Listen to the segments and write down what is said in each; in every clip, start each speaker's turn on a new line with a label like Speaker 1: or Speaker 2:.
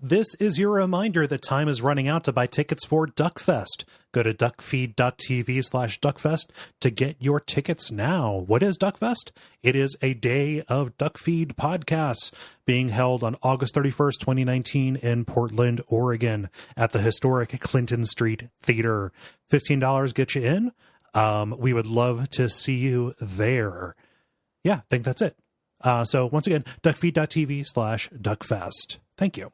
Speaker 1: This is your reminder that time is running out to buy tickets for Duckfest. Go to Duckfeed.tv/Duckfest to get your tickets now. What is Duckfest? It is a day of Duckfeed podcasts being held on August 31st, 2019 in Portland, Oregon at the historic Clinton Street Theater. $15 get you in. We would love to see you there. Yeah, I think that's it. So once again, Duckfeed.tv/Duckfest. Thank you.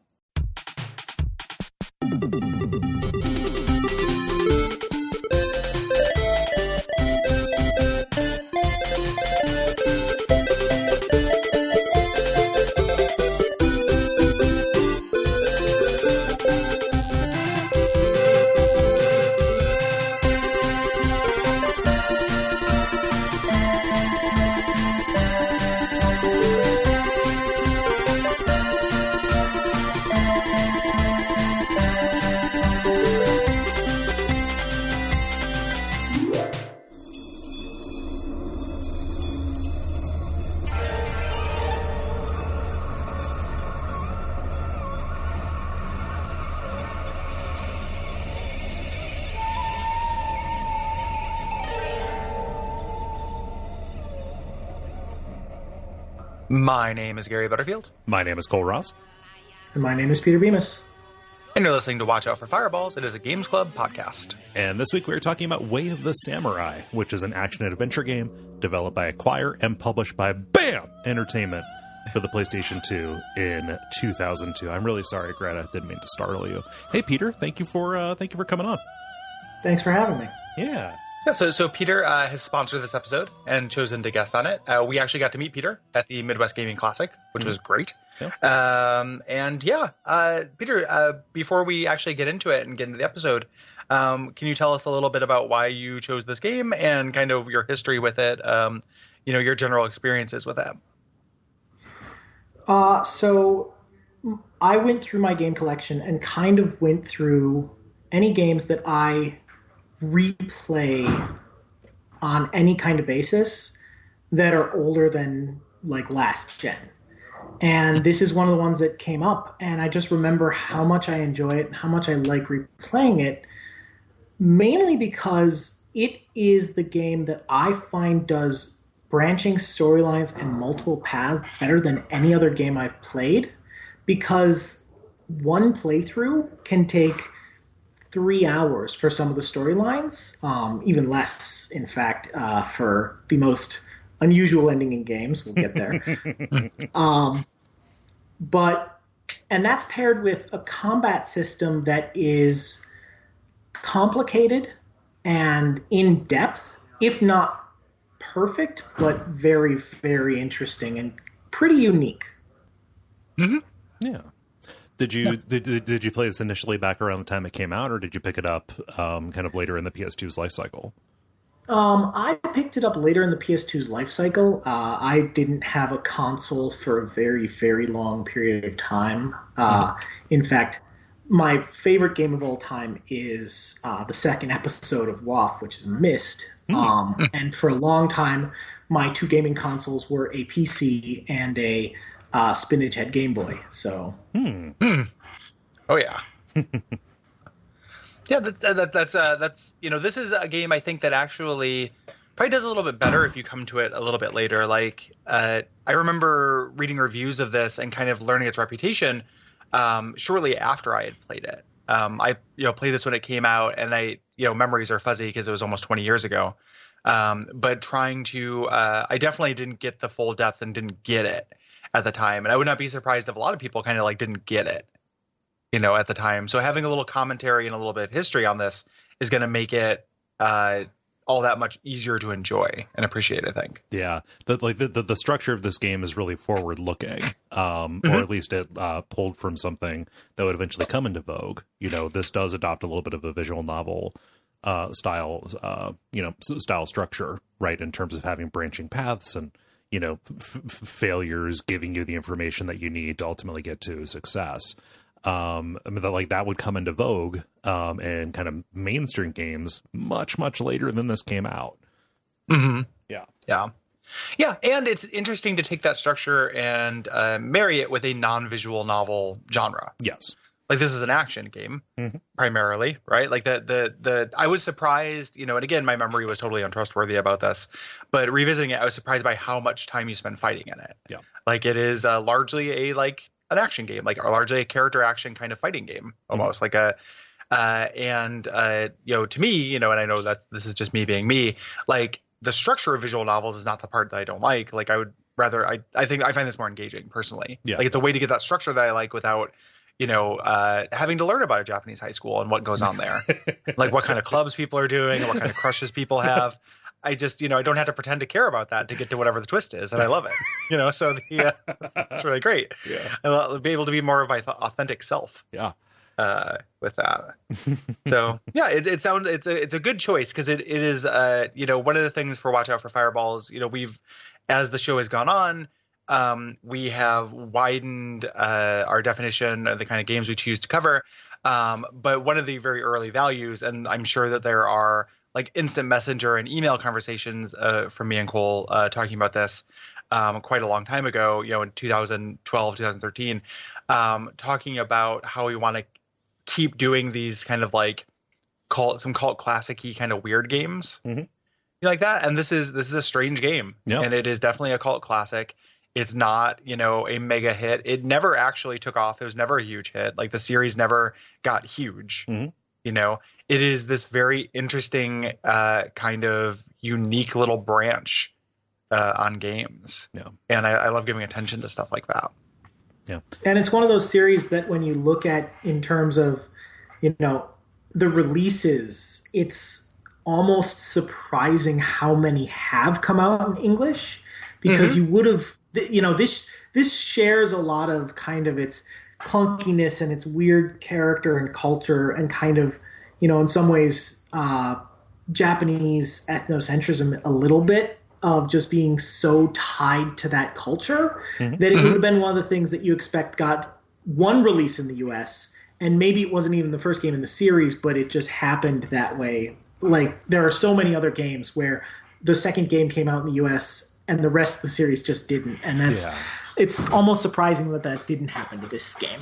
Speaker 2: My name is Gary Butterfield.
Speaker 1: My name is Cole Ross.
Speaker 3: And my name is Peter Bemis.
Speaker 2: And you're listening to Watch Out for Fireballs. It is a Games Club podcast.
Speaker 1: And this week we are talking about Way of the Samurai, which is an action and adventure game developed by Acquire and published by BAM Entertainment for the PlayStation 2 in 2002. I'm really sorry, Greta. Didn't mean to startle you. Hey, Peter, thank you for coming on.
Speaker 3: Thanks for having me.
Speaker 1: Yeah.
Speaker 2: Yeah, so Peter has sponsored this episode and chosen to guest on it. We actually got to meet Peter at the Midwest Gaming Classic, which was great. Yeah. Peter, before we actually get into it and get into the episode, can you tell us a little bit about why you chose this game and kind of your history with it, your general experiences with it?
Speaker 3: So I went through my game collection and kind of went through any games that I replay on any kind of basis that are older than like last gen. And this is one of the ones that came up, and I just remember how much I enjoy it and how much I like replaying it, mainly because it is the game that I find does branching storylines and multiple paths better than any other game I've played, because one playthrough can take 3 hours for some of the storylines, even less, in fact, for the most unusual ending in games. We'll get there. And that's paired with a combat system that is complicated and in-depth, if not perfect, but very, very interesting and pretty unique.
Speaker 1: Mm-hmm. Yeah. Did you play this initially back around the time it came out, or did you pick it up kind of later in the PS2's life cycle?
Speaker 3: I picked it up later in the PS2's life cycle. I didn't have a console for a very, very long period of time. In fact, my favorite game of all time is the second episode of WoF, which is Myst. And for a long time, my two gaming consoles were a PC and a spinach head Game Boy. So,
Speaker 2: Oh yeah, yeah. That's this is a game I think that actually probably does a little bit better if you come to it a little bit later. Like I remember reading reviews of this and kind of learning its reputation shortly after I had played it. I played this when it came out, and memories are fuzzy because it was almost 20 years ago. But trying to, I definitely didn't get the full depth and didn't get it at the time. And I would not be surprised if a lot of people kind of like didn't get it, at the time. So having a little commentary and a little bit of history on this is going to make it all that much easier to enjoy and appreciate, I think.
Speaker 1: Yeah. The structure of this game is really forward looking, or at least it pulled from something that would eventually come into vogue. This does adopt a little bit of a visual novel style structure, right? In terms of having branching paths and, failures, giving you the information that you need to ultimately get to success. That would come into vogue in kind of mainstream games much, much later than this came out.
Speaker 2: Mm-hmm.
Speaker 1: Yeah.
Speaker 2: Yeah. Yeah, and it's interesting to take that structure and marry it with a non-visual novel genre.
Speaker 1: Yes.
Speaker 2: Like this is an action game primarily, right? Like the I was surprised, and again, my memory was totally untrustworthy about this, but revisiting it, I was surprised by how much time you spend fighting in it.
Speaker 1: Yeah.
Speaker 2: Like it is largely an action game, like largely a character action kind of fighting game, almost like a to me, and I know that this is just me being me, like the structure of visual novels is not the part that I don't like. Like I would rather, I think I find this more engaging personally.
Speaker 1: Yeah.
Speaker 2: Like it's a way to get that structure that I like without, having to learn about a Japanese high school and what goes on there, like what kind of clubs people are doing and what kind of crushes people have. I just, I don't have to pretend to care about that to get to whatever the twist is. And I love it, so it's really great.
Speaker 1: Yeah.
Speaker 2: I'll be able to be more of my authentic self.
Speaker 1: Yeah.
Speaker 2: With that. So yeah, it's a good choice because it is, one of the things for Watch Out for Fireballs, as the show has gone on, we have widened our definition of the kind of games we choose to cover. But one of the very early values, and I'm sure that there are like instant messenger and email conversations from me and Cole talking about this quite a long time ago, in 2012, 2013, talking about how we want to keep doing these kind of like cult classic-y kind of weird games, like that. And this is a strange game, and it is definitely a cult classic. It's not, a mega hit. It never actually took off. It was never a huge hit. Like the series never got huge. It is this very interesting kind of unique little branch on games. Yeah. And I love giving attention to stuff like that.
Speaker 1: Yeah.
Speaker 3: And it's one of those series that when you look at in terms of, the releases, it's almost surprising how many have come out in English, because you would have, this shares a lot of kind of its clunkiness and its weird character and culture and kind of, in some ways, Japanese ethnocentrism a little bit, of just being so tied to that culture that it would have been one of the things that you expect got one release in the US, and maybe it wasn't even the first game in the series, but it just happened that way. Like there are so many other games where the second game came out in the US and the rest of the series just didn't. And it's almost surprising that didn't happen to this game.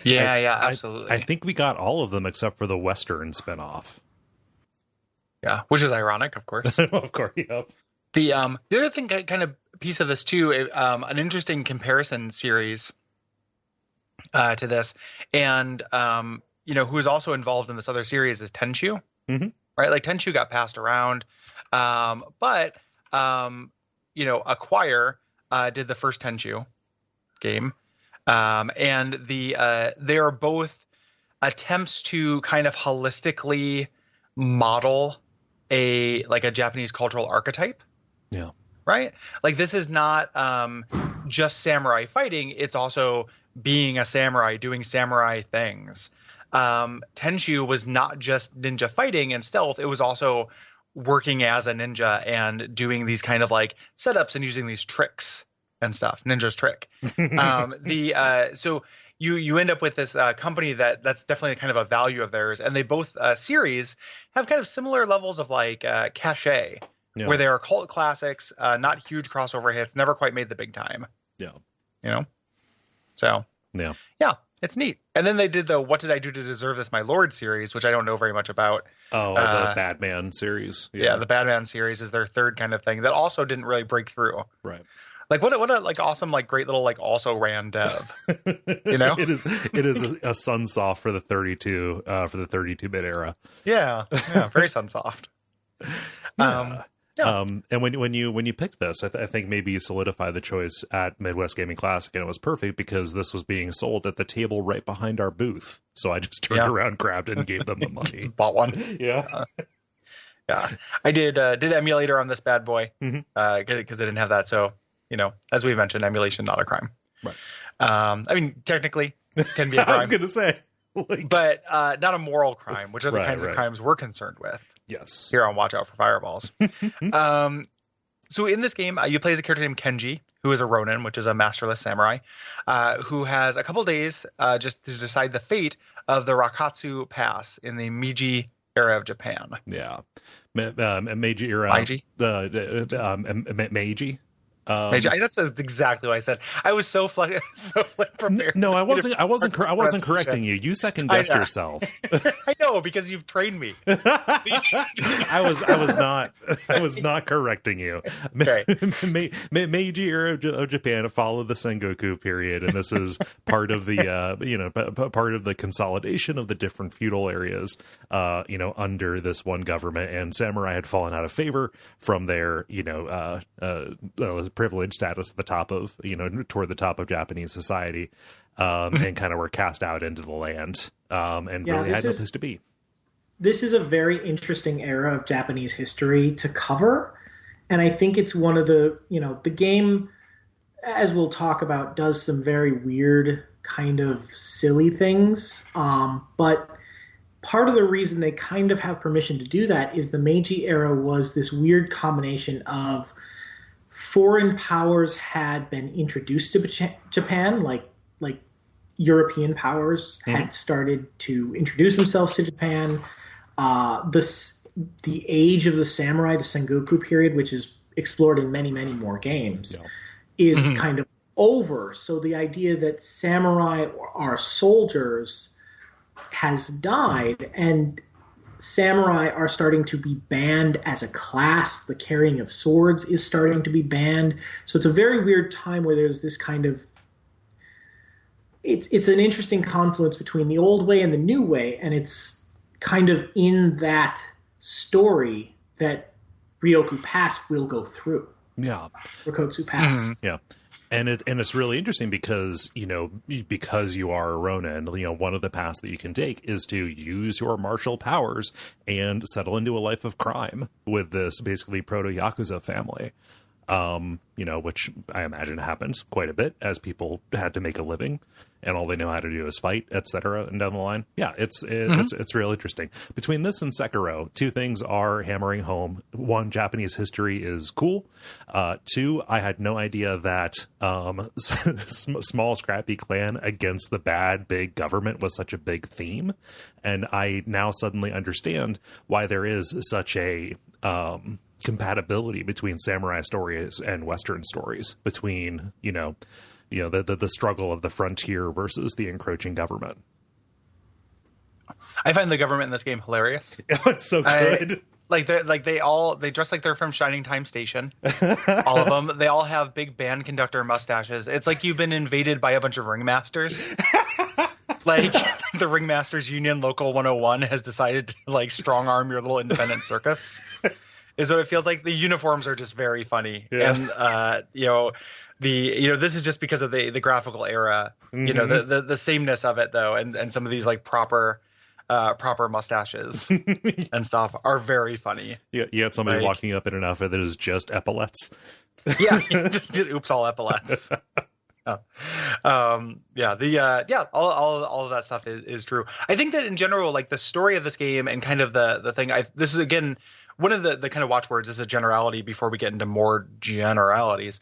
Speaker 2: Absolutely.
Speaker 1: I think we got all of them except for the Western spinoff.
Speaker 2: Yeah, which is ironic, of course.
Speaker 1: Of course, yep.
Speaker 2: The other thing, kind of piece of this too, an interesting comparison series to this, and who is also involved in this other series is Tenchu, right? Like Tenchu got passed around, but Acquire did the first Tenchu game, and they are both attempts to kind of holistically model a Japanese cultural archetype.
Speaker 1: Yeah.
Speaker 2: Right? Like this is not just samurai fighting, it's also being a samurai, doing samurai things. Tenchu was not just ninja fighting and stealth, it was also working as a ninja and doing these kind of like setups and using these tricks and stuff. Ninja's trick. So you end up with this company that's definitely kind of a value of theirs, and they both series have kind of similar levels of like cachet, where they are cult classics, not huge crossover hits, never quite made the big time.
Speaker 1: Yeah.
Speaker 2: So
Speaker 1: yeah,
Speaker 2: it's neat. And then they did the What Did I Do to Deserve This, My Lord series, which I don't know very much about.
Speaker 1: Oh, the Batman series.
Speaker 2: Yeah, the Batman series is their third kind of thing that also didn't really break through.
Speaker 1: Right.
Speaker 2: Like what a like awesome, like great little like also ran dev.
Speaker 1: It is a Sunsoft for the 32-bit era.
Speaker 2: Yeah, very Sunsoft.
Speaker 1: And when you picked this, I think maybe you solidified the choice at Midwest Gaming Classic, and it was perfect because this was being sold at the table right behind our booth. So I just turned around, grabbed it, and gave them the money.
Speaker 2: Bought one.
Speaker 1: Yeah.
Speaker 2: I did emulator on this bad boy because I didn't have that. So as we mentioned, emulation not a crime.
Speaker 1: Right.
Speaker 2: I mean, technically, it can be a crime.
Speaker 1: I was going to say.
Speaker 2: But not a moral crime, which are the kinds of crimes we're concerned with.
Speaker 1: Yes.
Speaker 2: Here on Watch Out for Fireballs. So in this game, you play as a character named Kenji, who is a ronin, which is a masterless samurai, who has a couple days just to decide the fate of the Rakatsu Pass in the Meiji era of Japan.
Speaker 1: Yeah. Meiji Era.
Speaker 2: Meiji?
Speaker 1: Meiji.
Speaker 2: That's exactly what I said. I was so prepared.
Speaker 1: No, I wasn't correcting you. You second guessed yourself.
Speaker 2: I know, because you've trained me.
Speaker 1: I was not correcting you.
Speaker 2: Okay.
Speaker 1: Meiji Era of Japan followed the Sengoku period, and this is part of the part of the consolidation of the different feudal areas under this one government, and samurai had fallen out of favor from their privileged status at the top of toward the top of Japanese society, and kind of were cast out into the land, and really had no place to be.
Speaker 3: This is a very interesting era of Japanese history to cover, and I think it's one of the the game, as we'll talk about, does some very weird kind of silly things, but part of the reason they kind of have permission to do that is the Meiji era was this weird combination of foreign powers had been introduced to Japan, like European powers had started to introduce themselves to Japan. The age of the samurai, the Sengoku period, which is explored in many, many more games, is kind of over. So the idea that samurai are soldiers has died, and samurai are starting to be banned as a class. The carrying of swords is starting to be banned. So it's a very weird time where there's this kind of it's an interesting confluence between the old way and the new way, and it's kind of in that story that Ryoku Pass will go through.
Speaker 1: Yeah.
Speaker 3: Rokotsu Pass.
Speaker 1: Yeah. And it's really interesting because because you are a ronin, one of the paths that you can take is to use your martial powers and settle into a life of crime with this basically proto Yakuza family, which I imagine happened quite a bit as people had to make a living and all they know how to do is fight, etc. And down the line. Yeah, it's real interesting. Between this and Sekiro, two things are hammering home. One, Japanese history is cool. Two, I had no idea that small scrappy clan against the bad big government was such a big theme. And I now suddenly understand why there is such a compatibility between samurai stories and Western stories, between the struggle of the frontier versus the encroaching government.
Speaker 2: I find the government in this game hilarious.
Speaker 1: It's so good.
Speaker 2: They dress like they're from Shining Time Station. All of them. They all have big band conductor mustaches. It's like you've been invaded by a bunch of ringmasters. Like the Ringmasters Union Local 101 has decided to strong arm your little independent circus. Is what it feels like. The uniforms are just very funny. Yeah. And this is just because of the graphical era, the sameness of it though, and some of these proper mustaches and stuff are very funny.
Speaker 1: Yeah, you had somebody walking up in an outfit that is just epaulets.
Speaker 2: Yeah, just oops, all epaulets. All of that stuff is true. I think that in general, the story of this game and kind of the thing, this is again one of the kind of watchwords is a generality before we get into more generalities,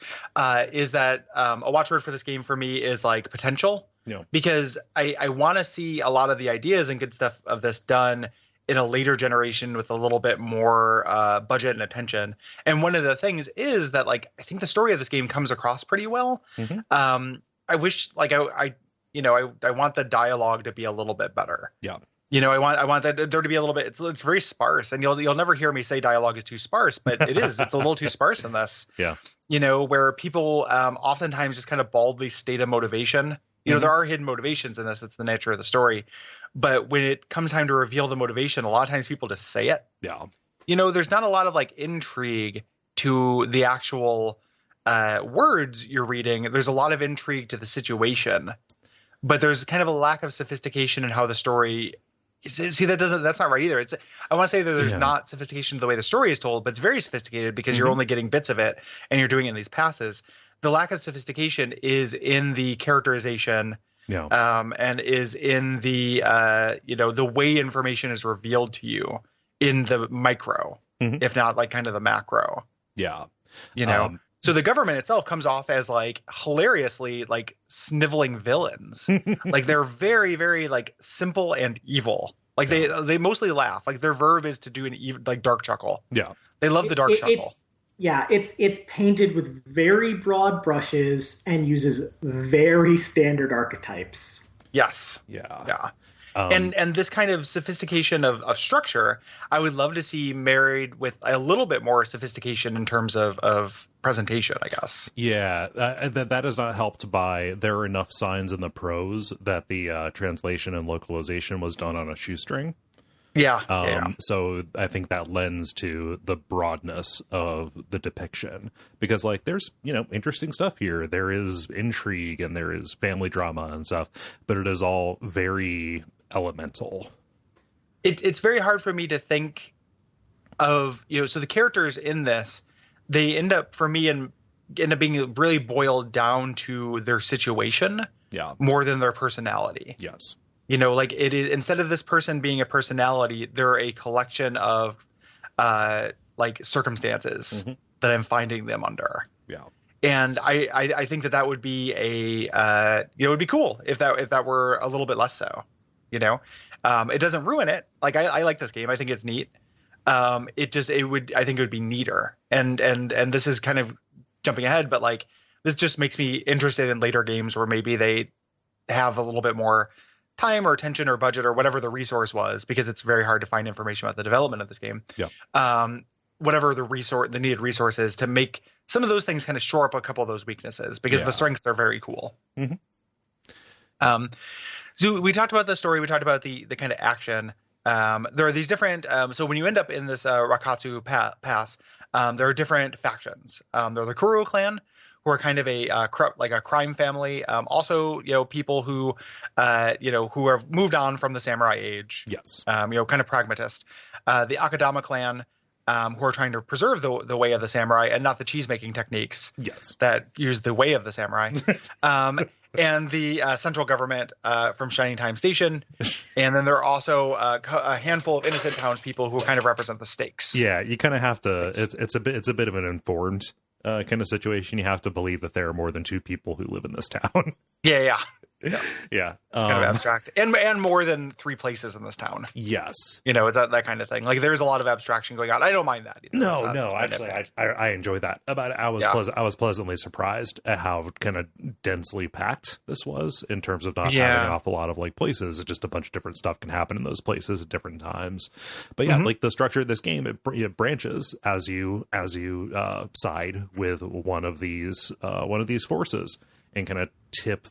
Speaker 2: is that a watchword for this game for me is potential. Yeah. Because I want to see a lot of the ideas and good stuff of this done in a later generation with a little bit more budget and attention. And one of the things is that I think the story of this game comes across pretty well. Mm-hmm. I wish I want the dialogue to be a little bit better. Yeah. I want that there to be a little bit. It's very sparse, and you'll never hear me say dialogue is too sparse, but it is. It's a little too sparse in this. Yeah. Where people oftentimes just kind of baldly state a motivation. There are hidden motivations in this. It's the nature of the story. But when it comes time to reveal the motivation, a lot of times people just say it. Yeah. There's not a lot of intrigue to the actual words you're reading. There's a lot of intrigue to the situation, but there's kind of a lack of sophistication in how the story. See, that's not right either. I want to say that there's not sophistication to the way the story is told, but it's very sophisticated because you're only getting bits of it and you're doing it in these passes. The lack of sophistication is in the characterization, and is in the the way information is revealed to you in the micro, if not kind of the macro. Yeah. So the government itself comes off as hilariously sniveling villains. They're very, very simple and evil. Like they mostly laugh. Like their verb is to do an even like dark chuckle.
Speaker 1: Yeah.
Speaker 2: They love the dark chuckle.
Speaker 3: It's painted with very broad brushes and uses very standard archetypes.
Speaker 2: Yes.
Speaker 1: Yeah.
Speaker 2: And this kind of sophistication of structure, I would love to see married with a little bit more sophistication in terms of presentation, I guess.
Speaker 1: Yeah, that is not helped by there are enough signs in the prose that the translation and localization was done on a shoestring.
Speaker 2: Yeah.
Speaker 1: So I think that lends to the broadness of the depiction because like there's, interesting stuff here. There is intrigue and there is family drama and stuff, but it is all very elemental.
Speaker 2: It's very hard for me to think of, so the characters in this, they end up being really boiled down to their situation more than their personality.
Speaker 1: Yes.
Speaker 2: Like it is, instead of this person being a personality, they're a collection of like circumstances that I'm finding them under.
Speaker 1: Yeah.
Speaker 2: And I think that would be it would be cool if that were a little bit less so, it doesn't ruin it. Like I like this game. I think it's neat. I think it would be neater. And this is kind of jumping ahead, but like this just makes me interested in later games where maybe they have a little bit more time or attention or budget or whatever the resource was, because it's very hard to find information about the development of this game.
Speaker 1: Yeah.
Speaker 2: Whatever the needed resources to make some of those things kind of shore up a couple of those weaknesses, because the strengths are very cool. So we talked about the story. We talked about the kind of action. There are these different. So when you end up in this Rakatsu Pass, there are different factions. There are the Kuro clan, who are kind of a crime family. Also, people who, who have moved on from the samurai age.
Speaker 1: Yes.
Speaker 2: Kind of pragmatist. The Akadama clan, who are trying to preserve the way of the samurai and not the cheese making techniques.
Speaker 1: Yes.
Speaker 2: That use the way of the samurai. And the central government from Shining Time Station. And then there are also a handful of innocent townspeople who kind of represent the stakes.
Speaker 1: Yeah, you kind of have to. It's a bit of an informed kind of situation. You have to believe that there are more than two people who live in this town.
Speaker 2: Yeah.
Speaker 1: Yeah.
Speaker 2: Kind of abstract. And more than three places in this town.
Speaker 1: Yes.
Speaker 2: It's that kind of thing. Like there's a lot of abstraction going on. I don't mind that either.
Speaker 1: No, actually I enjoy that. But I was pleasantly surprised at how kind of densely packed this was in terms of not having an awful lot of like places. Just a bunch of different stuff can happen in those places at different times. But yeah, like the structure of this game, it branches as you side with one of these forces and kind of tip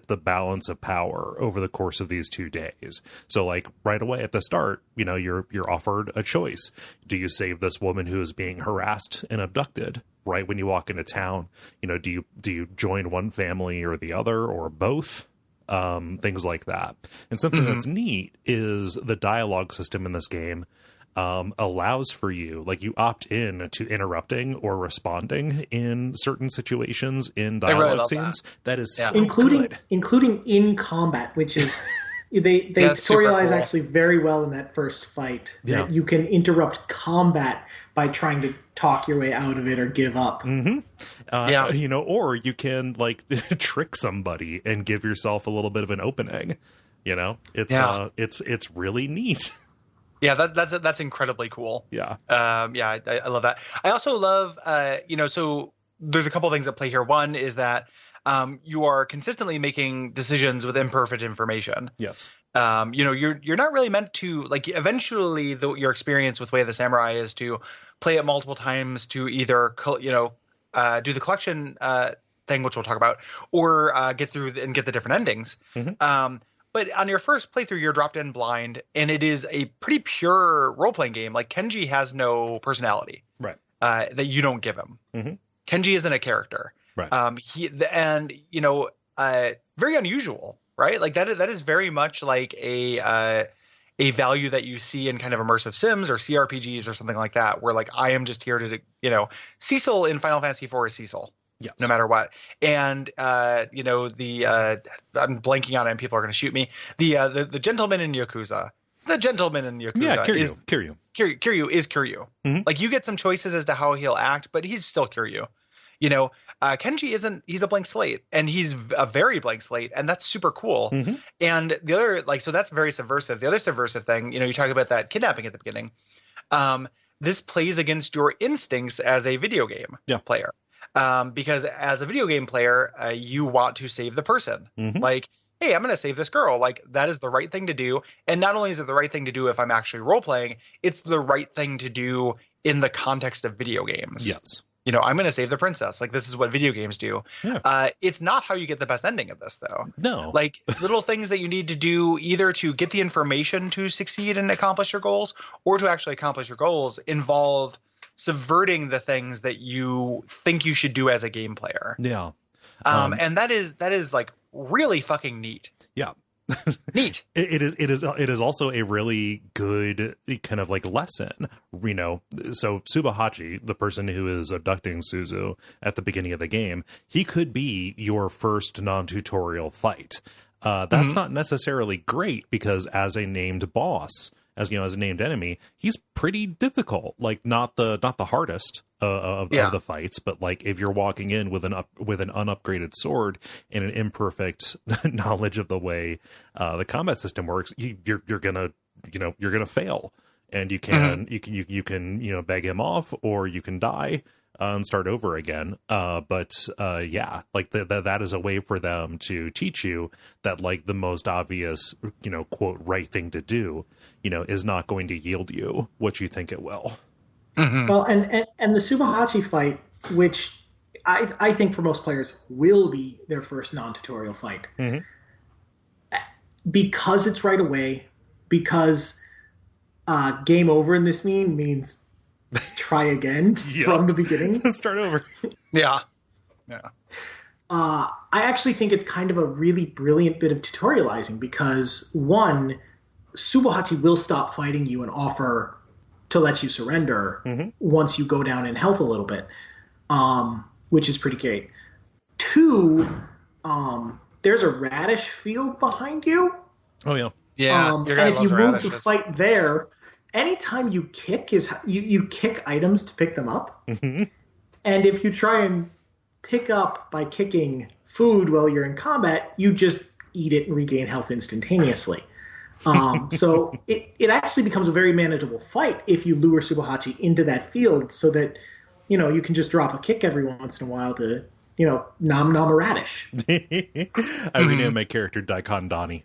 Speaker 1: the balance of power over the course of these 2 days. So like right away at the start, you're offered a choice. Do you save this woman who is being harassed and abducted right when you walk into town? Do you join one family or the other or both? Things like that. And something that's neat is the dialogue system in this game allows for you, like you opt in to interrupting or responding in certain situations in dialogue scenes. That is so good.
Speaker 3: Including in combat, which is they editorialize cool. Actually very well in that first fight.
Speaker 1: Yeah.
Speaker 3: That you can interrupt combat by trying to talk your way out of it or give up.
Speaker 1: Or you can like trick somebody and give yourself a little bit of an opening. It's really neat.
Speaker 2: Yeah, that's incredibly cool.
Speaker 1: Yeah.
Speaker 2: I love that. I also love, so there's a couple things at play here. One is that you are consistently making decisions with imperfect information.
Speaker 1: Yes.
Speaker 2: You're not really meant to, like, eventually your experience with Way of the Samurai is to play it multiple times to either, do the collection thing, which we'll talk about, or get through and get the different endings. But on your first playthrough, you're dropped in blind, and it is a pretty pure role-playing game. Like, Kenji has no personality,
Speaker 1: right?
Speaker 2: That you don't give him. Kenji isn't a character,
Speaker 1: right?
Speaker 2: Very unusual, right? Like that is very much like a value that you see in kind of immersive sims or CRPGs or something like that, where like I am just here to, Cecil in Final Fantasy IV is Cecil.
Speaker 1: Yes.
Speaker 2: No matter what. And, I'm blanking on it and people are going to shoot me. The gentleman in Yakuza. The gentleman in Yakuza.
Speaker 1: Yeah, Kiryu.
Speaker 2: Kiryu is Kiryu. Like, you get some choices as to how he'll act, but he's still Kiryu. Kenji he's a blank slate, and he's a very blank slate, and that's super cool.
Speaker 1: Mm-hmm.
Speaker 2: And the other, so that's very subversive. The other subversive thing, you talk about that kidnapping at the beginning. This plays against your instincts as a video game player. Because as a video game player, you want to save the person.
Speaker 1: Mm-hmm.
Speaker 2: Like, hey, I'm going to save this girl. Like, that is the right thing to do. And not only is it the right thing to do if I'm actually role playing, it's the right thing to do in the context of video games.
Speaker 1: Yes.
Speaker 2: I'm going to save the princess. Like, this is what video games do.
Speaker 1: Yeah.
Speaker 2: It's not how you get the best ending of this, though.
Speaker 1: No.
Speaker 2: Like, little things that you need to do either to get the information to succeed and accomplish your goals, or to actually accomplish your goals involve subverting the things that you think you should do as a game player.
Speaker 1: Yeah.
Speaker 2: And that is like really fucking neat.
Speaker 1: Yeah.
Speaker 2: Neat.
Speaker 1: It is also a really good kind of like lesson, so Subahachi, the person who is abducting Suzu at the beginning of the game, he could be your first non-tutorial fight. That's not necessarily great, because as a named boss, as a named enemy, he's pretty difficult. Like, not the hardest of the fights, but like if you're walking in with an unupgraded sword and an imperfect knowledge of the way the combat system works, you're gonna fail, and you can beg him off, or you can die and start over again. But that is a way for them to teach you that, like, the most obvious, quote, right thing to do, is not going to yield you what you think it will.
Speaker 3: Mm-hmm. Well, and the Subahachi fight, which I think for most players will be their first non-tutorial fight,
Speaker 1: mm-hmm.
Speaker 3: because it's right away, because game over in this means try again from the beginning.
Speaker 1: Start over.
Speaker 2: Yeah.
Speaker 3: I actually think it's kind of a really brilliant bit of tutorializing, because one, Subahachi will stop fighting you and offer to let you surrender
Speaker 1: mm-hmm.
Speaker 3: once you go down in health a little bit, which is pretty great. Two, there's a radish field behind you.
Speaker 1: Oh, yeah.
Speaker 2: Yeah.
Speaker 3: And if you move to fight there, anytime you kick you kick items to pick them up.
Speaker 1: Mm-hmm.
Speaker 3: And if you try and pick up by kicking food while you're in combat, you just eat it and regain health instantaneously. So it actually becomes a very manageable fight if you lure Subahachi into that field, so that, you can just drop a kick every once in a while to, nom a radish.
Speaker 1: I renamed my character Daikon Donnie.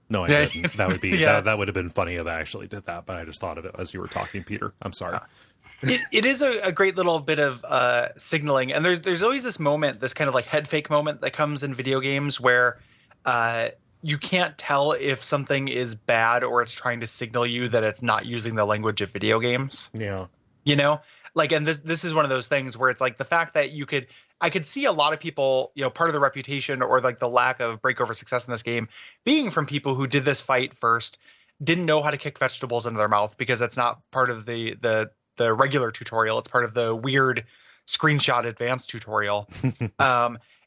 Speaker 1: No, I didn't. That would be that would have been funny if I actually did that, but I just thought of it as you were talking, Peter. I'm sorry.
Speaker 2: It is a great little bit of signaling, and there's always this moment, this kind of like head fake moment that comes in video games where you can't tell if something is bad or it's trying to signal you that it's not using the language of video games.
Speaker 1: Yeah.
Speaker 2: And this is one of those things where it's like the fact that I could see a lot of people, part of the reputation or like the lack of breakover success in this game being from people who did this fight first, didn't know how to kick vegetables into their mouth, because that's not part of the regular tutorial. It's part of the weird screenshot advanced tutorial.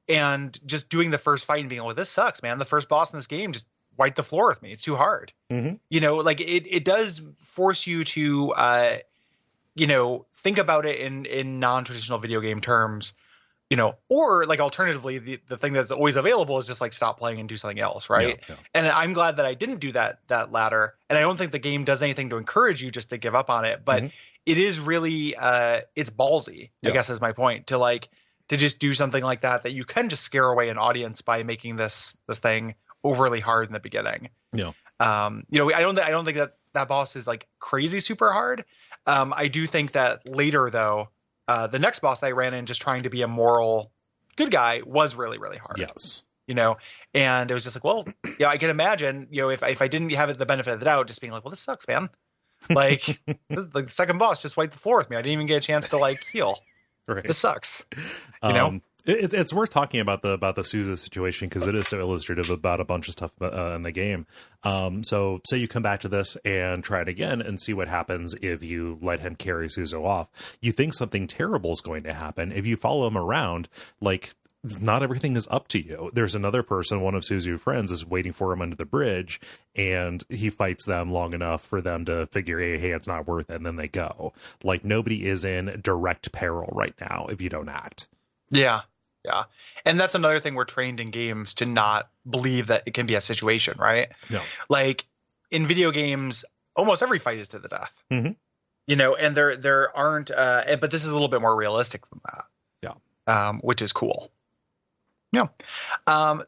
Speaker 2: And just doing the first fight and being like, this sucks, man. The first boss in this game just wiped the floor with me. It's too hard.
Speaker 1: Mm-hmm.
Speaker 2: It does force you to, think about it in non-traditional video game terms, or like alternatively, the thing that's always available is just like stop playing and do something else. Right.
Speaker 1: Yeah.
Speaker 2: And I'm glad that I didn't do that latter. And I don't think the game does anything to encourage you just to give up on it, but
Speaker 1: mm-hmm.
Speaker 2: it is really, it's ballsy, I guess is my point, to just do something like that you can just scare away an audience by making this thing overly hard in the beginning.
Speaker 1: Yeah.
Speaker 2: I don't think that boss is like crazy super hard. I do think that later though, the next boss that I ran in just trying to be a moral good guy was really, really hard.
Speaker 1: Yes.
Speaker 2: And it was just like, well, I can imagine, if I didn't have it the benefit of the doubt, just being like, well, this sucks, man. Like the second boss just wiped the floor with me. I didn't even get a chance to like heal.
Speaker 1: Right.
Speaker 2: This sucks.
Speaker 1: It's worth talking about the Suzu situation, because it is so illustrative about a bunch of stuff in the game. So say you come back to this and try it again and see what happens if you let him carry Suzu off. You think something terrible is going to happen. If you follow him around, like, not everything is up to you. There's another person, one of Suzu's friends, is waiting for him under the bridge, and he fights them long enough for them to figure, hey, it's not worth it, and then they go. Like, nobody is in direct peril right now if you don't act.
Speaker 2: Yeah. Yeah. And that's another thing we're trained in games to not believe that it can be a situation, right?
Speaker 1: No.
Speaker 2: Like in video games, almost every fight is to the death.
Speaker 1: Mm-hmm.
Speaker 2: You know, and there aren't but this is a little bit more realistic than that.
Speaker 1: Yeah.
Speaker 2: Which is cool. Yeah.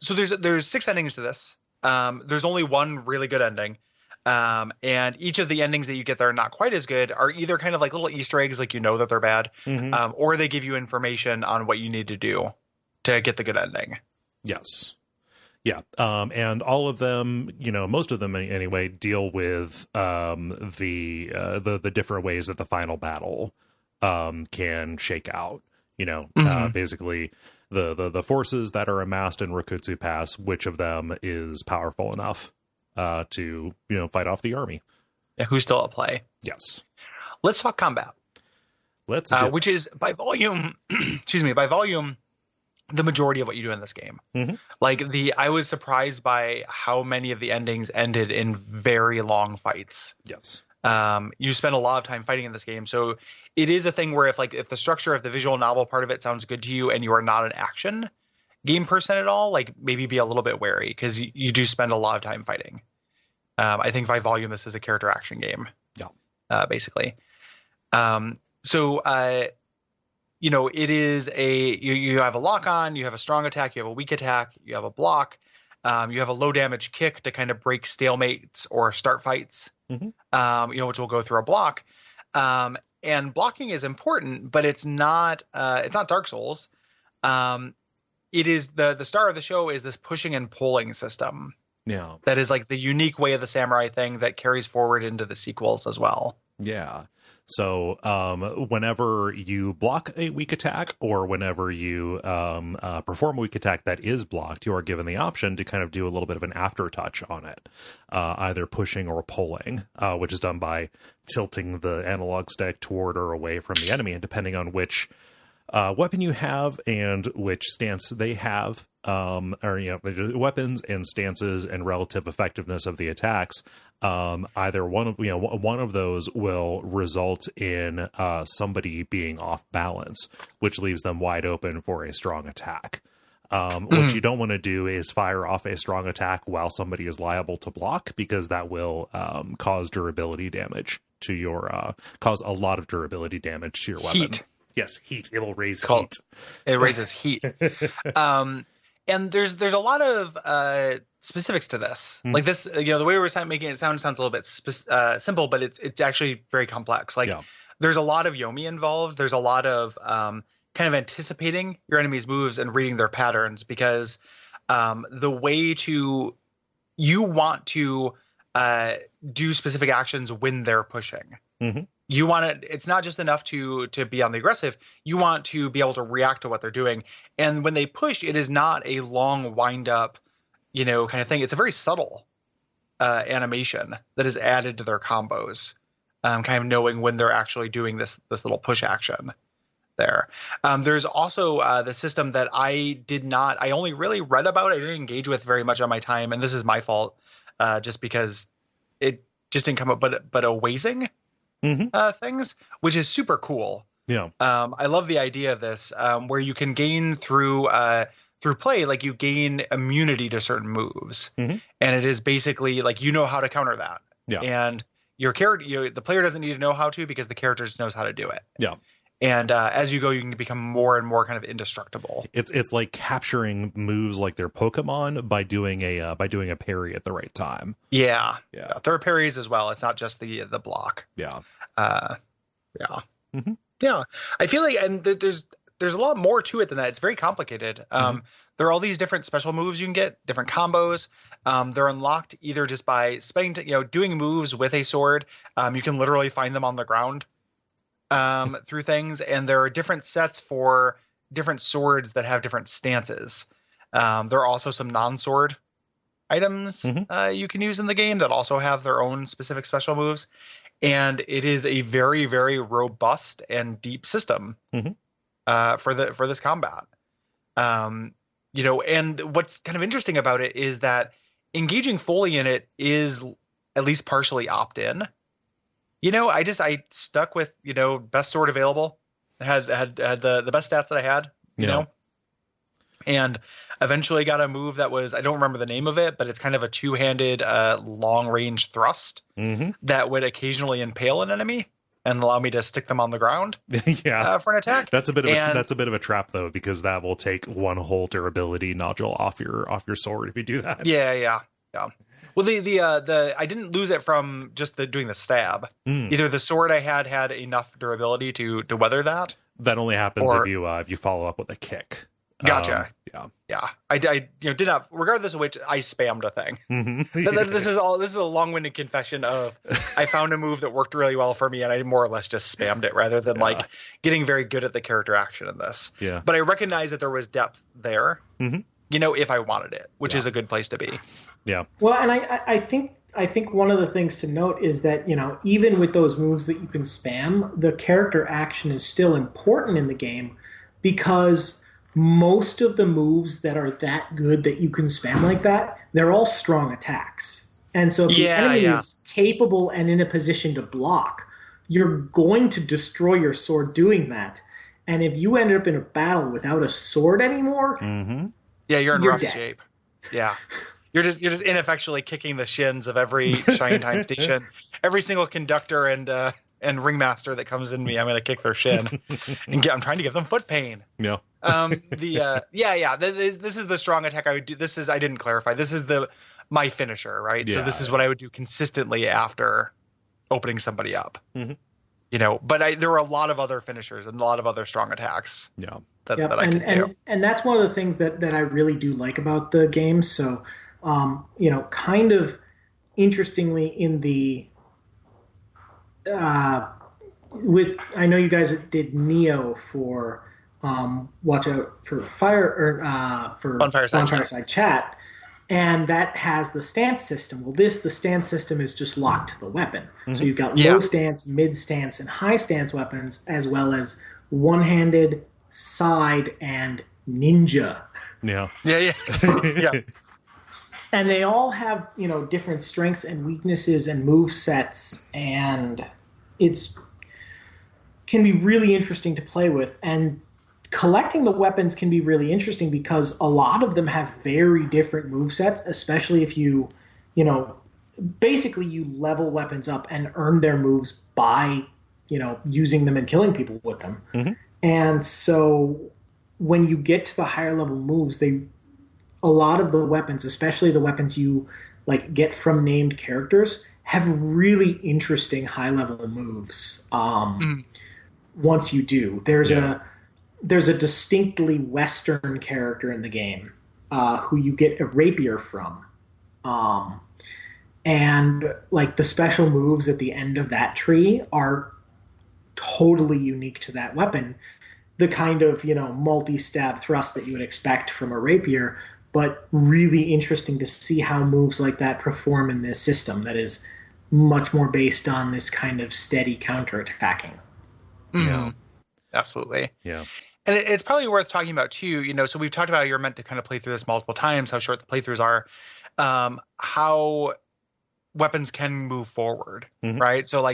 Speaker 2: So there's 6 endings to this. There's only one really good ending. And each of the endings that you get that are not quite as good are either kind of like little Easter eggs, like you know that they're bad, or they give you information on what you need to do to get the good ending.
Speaker 1: Yes. Yeah. And all of them, you know, most of them anyway, deal with the different ways that the final battle can shake out. You know, basically the forces that are amassed in Rokutsu Pass, which of them is powerful enough to, you know, fight off the army.
Speaker 2: Yeah, who's still at play?
Speaker 1: Yes.
Speaker 2: Let's talk combat.
Speaker 1: Let's do
Speaker 2: which is by volume, by volume, the majority of what you do in this game. Like I was surprised by how many of the endings ended in very long fights.
Speaker 1: Yes.
Speaker 2: You spend a lot of time fighting in this game. So it is a thing where if the structure of the visual novel part of it sounds good to you and you are not an action game person at all, like maybe be a little bit wary because you do spend a lot of time fighting. I think by volume, this is a character action game.
Speaker 1: Yeah.
Speaker 2: Basically. You know, it is you have a lock on, you have a strong attack, you have a weak attack, you have a block, you have a low damage kick to kind of break stalemates or start fights, you know, which will go through a block. And blocking is important, but it's not Dark Souls. It is the star of the show is this pushing and pulling system.
Speaker 1: Yeah.
Speaker 2: That is like the unique way of the samurai thing that carries forward into the sequels as well.
Speaker 1: Yeah. So whenever you block a weak attack or whenever you perform a weak attack that is blocked, you are given the option to kind of do a little bit of an aftertouch on it, either pushing or pulling, which is done by tilting the analog stick toward or away from the enemy. And depending on which weapon you have and which stance they have, or you know, weapons and stances and relative effectiveness of the attacks, either one of those will result in somebody being off balance, which leaves them wide open for a strong attack. What you don't want to do is fire off a strong attack while somebody is liable to block, because that will cause durability damage to your cause a lot of durability damage to your weapon.
Speaker 2: Heat.
Speaker 1: Yes, heat. It will raise heat.
Speaker 2: It raises heat. And there's a lot of specifics to this. Like this, you know, the way we're making it sounds a little bit simple, but it's actually very complex. Like there's a lot of Yomi involved. There's a lot of kind of anticipating your enemy's moves and reading their patterns, because the way you want to do specific actions when they're pushing. You want to, it's not just enough to be on the aggressive. You want to be able to react to what they're doing. And when they push, it is not a long wind up, you know, kind of thing. It's a very subtle animation that is added to their combos, kind of knowing when they're actually doing this little push action there. There's also the system that I only really read about. I didn't engage with very much on my time. And this is my fault, just because it just didn't come up, but a wasing things, which is super cool.
Speaker 1: Yeah.
Speaker 2: I love the idea of this, where you can gain through play, like you gain immunity to certain moves, and it is basically like you know how to counter that.
Speaker 1: Yeah.
Speaker 2: And your character, the player doesn't need to know how to, because the character just knows how to do it.
Speaker 1: Yeah.
Speaker 2: And as you go, you can become more and more kind of indestructible.
Speaker 1: It's like capturing moves like they're Pokemon by doing a parry at the right time.
Speaker 2: Yeah.
Speaker 1: Yeah.
Speaker 2: There are parries as well. It's not just the block.
Speaker 1: Yeah.
Speaker 2: Yeah. Yeah. I feel like, and there's a lot more to it than that. It's very complicated. There are all these different special moves you can get, different combos. They're unlocked either just by doing moves with a sword. You can literally find them on the ground through things, and there are different sets for different swords that have different stances. There are also some non-sword items you can use in the game that also have their own specific special moves. And it is a very, very robust and deep system for this combat. You know, and what's kind of interesting about it is that engaging fully in it is at least partially opt-in. You know, I stuck with, you know, best sword available. I had the best stats that I had, you know, and eventually got a move that was, I don't remember the name of it, but it's kind of a two-handed long range thrust that would occasionally impale an enemy and allow me to stick them on the ground for an attack.
Speaker 1: That's a bit of a trap though, because that will take one whole durability nodule off your sword if you do that.
Speaker 2: Yeah. Well, the I didn't lose it from just doing the stab. Either the sword I had enough durability to weather that.
Speaker 1: That only happens if you follow up with a kick.
Speaker 2: Gotcha. Yeah. I did not, regardless of which, I spammed a thing. This is a long-winded confession of I found a move that worked really well for me, and I more or less just spammed it rather than like getting very good at the character action in this. Yeah. But I recognize that there was depth there. If I wanted it, which is a good place to be.
Speaker 1: Yeah.
Speaker 3: Well, and I think one of the things to note is that, even with those moves that you can spam, the character action is still important in the game, because most of the moves that are that good that you can spam like that, they're all strong attacks. And so if the enemy is capable and in a position to block, you're going to destroy your sword doing that. And if you end up in a battle without a sword anymore,
Speaker 2: you're in rough shape. Yeah. You're just ineffectually kicking the shins of every Shine Time station, every single conductor and ringmaster that comes in me. I'm going to kick their shin, and I'm trying to give them foot pain.
Speaker 1: Yeah.
Speaker 2: This is the strong attack I would do. I didn't clarify. This is my finisher, right? So this is what I would do consistently after opening somebody up. But there were a lot of other finishers and a lot of other strong attacks. Yeah. That I could do.
Speaker 3: And that's one of the things that I really do like about the game. So, kind of interestingly in the I know you guys did Neo for Watch Out for Fire or for Bonfireside Chat, and that has the stance system. Well, the stance system is just locked to the weapon. So you've got low stance, mid stance, and high stance weapons, as well as one-handed, side, and ninja.
Speaker 1: Yeah.
Speaker 3: And they all have, different strengths and weaknesses and move sets, and can be really interesting to play with. And collecting the weapons can be really interesting because a lot of them have very different move sets, especially if you basically you level weapons up and earn their moves by, using them and killing people with them. And so when you get to the higher level moves, a lot of the weapons, especially the weapons you get from named characters, have really interesting high level moves. Once you do, there's a distinctly Western character in the game who you get a rapier from, and the special moves at the end of that tree are totally unique to that weapon. The kind of multi-stab thrust that you would expect from a rapier, but really interesting to see how moves like that perform in this system that is much more based on this kind of steady counterattacking.
Speaker 2: Yeah, absolutely.
Speaker 1: Yeah.
Speaker 2: And it's probably worth talking about too, so we've talked about you're meant to kind of play through this multiple times, how short the playthroughs are, how weapons can move forward, right? So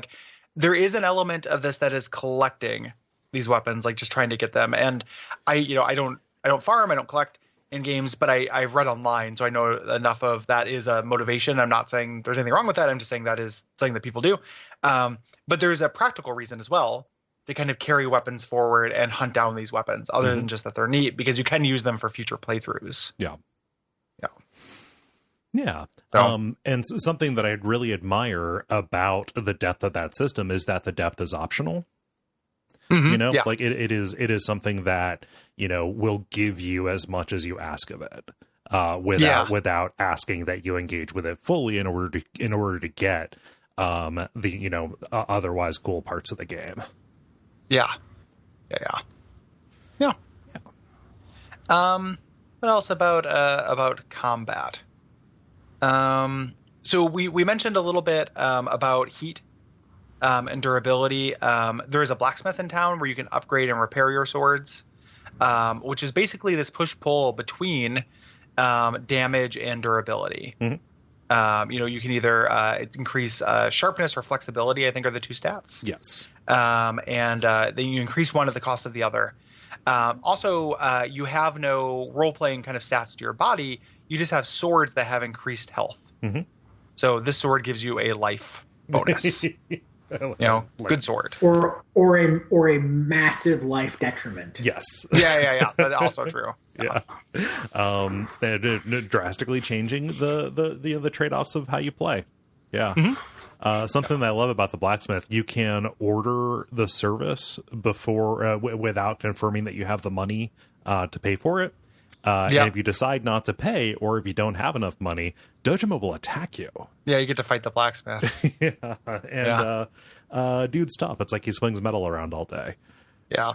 Speaker 2: there is an element of this that is collecting these weapons, just trying to get them. And I don't farm, I don't collect in games, but I've read online, so I know enough of that is a motivation. I'm not saying there's anything wrong with that. I'm just saying that is something that people do. But there's a practical reason as well to kind of carry weapons forward and hunt down these weapons, other than just that they're neat, because you can use them for future playthroughs.
Speaker 1: Yeah.
Speaker 2: So,
Speaker 1: and something that I really admire about the depth of that system is that the depth is optional. It is something that, will give you as much as you ask of it, without asking that you engage with it fully in order to get the otherwise cool parts of the game.
Speaker 2: Yeah. What else about combat? So we mentioned a little bit about heat and durability. There is a blacksmith in town where you can upgrade and repair your swords, which is basically this push-pull between damage and durability. You can either increase sharpness or flexibility, I think are the two stats.
Speaker 1: Yes.
Speaker 2: And then you increase one at the cost of the other. Also, you have no role-playing kind of stats to your body. You just have swords that have increased health.
Speaker 1: Mm-hmm.
Speaker 2: So this sword gives you a life bonus. Good sword.
Speaker 3: Or a massive life detriment.
Speaker 1: Yes.
Speaker 2: Yeah. That's also true.
Speaker 1: Yeah. Drastically changing the trade-offs of how you play. Yeah. Mm-hmm. Something that I love about the blacksmith, you can order the service before without confirming that you have the money to pay for it. And if you decide not to pay, or if you don't have enough money, Dojima will attack you.
Speaker 2: Yeah, you get to fight the blacksmith.
Speaker 1: Dude's tough. It's like he swings metal around all day.
Speaker 2: Yeah.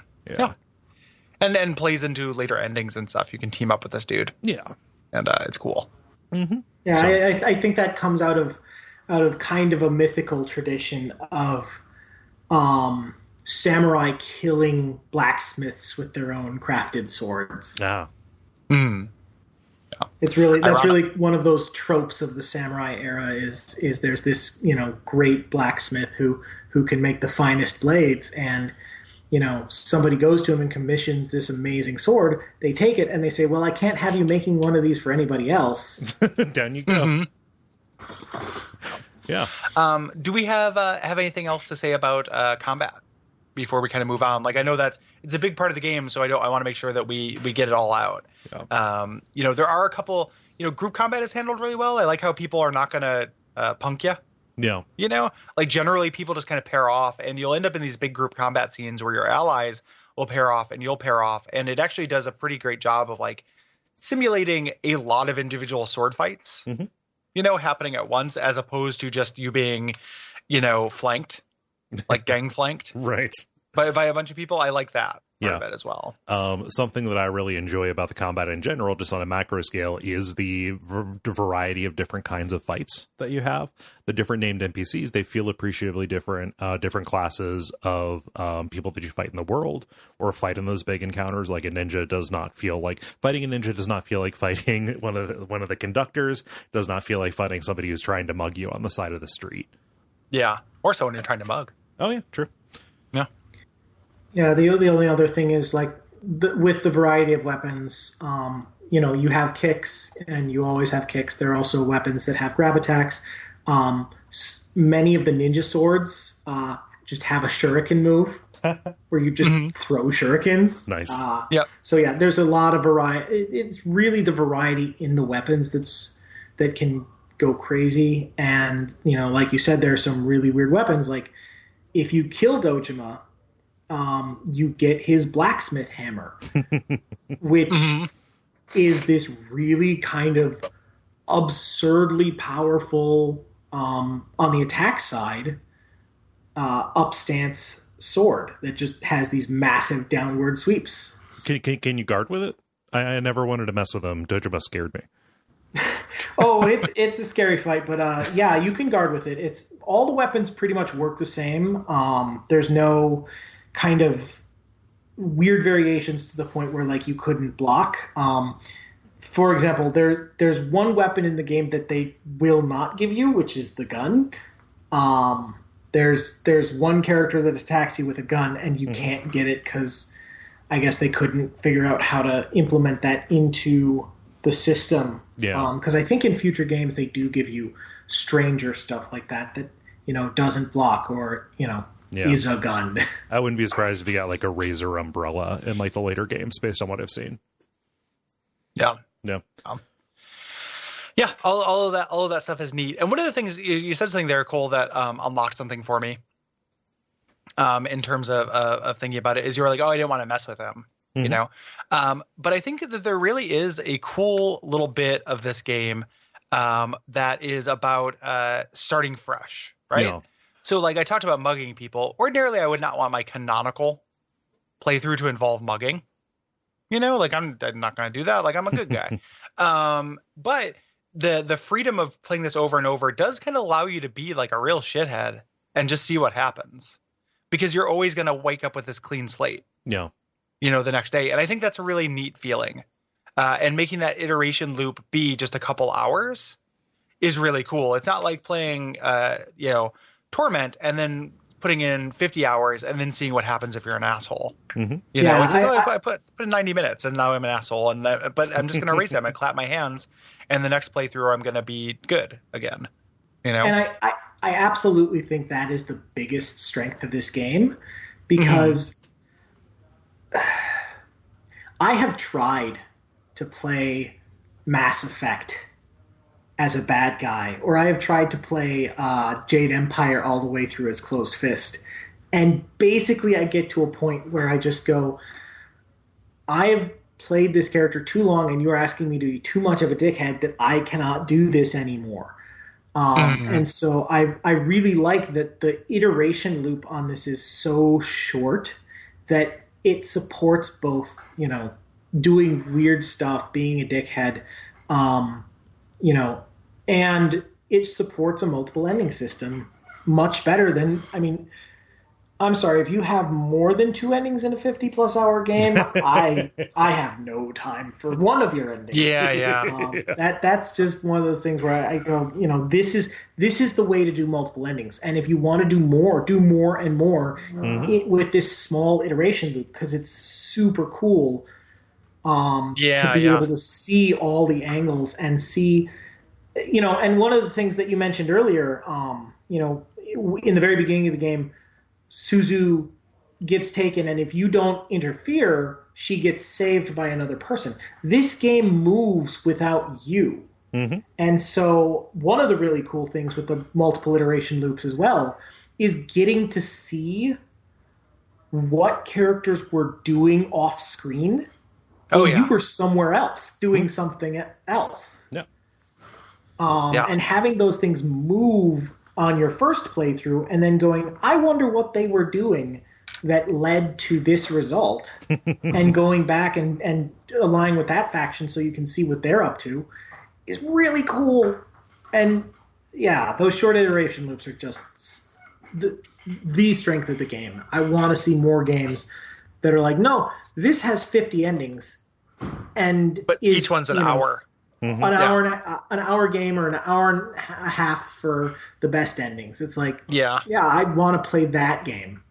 Speaker 2: And plays into later endings and stuff. You can team up with this dude.
Speaker 1: Yeah.
Speaker 2: And it's cool.
Speaker 3: Mm-hmm. Yeah, so, I think that comes out of kind of a mythical tradition of samurai killing blacksmiths with their own crafted swords.
Speaker 1: Yeah.
Speaker 3: That's really one of those tropes of the samurai era is there's this, great blacksmith who can make the finest blades, and somebody goes to him and commissions this amazing sword. They take it and they say, well, I can't have you making one of these for anybody else.
Speaker 1: Down you go.
Speaker 2: Mm-hmm.
Speaker 1: Yeah.
Speaker 2: Do we have anything else to say about combat before we kind of move on? Like, I know that it's a big part of the game, so I want to make sure that we get it all out. Yeah. There are a couple, group combat is handled really well. I like how people are not going to punk you.
Speaker 1: Yeah.
Speaker 2: Like generally people just kind of pair off, and you'll end up in these big group combat scenes where your allies will pair off and you'll pair off. And it actually does a pretty great job of like simulating a lot of individual sword fights, happening at once, as opposed to just you being, flanked, like gang flanked.
Speaker 1: Right.
Speaker 2: By a bunch of people. I like that.
Speaker 1: Yeah.
Speaker 2: Of it as well.
Speaker 1: Something that I really enjoy about the combat in general, just on a macro scale, is the variety of different kinds of fights that you have. The different named NPCs, they feel appreciably different. Different classes of people that you fight in the world or fight in those big encounters. Like a ninja does not feel like fighting a ninja. Does not feel like fighting one of the conductors. Does not feel like fighting somebody who's trying to mug you on the side of the street.
Speaker 2: Yeah, or someone you're trying to mug.
Speaker 1: Oh yeah, true.
Speaker 2: Yeah.
Speaker 3: Yeah, the only other thing is, like, with the variety of weapons, you have kicks, and you always have kicks. There are also weapons that have grab attacks. Many of the ninja swords just have a shuriken move, where you just throw shurikens.
Speaker 1: Nice.
Speaker 3: So yeah, there's a lot of variety. It's really the variety in the weapons that can go crazy. And like you said, there are some really weird weapons. Like, if you kill Dojima, you get his blacksmith hammer, which is this really kind of absurdly powerful, on the attack side, upstance sword that just has these massive downward sweeps.
Speaker 1: Can you guard with it? I never wanted to mess with him. Dojima scared me.
Speaker 3: Oh, it's a scary fight, but yeah, you can guard with it. It's all the weapons pretty much work the same. There's no kind of weird variations to the point where, like, you couldn't block. For example, there's one weapon in the game that they will not give you, which is the gun. There's one character that attacks you with a gun, and you can't get it because I guess they couldn't figure out how to implement that into the system.
Speaker 1: Yeah.
Speaker 3: Because I think in future games they do give you stranger stuff like that doesn't block or is a gun.
Speaker 1: I wouldn't be surprised if you got like a razor umbrella in like the later games based on what I've seen.
Speaker 2: Yeah.
Speaker 1: Yeah.
Speaker 2: Yeah. All of that stuff is neat. And one of the things you said something there, Cole, that unlocked something for me. In terms of thinking about it, is you were like, oh, I didn't want to mess with him. But I think that there really is a cool little bit of this game that is about starting fresh, right?
Speaker 1: Yeah.
Speaker 2: So, like, I talked about mugging people. Ordinarily, I would not want my canonical playthrough to involve mugging. Like, I'm not going to do that. Like, I'm a good guy. But the freedom of playing this over and over does kind of allow you to be like a real shithead and just see what happens, because you're always going to wake up with this clean slate.
Speaker 1: Yeah.
Speaker 2: The next day. And I think that's a really neat feeling. And making that iteration loop be just a couple hours is really cool. It's not like playing, Torment and then putting in 50 hours and then seeing what happens if you're an asshole.
Speaker 1: Mm-hmm.
Speaker 2: You know, it's like, I put in 90 minutes and now I'm an asshole, but I'm just going to erase it. I'm going to clap my hands, and the next playthrough I'm going to be good again. You know,
Speaker 3: and I absolutely think that is the biggest strength of this game, because I have tried to play Mass Effect as a bad guy, or I have tried to play Jade Empire all the way through as Closed Fist. And basically I get to a point where I just go, I have played this character too long and you're asking me to be too much of a dickhead that I cannot do this anymore. And so I really like that the iteration loop on this is so short that it supports both, you know, doing weird stuff, being a dickhead, you know, and it supports a multiple ending system much better than, I mean, I'm sorry, if you have more than 2 endings in a 50-plus hour game, I have no time for one of your endings. That's just one of those things where I go, you know, this is the way to do multiple endings. And if you want to do more and more with this small iteration loop, because it's super cool to be able to see all the angles and see, you know, and one of the things that you mentioned earlier, you know, in the very beginning of the game, Suzu gets taken, and if you don't interfere, she gets saved by another person. This game moves without you. And so one of the really cool things with the multiple iteration loops as well is getting to see what characters were doing off screen. You were somewhere else doing something else. And having those things move on your first playthrough and then going, I wonder what they were doing that led to this result, and going back and align with that faction so you can see what they're up to is really cool. And yeah, those short iteration loops are just the strength of the game. I want to see more games that are like, no, this has 50 endings, but
Speaker 2: each one's an hour.
Speaker 3: An hour game, or an hour and a half for the best endings. It's like, I'd want to play that game.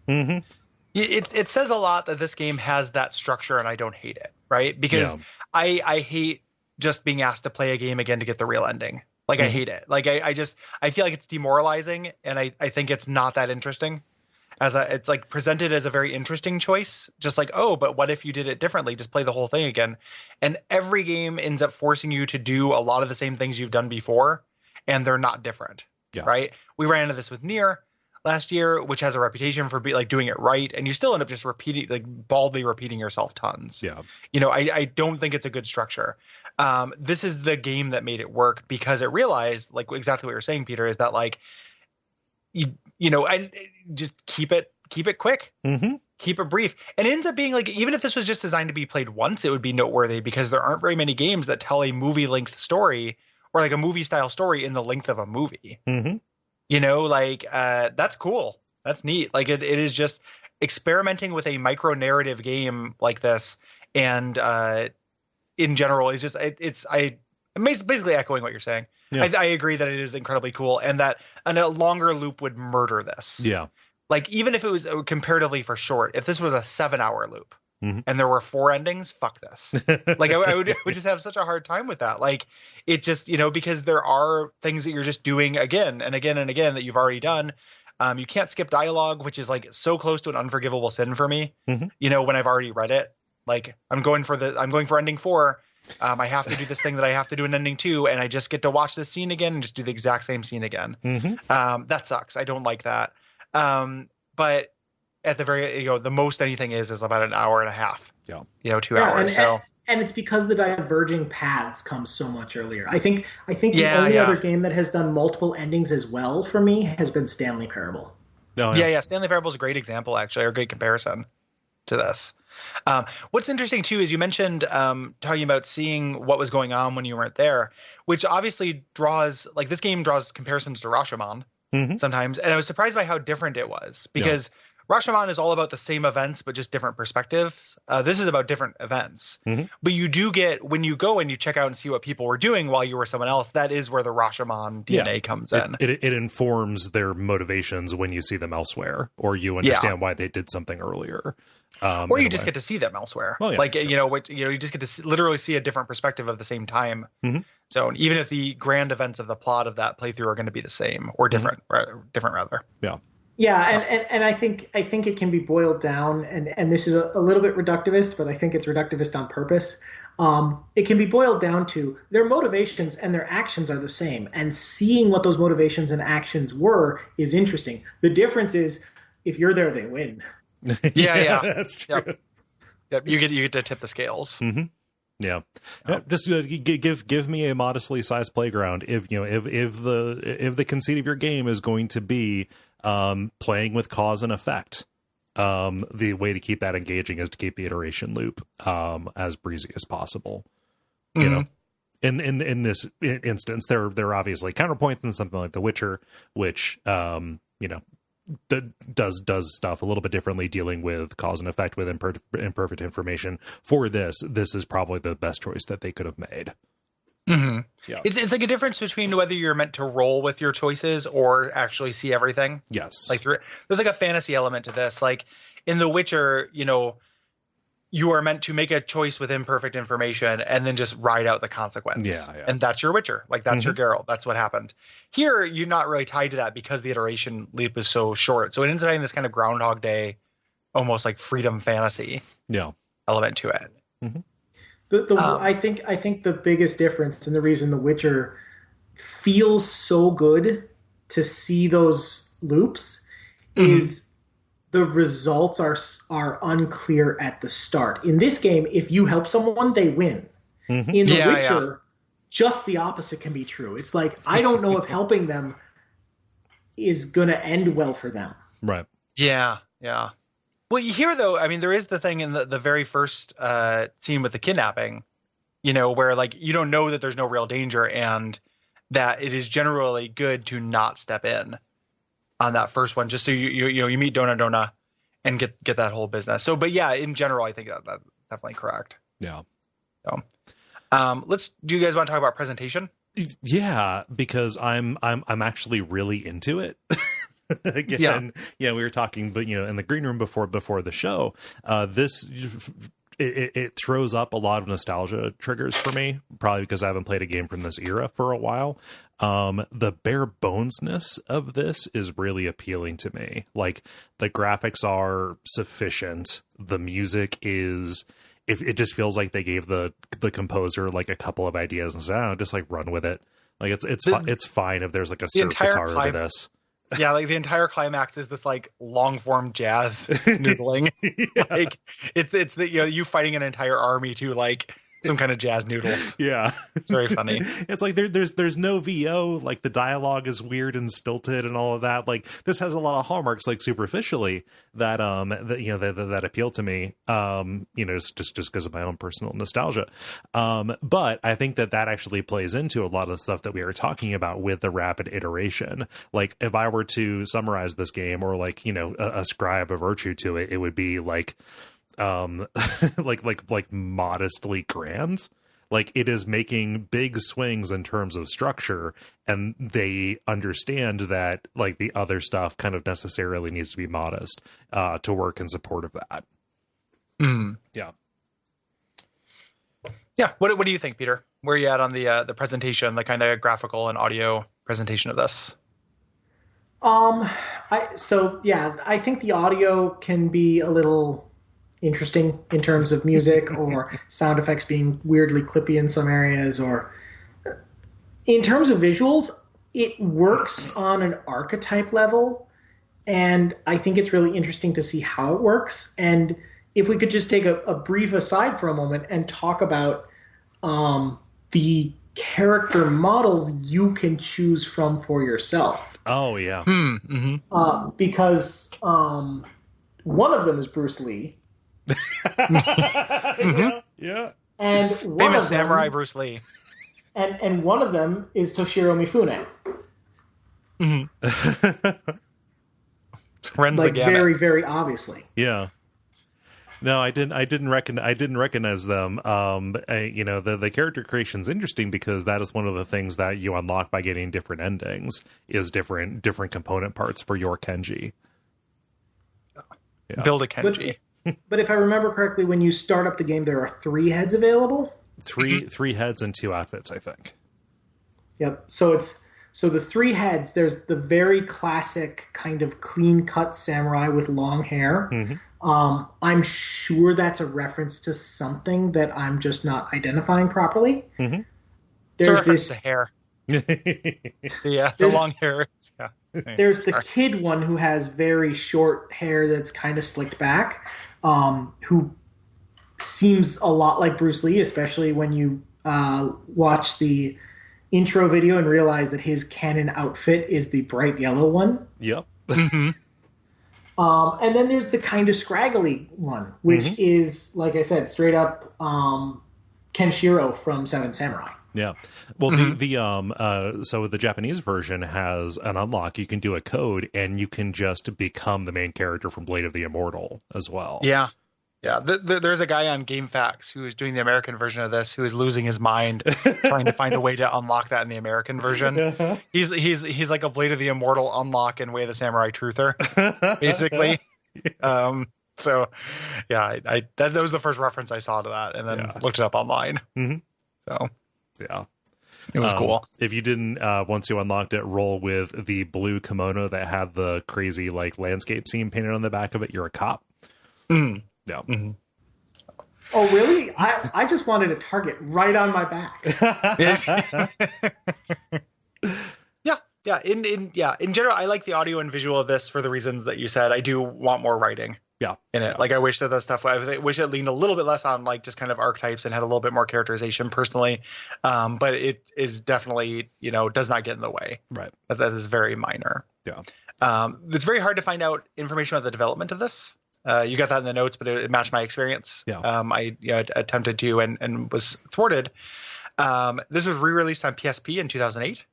Speaker 2: It says a lot that this game has that structure, and I don't hate it, right? Because I hate just being asked to play a game again to get the real ending. Like, I hate it. Like, I feel like it's demoralizing, and I think it's not that interesting. It's like presented as a very interesting choice, just like, oh, but what if you did it differently? Just play the whole thing again. And every game ends up forcing you to do a lot of the same things you've done before, and they're not different, right? We ran into this with Nier last year, which has a reputation for doing it right, and you still end up just baldly repeating yourself tons. You know, I don't think it's a good structure. This is the game that made it work, because it realized, like exactly what you're saying, Peter, is that like, you know, and just keep it quick, keep it brief. And it ends up being like, even if this was just designed to be played once, it would be noteworthy, because there aren't very many games that tell a movie length story, or like a movie style story in the length of a movie. You know, like that's cool. That's neat. Like it is just experimenting with a micro narrative game like this. And in general, it's just, I'm basically echoing what you're saying. I agree that it is incredibly cool, and that a longer loop would murder this. Like, even if it was comparatively for short, if this was a 7-hour loop and there were 4 endings, fuck this. Like, I would just have such a hard time with that. Like, it just, you know, because there are things that you're just doing again and again and again that you've already done. You can't skip dialogue, which is like so close to an unforgivable sin for me. You know, when I've already read it, like I'm going for ending 4. I have to do this thing that I have to do in ending 2, and I just get to watch this scene again and just do the exact same scene again. That sucks. I don't like that. But at the very, you know, the most anything is about an hour and a half. You know, 2 hours.
Speaker 3: And it's because the diverging paths come so much earlier. I think the only other game that has done multiple endings as well for me has been Stanley Parable.
Speaker 2: Stanley Parable is a great example, actually, or a great comparison to this. What's interesting too is you mentioned talking about seeing what was going on when you weren't there, which obviously this game draws comparisons to Rashomon sometimes, and I was surprised by how different it was, because Rashomon is all about the same events, but just different perspectives. This is about different events. But you do get, when you go and you check out and see what people were doing while you were someone else, that is where the Rashomon DNA comes in.
Speaker 1: It informs their motivations when you see them elsewhere, or you understand why they did something earlier.
Speaker 2: Or you just get to see them elsewhere.
Speaker 1: Oh, yeah,
Speaker 2: like, you just get to literally see a different perspective of the same time. So even if the grand events of the plot of that playthrough are going to be the same or different, different rather.
Speaker 1: Yeah.
Speaker 3: Yeah, and I think it can be boiled down, and this is a little bit reductivist, but I think it's reductivist on purpose. It can be boiled down to their motivations and their actions are the same, and seeing what those motivations and actions were is interesting. The difference is if you're there, they win.
Speaker 2: Yeah,
Speaker 1: that's true.
Speaker 2: Yep. You get to tip the scales.
Speaker 1: Yeah. Just give me a modestly sized playground. If the conceit of your game is going to be playing with cause and effect, the way to keep that engaging is to keep the iteration loop as breezy as possible. You know, in this instance, there are obviously counterpoints in something like The Witcher, which does stuff a little bit differently, dealing with cause and effect with imperfect information. For this is probably the best choice that they could have made. Yeah.
Speaker 2: It's like a difference between whether you're meant to roll with your choices or actually see everything.
Speaker 1: Yes.
Speaker 2: Like there's like a fantasy element to this. Like in The Witcher, you are meant to make a choice with imperfect information and then just ride out the consequence.
Speaker 1: Yeah.
Speaker 2: And that's your Witcher. Like that's your Geralt. That's what happened. Here, you're not really tied to that because the iteration loop is so short. So it ends up having this kind of Groundhog Day, almost like freedom fantasy element to it.
Speaker 3: I think the biggest difference and the reason The Witcher feels so good to see those loops is the results are unclear at the start. In this game, if you help someone, they win. In The Witcher, just the opposite can be true. It's like, I don't know if helping them is going to end well for them.
Speaker 1: Right.
Speaker 2: Yeah. Well, here, though, I mean, there is the thing in the very first scene with the kidnapping, where like you don't know that there's no real danger and that it is generally good to not step in on that first one, just so you meet Donna and get that whole business. So, but yeah, in general, I think that's definitely correct.
Speaker 1: Yeah.
Speaker 2: So, do you guys want to talk about presentation?
Speaker 1: Yeah, because I'm actually really into it. Again, we were talking, but in the green room before the show, this it throws up a lot of nostalgia triggers for me, probably because I haven't played a game from this era for a while. The bare bonesness of this is really appealing to me. Like, the graphics are sufficient, the music is. It just feels like they gave the composer like a couple of ideas and said, just like run with it. Like it's fine if there's like a surf guitar over this.
Speaker 2: Yeah, like the entire climax is this like long form jazz noodling. Like it's the you fighting an entire army to like some kind of jazz noodles.
Speaker 1: Yeah,
Speaker 2: it's very funny.
Speaker 1: It's like there's no VO. Like the dialogue is weird and stilted and all of that. Like this has a lot of hallmarks, like superficially that that appeal to me. Just because of my own personal nostalgia. But I think that actually plays into a lot of the stuff that we were talking about with the rapid iteration. Like if I were to summarize this game or like ascribe a virtue to it, it would be like. like modestly grand. Like it is making big swings in terms of structure, and they understand that like the other stuff kind of necessarily needs to be modest to work in support of that.
Speaker 2: Yeah. What do you think, Peter? Where are you at on the presentation, the kind of graphical and audio presentation of this?
Speaker 3: I think the audio can be a little interesting in terms of music or sound effects being weirdly clippy in some areas, or in terms of visuals, it works on an archetype level, and I think it's really interesting to see how it works. And if we could just take a brief aside for a moment and talk about the character models you can choose from for yourself.
Speaker 1: Oh yeah.
Speaker 3: Because one of them is Bruce Lee.
Speaker 1: Yeah.
Speaker 3: And
Speaker 2: famous samurai Bruce Lee.
Speaker 3: And one of them is Toshiro Mifune.
Speaker 2: Runs
Speaker 3: like
Speaker 2: the gamut.
Speaker 3: very, very obviously.
Speaker 1: Yeah. No, I didn't recognize them. The character creation's interesting because that is one of the things that you unlock by getting different endings is different component parts for your Kenji.
Speaker 2: Yeah. Build a Kenji.
Speaker 3: But if I remember correctly, when you start up the game, there are 3 heads available.
Speaker 1: Three heads and 2 outfits, I think.
Speaker 3: Yep. So the 3 heads. There's the very classic kind of clean cut samurai with long hair.
Speaker 1: Mm-hmm.
Speaker 3: I'm sure that's a reference to something that I'm just not identifying properly.
Speaker 1: Mm-hmm.
Speaker 3: There's this
Speaker 2: hair. The long hair. Yeah.
Speaker 3: There's the kid one who has very short hair that's kind of slicked back, who seems a lot like Bruce Lee, especially when you watch the intro video and realize that his canon outfit is the bright yellow one.
Speaker 1: Yep.
Speaker 2: Mm-hmm.
Speaker 3: And then there's the kind of scraggly one, which is, like I said, straight up Kenshiro from Seven Samurai.
Speaker 1: Yeah. Well, so the Japanese version has an unlock. You can do a code, and you can just become the main character from Blade of the Immortal as well.
Speaker 2: Yeah. Yeah. There's a guy on GameFAQs who is doing the American version of this who is losing his mind trying to find a way to unlock that in the American version.
Speaker 1: Uh-huh.
Speaker 2: He's like a Blade of the Immortal unlock in Way of the Samurai Truther, basically. So, yeah, that was the first reference I saw to that, and then looked it up online.
Speaker 1: Mm-hmm.
Speaker 2: So,
Speaker 1: yeah.
Speaker 2: It was cool.
Speaker 1: If you didn't, once you unlocked it, roll with the blue kimono that had the crazy like landscape scene painted on the back of it, you're a cop.
Speaker 2: Mm.
Speaker 1: Yeah.
Speaker 2: Mm-hmm.
Speaker 3: Oh, really? I just wanted a target right on my back.
Speaker 2: Yeah. In general, I like the audio and visual of this for the reasons that you said. I do want more writing.
Speaker 1: Yeah.
Speaker 2: In it. Like I wish that stuff, I wish it leaned a little bit less on like just kind of archetypes and had a little bit more characterization personally. But it is definitely, does not get in the way.
Speaker 1: Right.
Speaker 2: That is very minor.
Speaker 1: Yeah.
Speaker 2: It's very hard to find out information about the development of this. You got that in the notes, but it matched my experience.
Speaker 1: Yeah.
Speaker 2: I attempted to and was thwarted. This was re-released on PSP in 2008.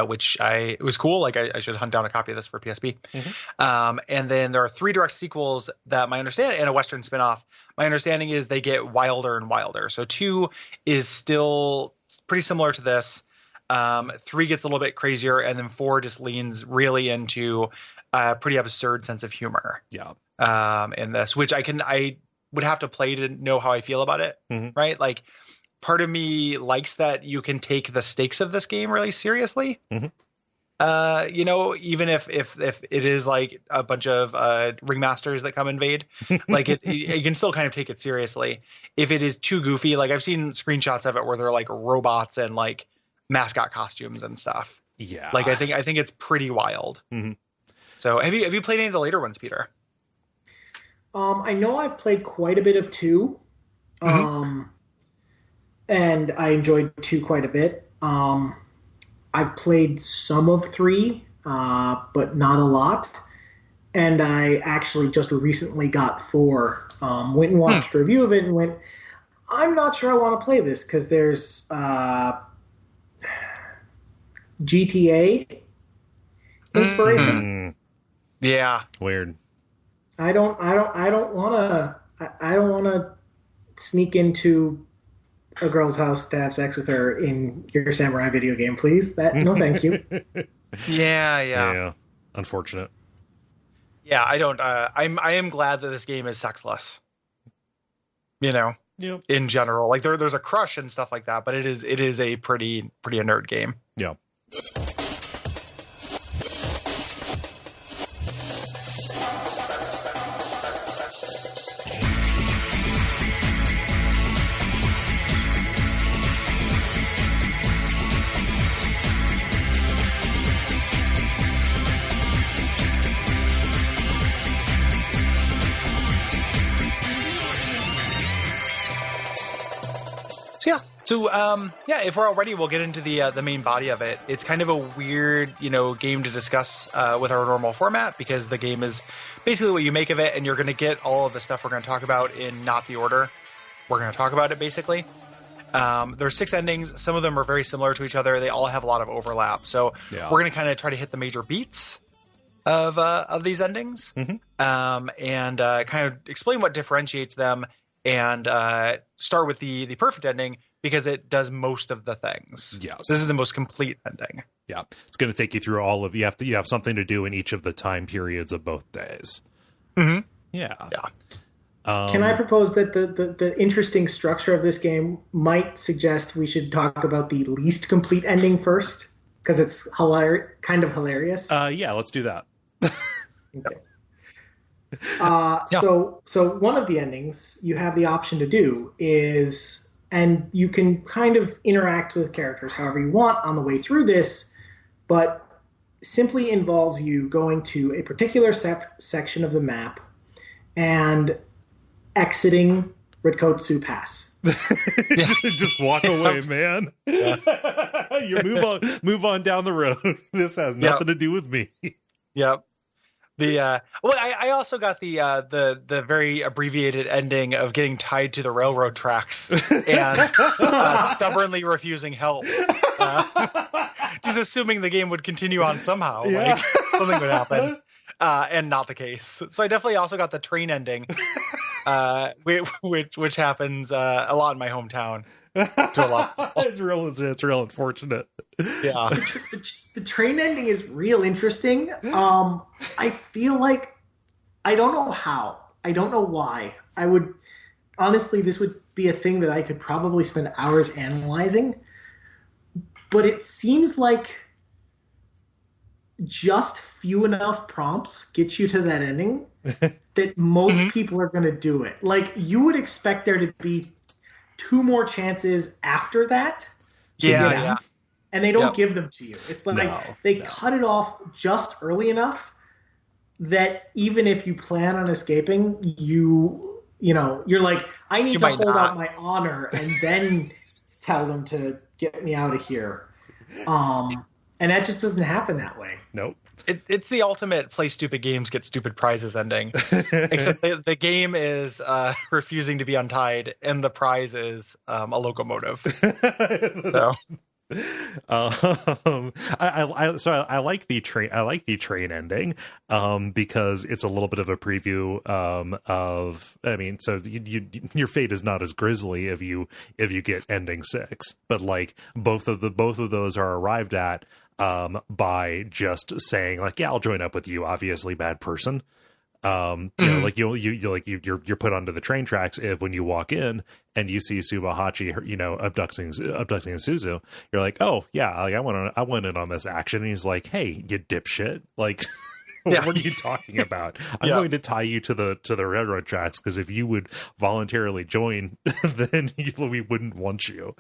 Speaker 2: Which it was cool. Like I should hunt down a copy of this for PSP. Mm-hmm. And then there are 3 direct sequels that my understanding, and a Western spinoff. My understanding is they get wilder and wilder. So 2 is still pretty similar to this. 3 gets a little bit crazier, and then 4 just leans really into a pretty absurd sense of humor.
Speaker 1: Yeah.
Speaker 2: In this, which I would have to play to know how I feel about it. Mm-hmm. Right. Like, part of me likes that you can take the stakes of this game really seriously. Mm-hmm. Even if it is like a bunch of ringmasters that come invade, like you can still kind of take it seriously. If it is too goofy, like I've seen screenshots of it where they're like robots and like mascot costumes and stuff.
Speaker 1: Yeah.
Speaker 2: Like I think it's pretty wild. Mm-hmm. So have you played any of the later ones, Peter?
Speaker 3: I know I've played quite a bit of 2. Mm-hmm. And I enjoyed 2 quite a bit. I've played some of 3, but not a lot. And I actually just recently got 4. Went and watched a review of it and went, I'm not sure I want to play this because there's GTA inspiration.
Speaker 1: Mm-hmm.
Speaker 2: Yeah.
Speaker 1: Weird.
Speaker 3: I don't want to sneak into a girl's house to have sex with her in your samurai video game, please. No, thank you.
Speaker 2: Yeah.
Speaker 1: Unfortunate.
Speaker 2: Yeah, I don't. I am glad that this game is sexless. Yep. In general, like there's a crush and stuff like that, but it is a pretty a nerd game.
Speaker 1: Yeah.
Speaker 2: So if we're all ready, we'll get into the main body of it. It's kind of a weird, game to discuss with our normal format because the game is basically what you make of it, and you're going to get all of the stuff we're going to talk about in not the order we're going to talk about it. Basically, there's 6 endings. Some of them are very similar to each other. They all have a lot of overlap. So we're going to kind of try to hit the major beats, of these endings, and kind of explain what differentiates them, and start with the perfect ending because it does most of the things.
Speaker 1: Yes,
Speaker 2: this is the most complete ending.
Speaker 1: Yeah, it's going to take you through all of you have something to do in each of the time periods of both days.
Speaker 2: Mm-hmm.
Speaker 1: Yeah.
Speaker 3: Can I propose that the interesting structure of this game might suggest we should talk about the least complete ending first? Because it's kind of hilarious.
Speaker 1: Yeah, let's do that.
Speaker 3: Okay. So one of the endings you have the option to do is, and you can kind of interact with characters however you want on the way through this, but simply involves you going to a particular section of the map and exiting Rikotsu Pass.
Speaker 1: Just walk away, man. You move on down the road. This has nothing to do with me.
Speaker 2: Yep. I also got the very abbreviated ending of getting tied to the railroad tracks and stubbornly refusing help. Just assuming the game would continue on somehow, like something would happen. And not the case. So I definitely also got the train ending, which happens a lot in my hometown. To a lot.
Speaker 1: It's real unfortunate.
Speaker 2: Yeah.
Speaker 3: The train ending is real interesting. I feel like I don't know how. I don't know why. I would honestly, this would be a thing that I could probably spend hours analyzing. But it seems like just few enough prompts get you to that ending that most people are going to do it. Like, you would expect there to be 2 more chances after that.
Speaker 2: Yeah.
Speaker 3: And they don't give them to you. It's like they cut it off just early enough that even if you plan on escaping, you're like, I need to hold out my honor and then tell them to get me out of here. And that just doesn't happen that way.
Speaker 1: Nope.
Speaker 2: It's the ultimate play stupid games, get stupid prizes ending. Except the game is refusing to be untied, and the prize is a locomotive. So.
Speaker 1: I like the train. I like the train ending because it's a little bit of a preview of. I mean, so your fate is not as grisly if you get ending 6, but like both of those are arrived at by just saying like, yeah, I'll join up with you. Obviously, bad person. You know, like you're put onto the train tracks if when you walk in and you see Subahachi, you know, abducting Suzu, you're like, oh yeah, like I went in on this action. And he's like, hey, you dipshit, like, what are you talking about? I'm going to tie you to the railroad tracks because if you would voluntarily join, then we wouldn't want you.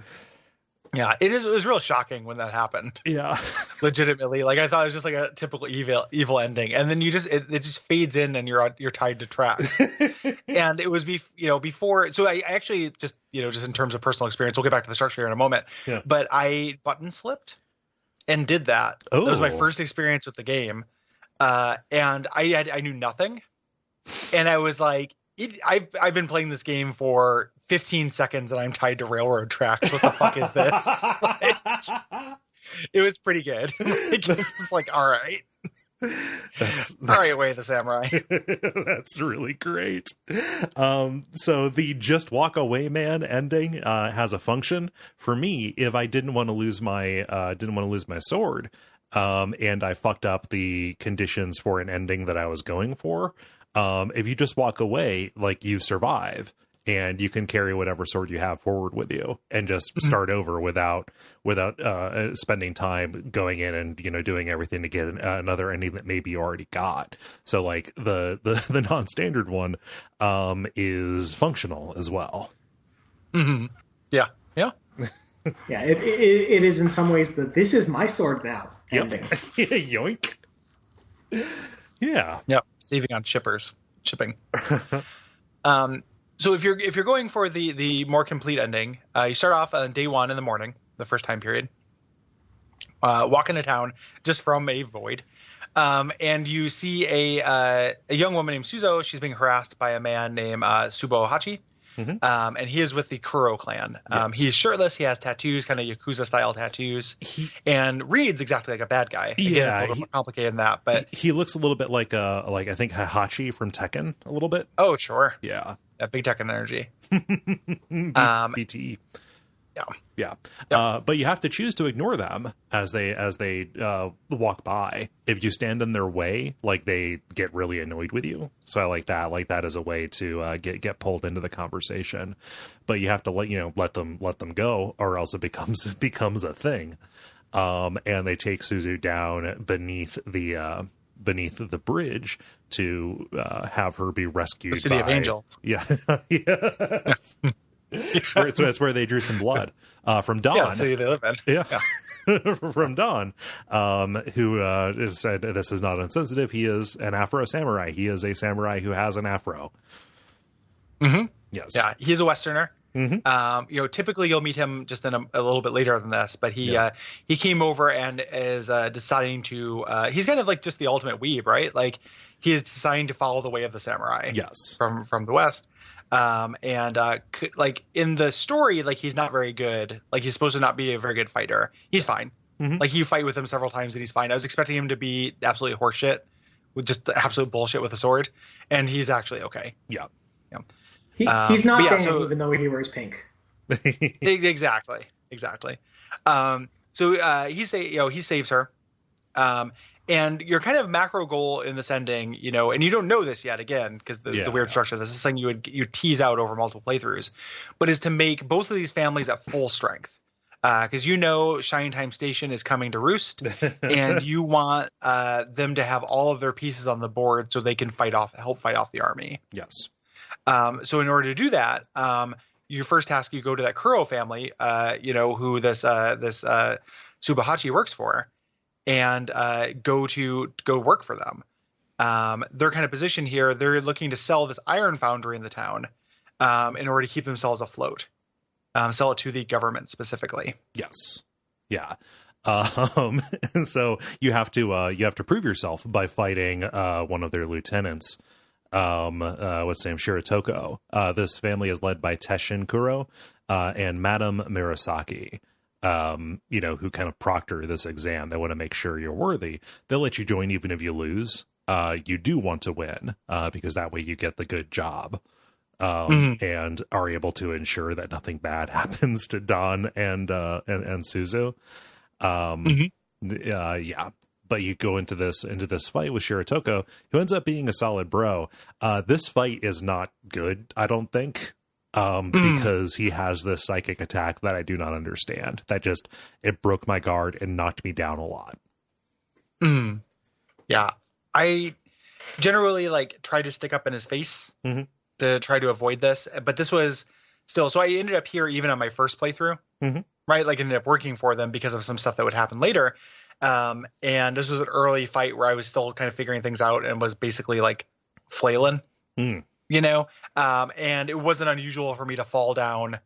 Speaker 2: Yeah, it was real shocking when that happened.
Speaker 1: Yeah,
Speaker 2: legitimately. Like, I thought it was just like a typical evil ending, and then it just fades in, and you're tied to tracks. And it was before. So I actually just in terms of personal experience, we'll get back to the structure here in a moment. Yeah. But I button slipped and did that. Oh. That was my first experience with the game, and I knew nothing, and I was like, I've been playing this game for 15 seconds and I'm tied to railroad tracks. What the fuck is this? Like, it was pretty good. Like, it's just like, all right. All right, Way of the Samurai.
Speaker 1: That's really great. So the just walk away man ending has a function for me. If I didn't want to lose my sword, and I fucked up the conditions for an ending that I was going for, if you just walk away, like, you survive and you can carry whatever sword you have forward with you and just start over without spending time going in and, doing everything to get another ending that maybe you already got. So like the non-standard one, is functional as well.
Speaker 2: Mm-hmm. Yeah. Yeah.
Speaker 3: Yeah. It is in some ways this is my sword now ending.
Speaker 1: Yoink. Yeah.
Speaker 2: Yep. Saving on shipping. So if you're going for the more complete ending, you start off on day 1 in the morning, the first time period. Walk into town just from a void, and you see a young woman named Suzo. She's being harassed by a man named Subohachi, And he is with the Kuro clan.
Speaker 1: Yes.
Speaker 2: He's shirtless. He has tattoos, kind of Yakuza-style tattoos, and reads exactly like a bad guy. Again,
Speaker 1: Yeah,
Speaker 2: it's a little more complicated than that, but
Speaker 1: he looks a little bit like I think Heihachi from Tekken a little bit.
Speaker 2: oh, sure.
Speaker 1: Yeah.
Speaker 2: Big Tekken energy.
Speaker 1: BTE.
Speaker 2: Yeah.
Speaker 1: But you have to choose to ignore them as they walk by. If you stand in their way, like, they get really annoyed with you. So I like that. Like, that is a way to get pulled into the conversation. But you have to let them go, or else it becomes a thing. And they take Suzu down beneath the bridge to have her be rescued.
Speaker 2: The City of Angels.
Speaker 1: Yeah. Yeah. It's where they drew some blood from Don.
Speaker 2: Yeah, the city they live in.
Speaker 1: Yeah. From Don, who said this is not insensitive. He is an Afro samurai. He is a samurai who has an afro.
Speaker 2: Mm-hmm.
Speaker 1: Yes.
Speaker 2: Yeah, he's a Westerner.
Speaker 1: Mm-hmm.
Speaker 2: Typically you'll meet him just in a little bit later than this, but he came over and is deciding to. He's kind of like just the ultimate weeb, right? Like, he is deciding to follow the way of the samurai.
Speaker 1: Yes.
Speaker 2: From the West. Like, in the story, like, he's not very good. Like, he's supposed to not be a very good fighter. He's fine.
Speaker 1: Mm-hmm.
Speaker 2: Like, you fight with him several times and he's fine. I was expecting him to be absolutely horseshit with just absolute bullshit with a sword, and he's actually okay.
Speaker 1: Yeah.
Speaker 3: He's not Dan, even though he wears pink.
Speaker 2: Exactly. He saves her. And your kind of macro goal in this ending, and you don't know this yet, again, because the weird structure. This is something you tease out over multiple playthroughs, but is to make both of these families at full strength. Because Shining Time Station is coming to roost, and you want them to have all of their pieces on the board so they can help fight off the army.
Speaker 1: Yes.
Speaker 2: So in order to do that, your first task, you go to that Kuro family, who this Subahachi works for, and go work for them. Their kind of position here, they're looking to sell this iron foundry in the town in order to keep themselves afloat. Sell it to the government specifically.
Speaker 1: Yes. Yeah. And so you have to prove yourself by fighting one of their lieutenants. What's his name? Shiratoko. This family is led by Teshin Kuro and Madame Murasaki. Who kind of proctor this exam. They want to make sure you're worthy. They'll let you join even if you lose. You do want to win because that way you get the good job and are able to ensure that nothing bad happens to Don and Suzu. Yeah. But you go into this fight with Shiratoko, who ends up being a solid bro. This fight is not good, I don't think. Because he has this psychic attack that I do not understand. That it broke my guard and knocked me down a lot.
Speaker 2: Yeah. I generally try to stick up in his face to try to avoid this, but this was still, so I ended up here even on my first playthrough, right? Like, ended up working for them because of some stuff that would happen later. And this was an early fight where I was still kind of figuring things out and was basically flailing. And it wasn't unusual for me to fall down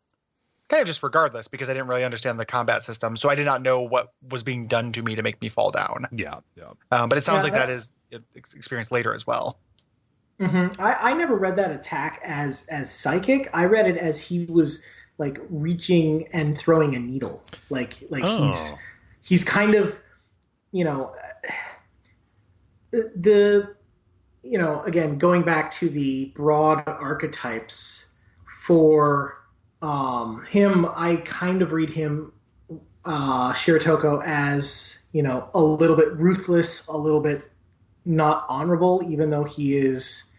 Speaker 2: kind of just regardless, because I didn't really understand the combat system. So I did not know what was being done to me to make me fall down.
Speaker 1: Yeah.
Speaker 2: But it sounds like that is experienced later as well.
Speaker 3: I never read that attack as psychic. I read it as he was reaching and throwing a needle. He's kind of, again, going back to the broad archetypes for him, I kind of read him, Shiratoko, as, a little bit ruthless, a little bit not honorable, even though he is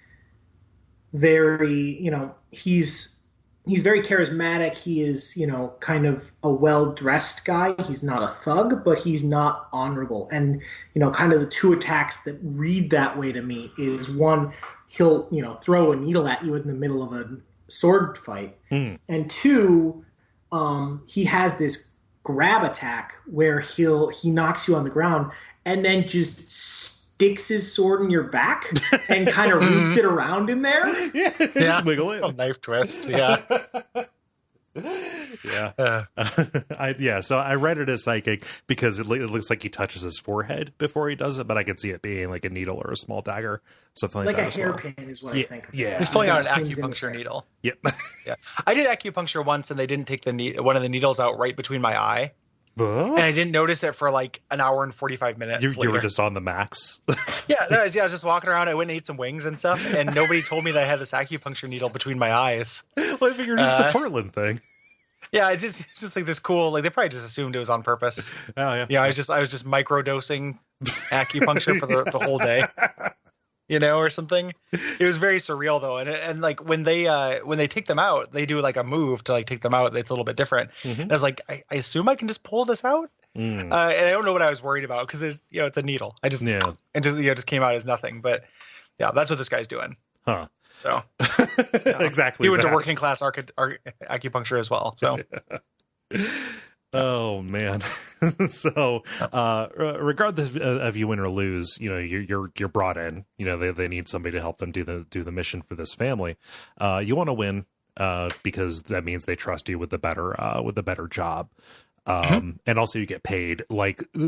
Speaker 3: very, he's very charismatic. He is, kind of a well-dressed guy. He's not a thug, but he's not honorable. And, kind of the two attacks that read that way to me is, one, he'll, throw a needle at you in the middle of a sword fight. And two, he has this grab attack where he knocks you on the ground and then just sticks his sword in your back and kind of roots it around in there.
Speaker 1: Yeah. Wiggle it.
Speaker 2: A knife twist. Yeah.
Speaker 1: Yeah. So I read it as psychic because it looks like he touches his forehead before he does it, but I could see it being like a needle or a small dagger, something like that.
Speaker 3: Like a hairpin is what I think.
Speaker 1: Yeah.
Speaker 2: He's pulling out an acupuncture needle.
Speaker 1: Yep.
Speaker 2: Yeah. I did acupuncture once and they didn't take one of the needles out right between my eye. And I didn't notice it for like an hour and 45 minutes.
Speaker 1: You were just on the max.
Speaker 2: I was just walking around. I went and ate some wings and stuff, and nobody told me that I had this acupuncture needle between my eyes.
Speaker 1: Well, I figured it's a Portland thing.
Speaker 2: Yeah, it's just like this cool. Like they probably just assumed it was on purpose.
Speaker 1: Oh yeah.
Speaker 2: Yeah, I was just microdosing acupuncture for the whole day. Or something. It was very surreal though, and like when they take them out, they do like a move to like take them out that's a little bit different. Mm-hmm. And I was like, I assume I can just pull this out, and I don't know what I was worried about because it's a needle. Just came out as nothing. But yeah, that's what this guy's doing.
Speaker 1: Huh.
Speaker 2: So
Speaker 1: exactly.
Speaker 2: He went to working class acupuncture as well. So.
Speaker 1: Oh man. So regardless of you win or lose, you're brought in. They need somebody to help them do the mission for this family. You want to win because that means they trust you with the better job. And also you get paid.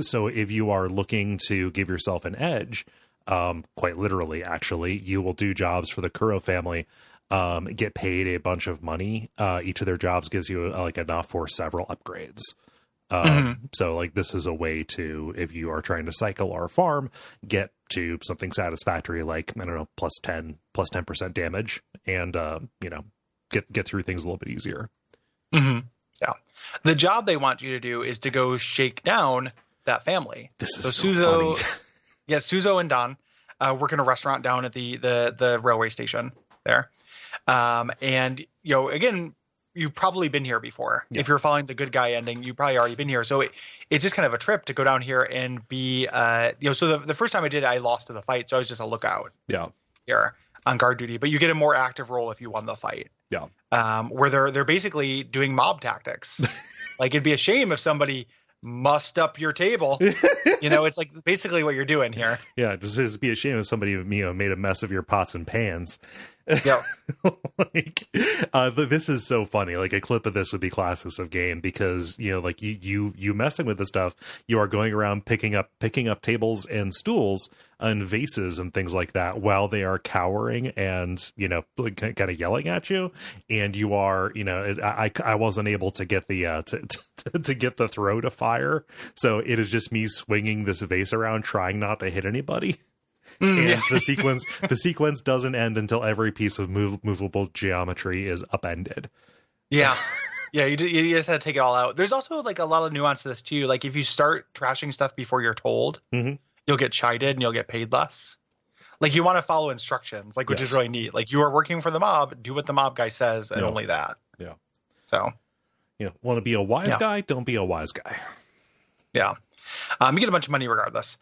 Speaker 1: So if you are looking to give yourself an edge, quite literally actually, you will do jobs for the Kuro family. Get paid a bunch of money. Each of their jobs gives you enough for several upgrades. So like this is a way to, if you are trying to cycle or farm, get to something satisfactory, like, I don't know, plus 10% damage and, get through things a little bit easier.
Speaker 2: Mm-hmm. Yeah. The job they want you to do is to go shake down that family.
Speaker 1: This is so funny.
Speaker 2: Yeah. Suzo and Don, work in a restaurant down at the railway station there. And again, you've probably been here before. Yeah. If you're following the good guy ending, you probably already been here. So it's just kind of a trip to go down here and be, so the first time I did it, I lost to the fight. So I was just a lookout.
Speaker 1: Yeah.
Speaker 2: Here on guard duty, but you get a more active role if you won the fight.
Speaker 1: Yeah.
Speaker 2: Where they're basically doing mob tactics. Like it'd be a shame if somebody mussed up your table. It's like basically what you're doing here.
Speaker 1: Yeah. It'd be a shame if somebody, made a mess of your pots and pans.
Speaker 2: Yeah.
Speaker 1: This is so funny. Like a clip of this would be classics of game because, you messing with this stuff, you are going around picking up tables and stools and vases and things like that while they are cowering and, kind of yelling at you. And you are, I wasn't able to get the, to get the throw to fire. So it is just me swinging this vase around, trying not to hit anybody. And the sequence doesn't end until every piece of movable geometry is upended.
Speaker 2: Yeah. Yeah, you just had to take it all out. There's also like a lot of nuance to this too. Like if you start trashing stuff before you're told, you'll get chided and you'll get paid less. Like you want to follow instructions, which is really neat. Like you are working for the mob, do what the mob guy says and only that. Yeah. So,
Speaker 1: want to be a wise guy? Don't be a wise guy.
Speaker 2: Yeah. You get a bunch of money regardless.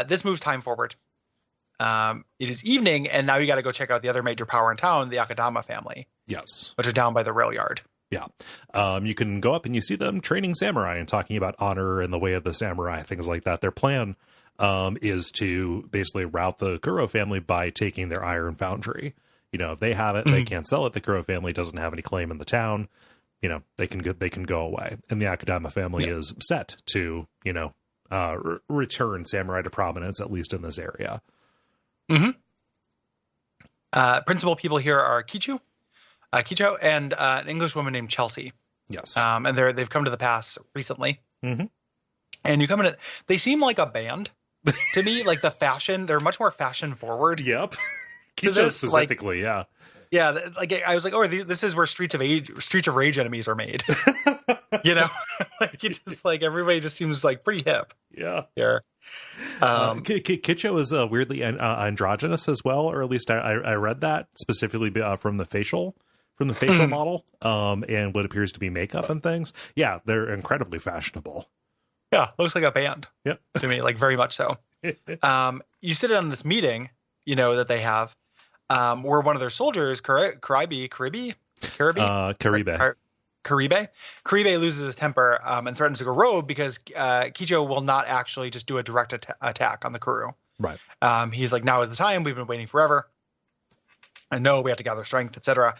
Speaker 2: This moves time forward. It is evening, and now you got to go check out the other major power in town, the Akadama family.
Speaker 1: Yes.
Speaker 2: Which are down by the rail yard.
Speaker 1: Yeah. You can go up and you see them training samurai and talking about honor and the way of the samurai, things like that. Their plan is to basically rout the Kuro family by taking their iron foundry. If they have it, they can't sell it. The Kuro family doesn't have any claim in the town. They can go away. And the Akadama family is set to, return samurai to prominence, at least in this area.
Speaker 2: Principal people here are Kicho, and an English woman named Chelsea.
Speaker 1: Yes.
Speaker 2: And they've come to the pass recently. And you come in, they seem like a band to me. Like the fashion, they're much more fashion forward.
Speaker 1: Yep. Kicho specifically, yeah.
Speaker 2: Yeah, like I was like, this is where Streets of Rage enemies are made. Like it just like everybody just seems like pretty hip.
Speaker 1: Yeah.
Speaker 2: Here.
Speaker 1: Kicho is weirdly androgynous as well, or at least I read that specifically from the facial model, and what appears to be makeup and things. Yeah, they're incredibly fashionable.
Speaker 2: Yeah, looks like a band.
Speaker 1: Yep.
Speaker 2: To me, like very much so. You sit in on this meeting, that they have, where one of their soldiers, Karibe loses his temper and threatens to go rogue because Kicho will not actually just do a direct attack on the Kuru.
Speaker 1: Right.
Speaker 2: He's like, now is the time. We've been waiting forever. And no, we have to gather strength, etc.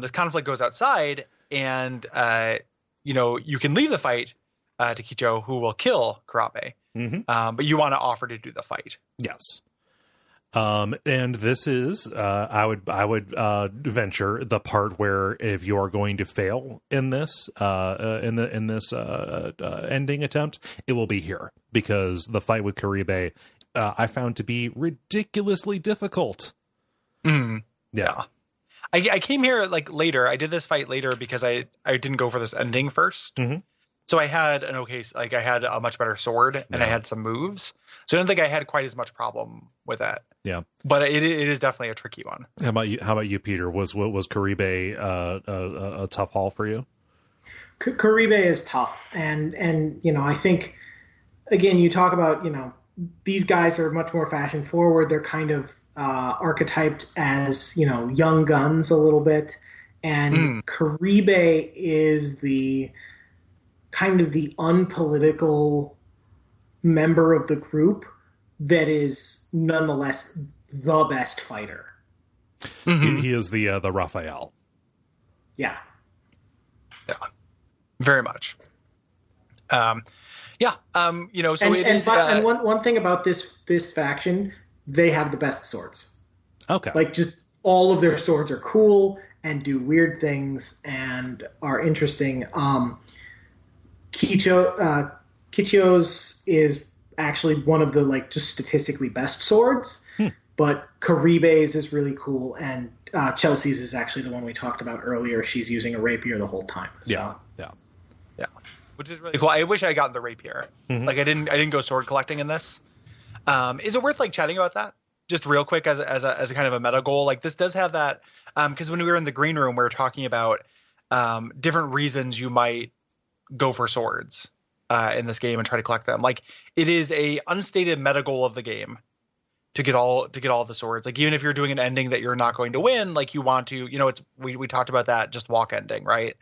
Speaker 2: This conflict goes outside, and you can leave the fight to Kicho, who will kill Karabe. But you want to offer to do the fight.
Speaker 1: Yes. And this is, I would venture the part where if you're going to fail in this, ending attempt, it will be here, because the fight with Karibe, I found to be ridiculously difficult. Yeah.
Speaker 2: I came here like later. I did this fight later because I didn't go for this ending first. So I had I had a much better sword and I had some moves. So I don't think I had quite as much problem with that.
Speaker 1: Yeah.
Speaker 2: But it is definitely a tricky one.
Speaker 1: How about you, Peter? Was Karibe a tough haul for you?
Speaker 3: Karibe is tough. And I think, again, you talk about, these guys are much more fashion forward. They're kind of archetyped as, young guns a little bit. And Karibe is the kind of the unpolitical member of the group that is nonetheless the best fighter.
Speaker 1: He is the Raphael.
Speaker 3: Yeah.
Speaker 2: Very much. So it is.
Speaker 3: And one thing about this faction, they have the best swords.
Speaker 1: Okay.
Speaker 3: Like, just all of their swords are cool and do weird things and are interesting. Kicho's is actually one of the just statistically best swords, but Karibe's is really cool, and Chelsea's is actually the one we talked about earlier. She's using a rapier the whole time. So.
Speaker 2: Yeah, which is really cool. I wish I had gotten the rapier. Like I didn't go sword collecting in this. Is it worth chatting about that just real quick as a kind of a meta goal? Like, this does have that, because when we were in the green room, we were talking about different reasons you might go for swords in this game and try to collect them. Like, it is a unstated meta goal of the game to get all the swords. Like, even if you're doing an ending that you're not going to win, like, you want to, we talked about that just walk ending, right?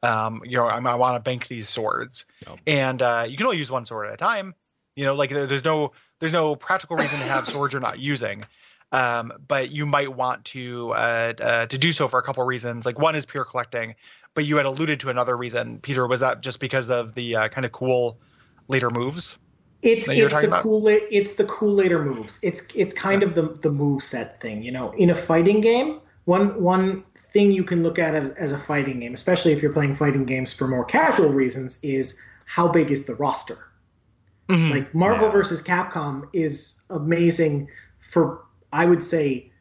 Speaker 2: I want to bank these swords, and you can only use one sword at a time. There's no practical reason to have swords you're not using. But you might want to do so for a couple reasons. Like, one is pure collecting, but you had alluded to another reason. Peter, was that just because of the kind of cool later moves?
Speaker 3: It's the cool later moves. It's kind of the move set thing. In a fighting game, one thing you can look at as a fighting game, especially if you're playing fighting games for more casual reasons, is how big is the roster. Like, Marvel versus Capcom is amazing for, I would say,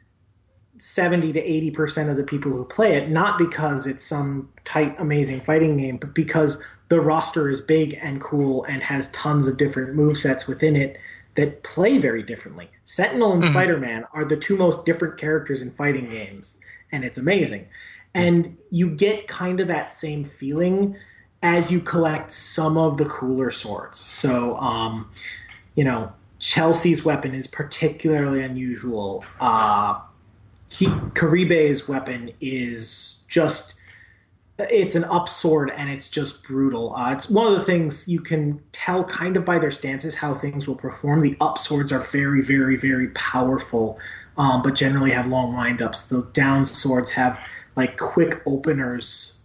Speaker 3: 70 to 80% of the people who play it, not because it's some tight, amazing fighting game, but because the roster is big and cool and has tons of different movesets within it that play very differently. Sentinel and Spider-Man are the two most different characters in fighting games, and it's amazing. And you get kind of that same feeling as you collect some of the cooler swords. So, Chelsea's weapon is particularly unusual. Karibe's weapon is just, it's an up sword, and it's just brutal. It's one of the things you can tell kind of by their stances how things will perform. The up swords are very, very, very powerful, but generally have long windups. The down swords have quick openers,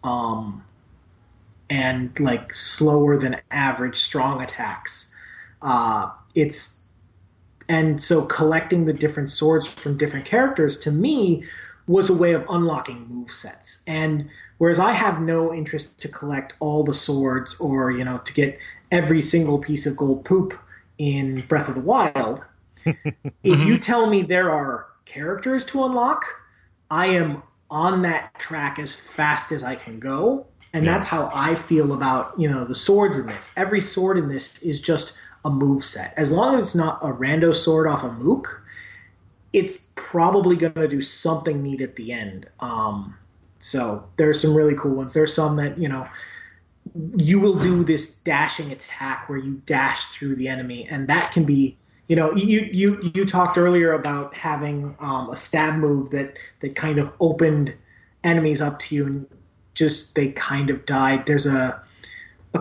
Speaker 3: and slower than average strong attacks. And so collecting the different swords from different characters, to me, was a way of unlocking movesets. And whereas I have no interest to collect all the swords or, to get every single piece of gold poop in Breath of the Wild, if you tell me there are characters to unlock, I am on that track as fast as I can go. And that's how I feel about, the swords in this. Every sword in this is just a move set. As long as it's not a rando sword off a mook, it's probably going to do something neat at the end. So there's some really cool ones. There's some that, you will do this dashing attack where you dash through the enemy, and that can be, you talked earlier about having a stab move that kind of opened enemies up to you, and just they kind of died. There's a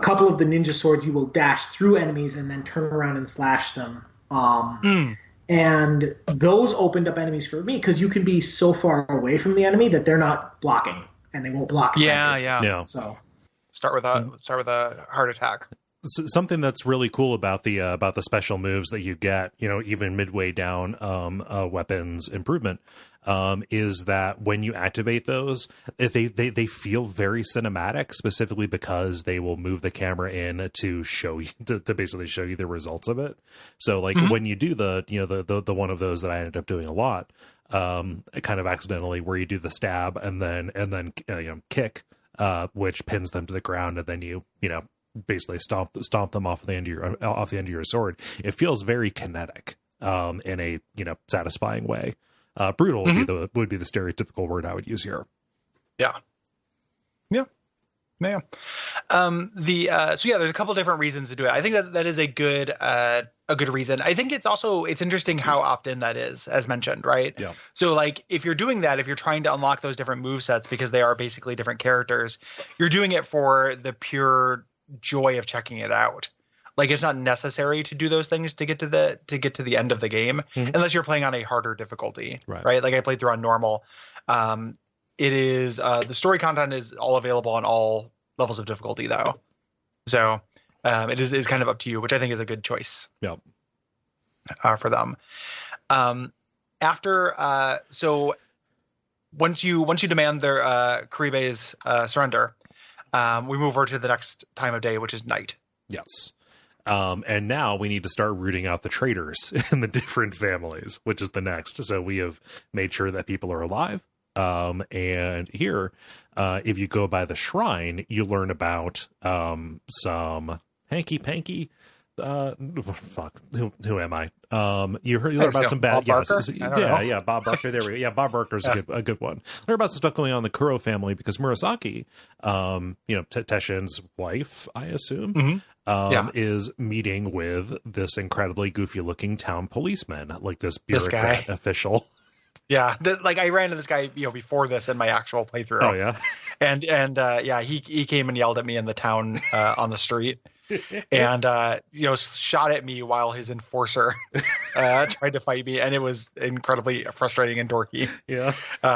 Speaker 3: couple of the ninja swords you will dash through enemies and then turn around and slash them. And those opened up enemies for me because you can be so far away from the enemy that they're not blocking. and they won't block.
Speaker 2: Yeah,
Speaker 3: distance.
Speaker 2: yeah.
Speaker 3: So
Speaker 2: start with a heart attack.
Speaker 1: Something that's really cool about the special moves that you get, even midway down weapons improvement, is that when you activate those, they feel very cinematic, specifically because they will move the camera in to show you to basically show you the results of it. So like when you do the one of those that I ended up doing a lot, kind of accidentally, where you do the stab and then kick, which pins them to the ground, and then you basically stomp them off the end of your sword. It feels very kinetic, in a satisfying way. Brutal would be the stereotypical word I would use here.
Speaker 2: Yeah. So there's a couple different reasons to do it. I think that is a good reason. I think it's interesting how often that is, as mentioned, right?
Speaker 1: Yeah.
Speaker 2: So like if you're doing that, if you're trying to unlock those different move sets because they are basically different characters, you're doing it for the pure joy of checking it out. Like it's not necessary to do those things to get to the end of the game, unless you're playing on a harder difficulty, right? Like I played through on normal. It is the story content is all available on all levels of difficulty though, so it is kind of up to you, which I think is a good choice.
Speaker 1: Yep.
Speaker 2: For them. So once you demand their Karibe's surrender, we move over to the next time of day, which is night.
Speaker 1: Yes. And now we need to start rooting out the traitors in the different families, which is the next. So we have made sure that people are alive. And here, if you go by the shrine, you learn about some hanky-panky. Fuck, who am I? You learn about some bad.
Speaker 2: Bob Barker?
Speaker 1: Yeah, Bob Barker. There we go. Yeah, Bob Barker's a good one. Learn about some stuff going on in the Kuro family because Murasaki, Teshin's wife, I assume, is meeting with this incredibly goofy-looking town policeman, like this bureaucrat official.
Speaker 2: Yeah, I ran into this guy, before this in my actual playthrough.
Speaker 1: Oh yeah,
Speaker 2: and he came and yelled at me in the town on the street. And shot at me while his enforcer tried to fight me, and it was incredibly frustrating and dorky.
Speaker 1: Yeah,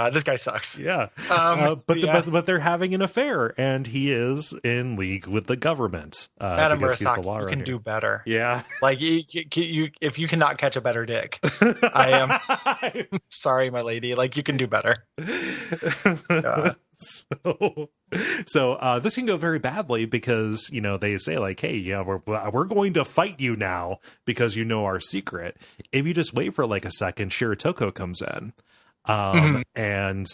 Speaker 2: this guy sucks.
Speaker 1: Yeah, but they're having an affair, and he is in league with the government.
Speaker 2: Adam Murasaki, you can do better.
Speaker 1: Yeah,
Speaker 2: like if you cannot catch a better dick, I am sorry, my lady. Like you can do better. So this can go very badly because they say like, hey, we're going to fight you now because you know our secret. If you just wait for like a second, Shiratoko comes in, and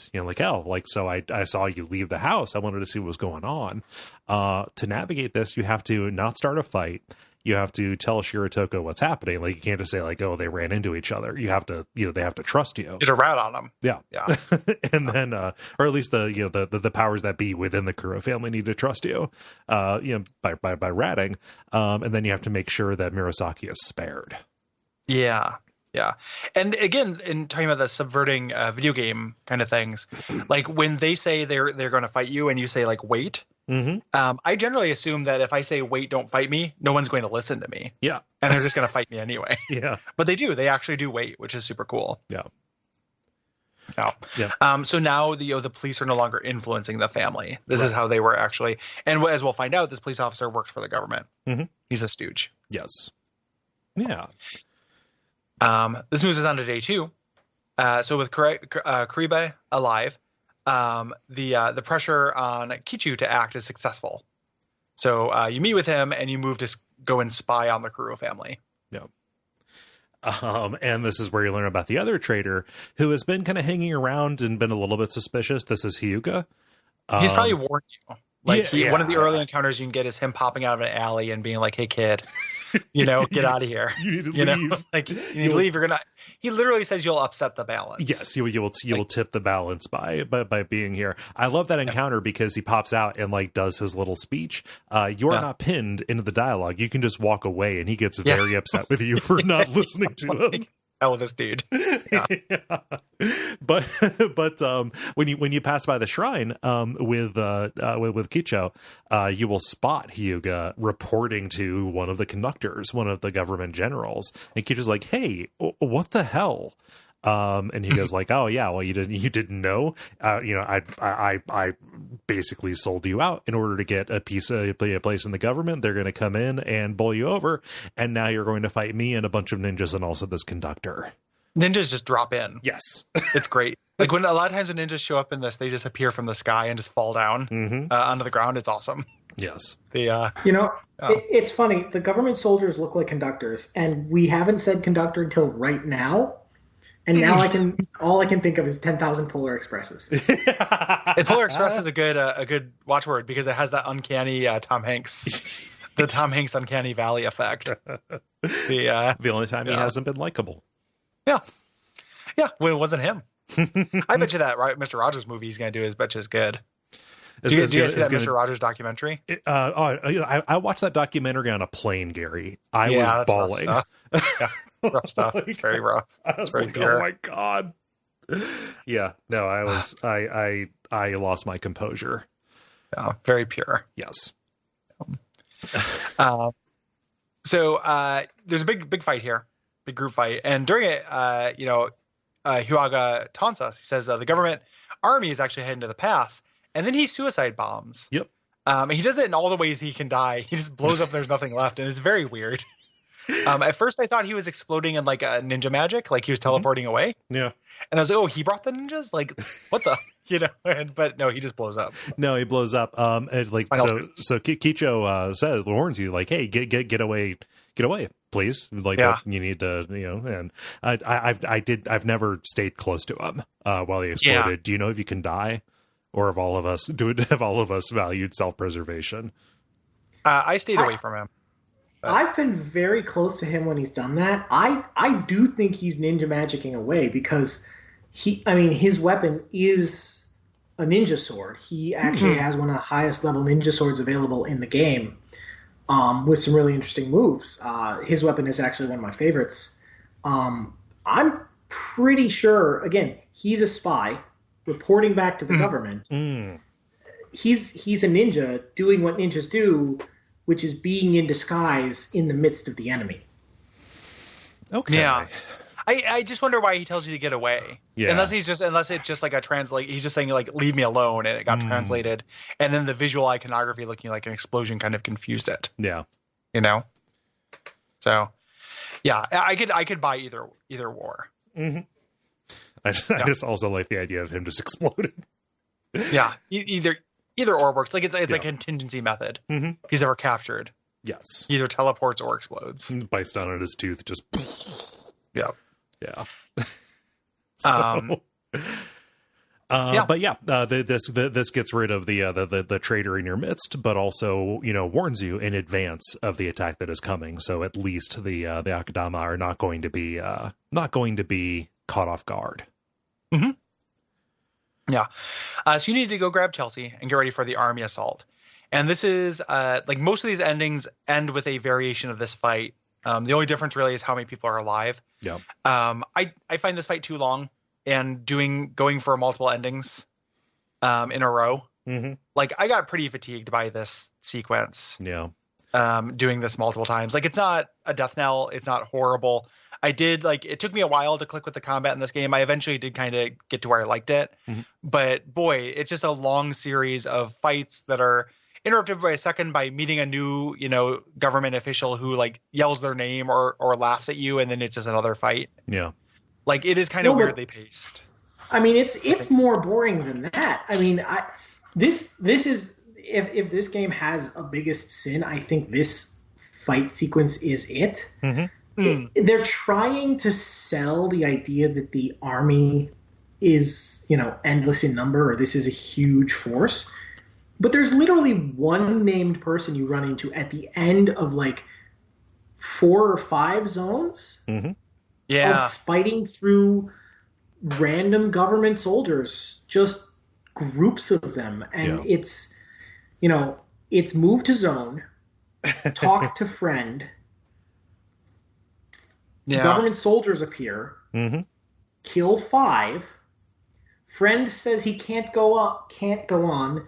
Speaker 2: so I saw you leave the house. I wanted to see what was going on. To navigate this, you have to not start a fight. You have to tell Shiratoko what's happening. Like you can't just say like, oh, they ran into each other. You have to, they have to trust you. There's a rat on them.
Speaker 1: Yeah. And
Speaker 2: Yeah.
Speaker 1: then, or at least the powers that be within the Kuro family need to trust you, by ratting. And then you have to make sure that Murasaki is spared.
Speaker 2: Yeah. Yeah. And again, in talking about the subverting video game kind of things, like when they say they're going to fight you and you say like, wait, I generally assume that if I say, wait, don't fight me, no one's going to listen to me.
Speaker 1: Yeah.
Speaker 2: And they're just going to fight me anyway.
Speaker 1: Yeah.
Speaker 2: But they do. They actually do wait, which is super cool.
Speaker 1: Yeah.
Speaker 2: Yeah. So now the police are no longer influencing the family. This is how they were actually. And as we'll find out, this police officer works for the government. He's a stooge.
Speaker 1: Yes. Yeah.
Speaker 2: This moves us on to day 2. So with Karibe alive, the pressure on Kichu to act is successful. So you meet with him and you move to go and spy on the Kuro family.
Speaker 1: Yeah. And this is where you learn about the other traitor who has been kind of hanging around and been a little bit suspicious. This is Hyuga.
Speaker 2: He's probably warned you. One of the early encounters you can get is him popping out of an alley and being like, "Hey, kid, get out of here.
Speaker 1: You need to leave.
Speaker 2: You need to leave. He literally says you'll upset the balance.
Speaker 1: Yes, you will tip the balance by being here. I love that encounter because he pops out and does his little speech. You're not pinned into the dialogue. You can just walk away, and he gets very upset with you for not listening to him.
Speaker 2: Hell, this dude. Yeah.
Speaker 1: But when you pass by the shrine with Kicho, you will spot Hyuga reporting to one of the conductors, one of the government generals, and Kicho's like, "Hey, what the hell?" And he goes like, oh yeah, well you didn't know, I basically sold you out in order to get a place in the government. They're going to come in and bowl you over, and now you're going to fight me and a bunch of ninjas and also this conductor.
Speaker 2: Ninjas just drop in.
Speaker 1: Yes.
Speaker 2: It's great. Like when a lot of times when ninjas show up in this, they just appear from the sky and just fall down onto the ground. It's awesome.
Speaker 1: Yes.
Speaker 3: It's funny. The government soldiers look like conductors, and we haven't said conductor until right now. And now all I can think of is 10,000 Polar Expresses.
Speaker 2: And Polar Express is a good watchword because it has that uncanny Tom Hanks, the Tom Hanks uncanny valley effect. The
Speaker 1: only time he hasn't been likable.
Speaker 2: Yeah. Well, it wasn't him. I bet you that Mr. Rogers movie he's going to do is bet you is good. Do you guys see that Mr. Rogers documentary?
Speaker 1: I watched that documentary on a plane, Gary. I was bawling.
Speaker 2: It's rough stuff. It's very rough. It's very pure.
Speaker 1: Oh my God. Yeah, no, I lost my composure.
Speaker 2: Yeah, very pure.
Speaker 1: Yes.
Speaker 2: So there's a big fight here, big group fight, and during it, Hyuga taunts us. He says the government army is actually heading to the pass. And then he suicide bombs.
Speaker 1: Yep.
Speaker 2: He does it in all the ways he can die. He just blows up. There's nothing left, and it's very weird. At first, I thought he was exploding in like a ninja magic, like he was teleporting away.
Speaker 1: Yeah.
Speaker 2: And I was like, oh, he brought the ninjas? Like, what the? But no, he just blows up.
Speaker 1: No, he blows up. So Kicho warns you like, hey, get away, please. Like, you need to, and I've never stayed close to him while he exploded. Yeah. Do you know if you can die? Or have all of us valued self-preservation?
Speaker 3: I
Speaker 2: stayed away from him.
Speaker 3: I've been very close to him when he's done that. I do think he's ninja magicking away because his weapon is a ninja sword. He actually has one of the highest level ninja swords available in the game, with some really interesting moves. His weapon is actually one of my favorites. I'm pretty sure, again, he's a spy reporting back to the government. He's a ninja doing what ninjas do, which is being in disguise in the midst of the enemy.
Speaker 1: Okay.
Speaker 2: Yeah. I just wonder why he tells you to get away.
Speaker 1: Yeah.
Speaker 2: Unless it's just like a translate. He's just saying like, leave me alone. And it got translated. And then the visual iconography looking like an explosion kind of confused it.
Speaker 1: Yeah.
Speaker 2: So yeah, I could buy either war.
Speaker 1: Mm-hmm. I just also like the idea of him just exploding.
Speaker 2: Yeah, either or works. Like it's a contingency method.
Speaker 1: Mm-hmm.
Speaker 2: If he's ever captured,
Speaker 1: yes,
Speaker 2: he either teleports or explodes.
Speaker 1: Bites down on his tooth, just
Speaker 2: yeah.
Speaker 1: So, but this gets rid of the traitor in your midst, but also warns you in advance of the attack that is coming. So at least the Akadama are not going to be caught off guard.
Speaker 2: Mm-hmm. Yeah. So you need to go grab Chelsea and get ready for the army assault. And this is like most of these endings end with a variation of this fight. The only difference really is how many people are alive.
Speaker 1: Yeah.
Speaker 2: I find this fight too long and going for multiple endings in a row.
Speaker 1: Mm-hmm.
Speaker 2: Like I got pretty fatigued by this sequence.
Speaker 1: Yeah.
Speaker 2: Doing this multiple times. Like it's not a death knell. It's not horrible. It took me a while to click with the combat in this game. I eventually did kind of get to where I liked it.
Speaker 1: Mm-hmm.
Speaker 2: But boy, it's just a long series of fights that are interrupted by a second by meeting a new, government official who like yells their name or laughs at you. And then it's just another fight.
Speaker 1: Yeah.
Speaker 2: Like it is kind of weirdly paced.
Speaker 3: I mean, it's more boring than that. I mean, this is, if this game has a biggest sin, I think this fight sequence is it.
Speaker 1: Mm-hmm.
Speaker 3: They're trying to sell the idea that the army is, endless in number, or this is a huge force. But there's literally one named person you run into at the end of like 4 or 5 zones of fighting through random government soldiers, just groups of them. And it's move to zone, talk to friend. Yeah. Government soldiers appear, kill 5. Friend says he can't go on,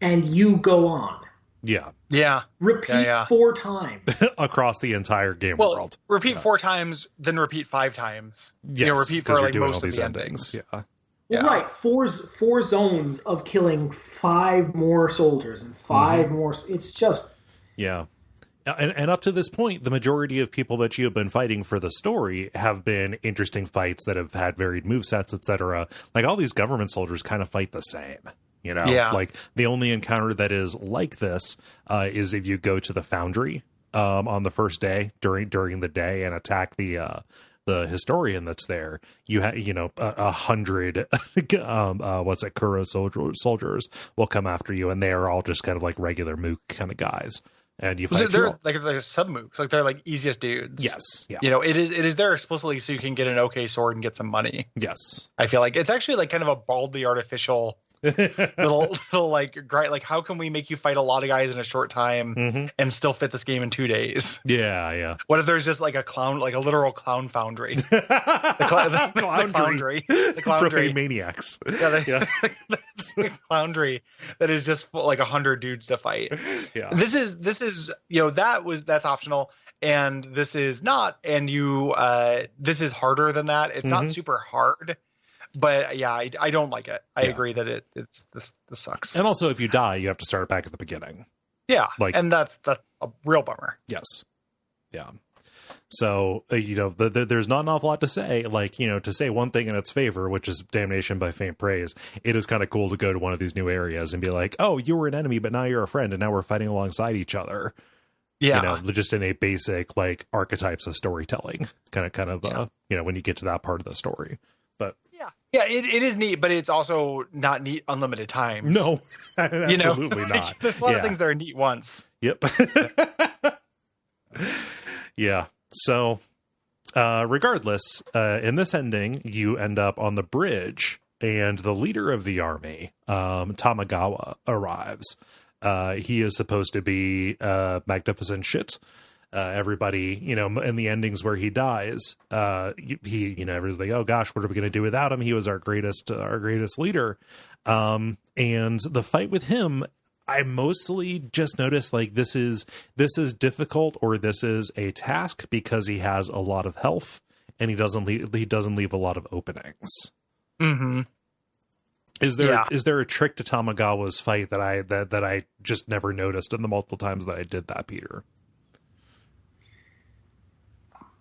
Speaker 3: and you go on.
Speaker 2: Yeah.
Speaker 3: Repeat 4 times.
Speaker 1: across the entire game world.
Speaker 2: Repeat 4 times, then repeat 5 times.
Speaker 1: Yes,
Speaker 2: repeat for like most
Speaker 1: all
Speaker 2: of
Speaker 1: these
Speaker 2: the
Speaker 1: endings.
Speaker 2: endings.
Speaker 3: Well, right, four zones of killing 5 more soldiers and 5 more. It's just
Speaker 1: And up to this point, the majority of people that you have been fighting for the story have been interesting fights that have had varied movesets, etc. Like all these government soldiers kind of fight the same. Like the only encounter that is like this is if you go to the foundry on the first day during the day and attack the historian that's there. You have 100 Kuro soldiers will come after you, and they are all just kind of like regular mook kind of guys. And you fight
Speaker 2: they're like sub mooks, like they're like easiest dudes.
Speaker 1: Yes, yeah.
Speaker 2: It is there explicitly so you can get an okay sword and get some money.
Speaker 1: Yes,
Speaker 2: I feel like it's actually like kind of a baldly artificial little like great, like how can we make you fight a lot of guys in a short time and still fit this game in 2 days?
Speaker 1: Yeah.
Speaker 2: What if there's just like a literal clown foundry? The cloundry. The
Speaker 1: Profane maniacs.
Speaker 2: Yeah, that's the cloundry that is just like 100 dudes to fight.
Speaker 1: Yeah.
Speaker 2: This is that's optional, and this is not, and this is harder than that. It's not super hard. But yeah, I don't like it. I agree that this sucks.
Speaker 1: And also, if you die, you have to start back at the beginning.
Speaker 2: Yeah, and that's a real bummer.
Speaker 1: Yes. Yeah. So there's not an awful lot to say. Like to say one thing in its favor, which is damnation by faint praise. It is kind of cool to go to one of these new areas and be like, oh, you were an enemy, but now you're a friend, and now we're fighting alongside each other. Yeah, just in a basic like archetypes of storytelling kind of when you get to that part of the story. But
Speaker 2: yeah, it is neat, but it's also not neat unlimited times.
Speaker 1: No, absolutely not.
Speaker 2: There's a lot of things that are neat once.
Speaker 1: Yep. Yeah. So, regardless, in this ending, you end up on the bridge, and the leader of the army, Tamagawa, arrives. He is supposed to be magnificent shit. Everybody, in the endings where he dies, he, everyone's like, oh gosh, what are we going to do without him? He was our greatest leader. And the fight with him, I mostly just noticed like this is difficult, or this is a task because he has a lot of health and he doesn't leave a lot of openings.
Speaker 2: Mm-hmm.
Speaker 1: Is there a trick to Tamagawa's fight that I just never noticed in the multiple times that I did that, Peter?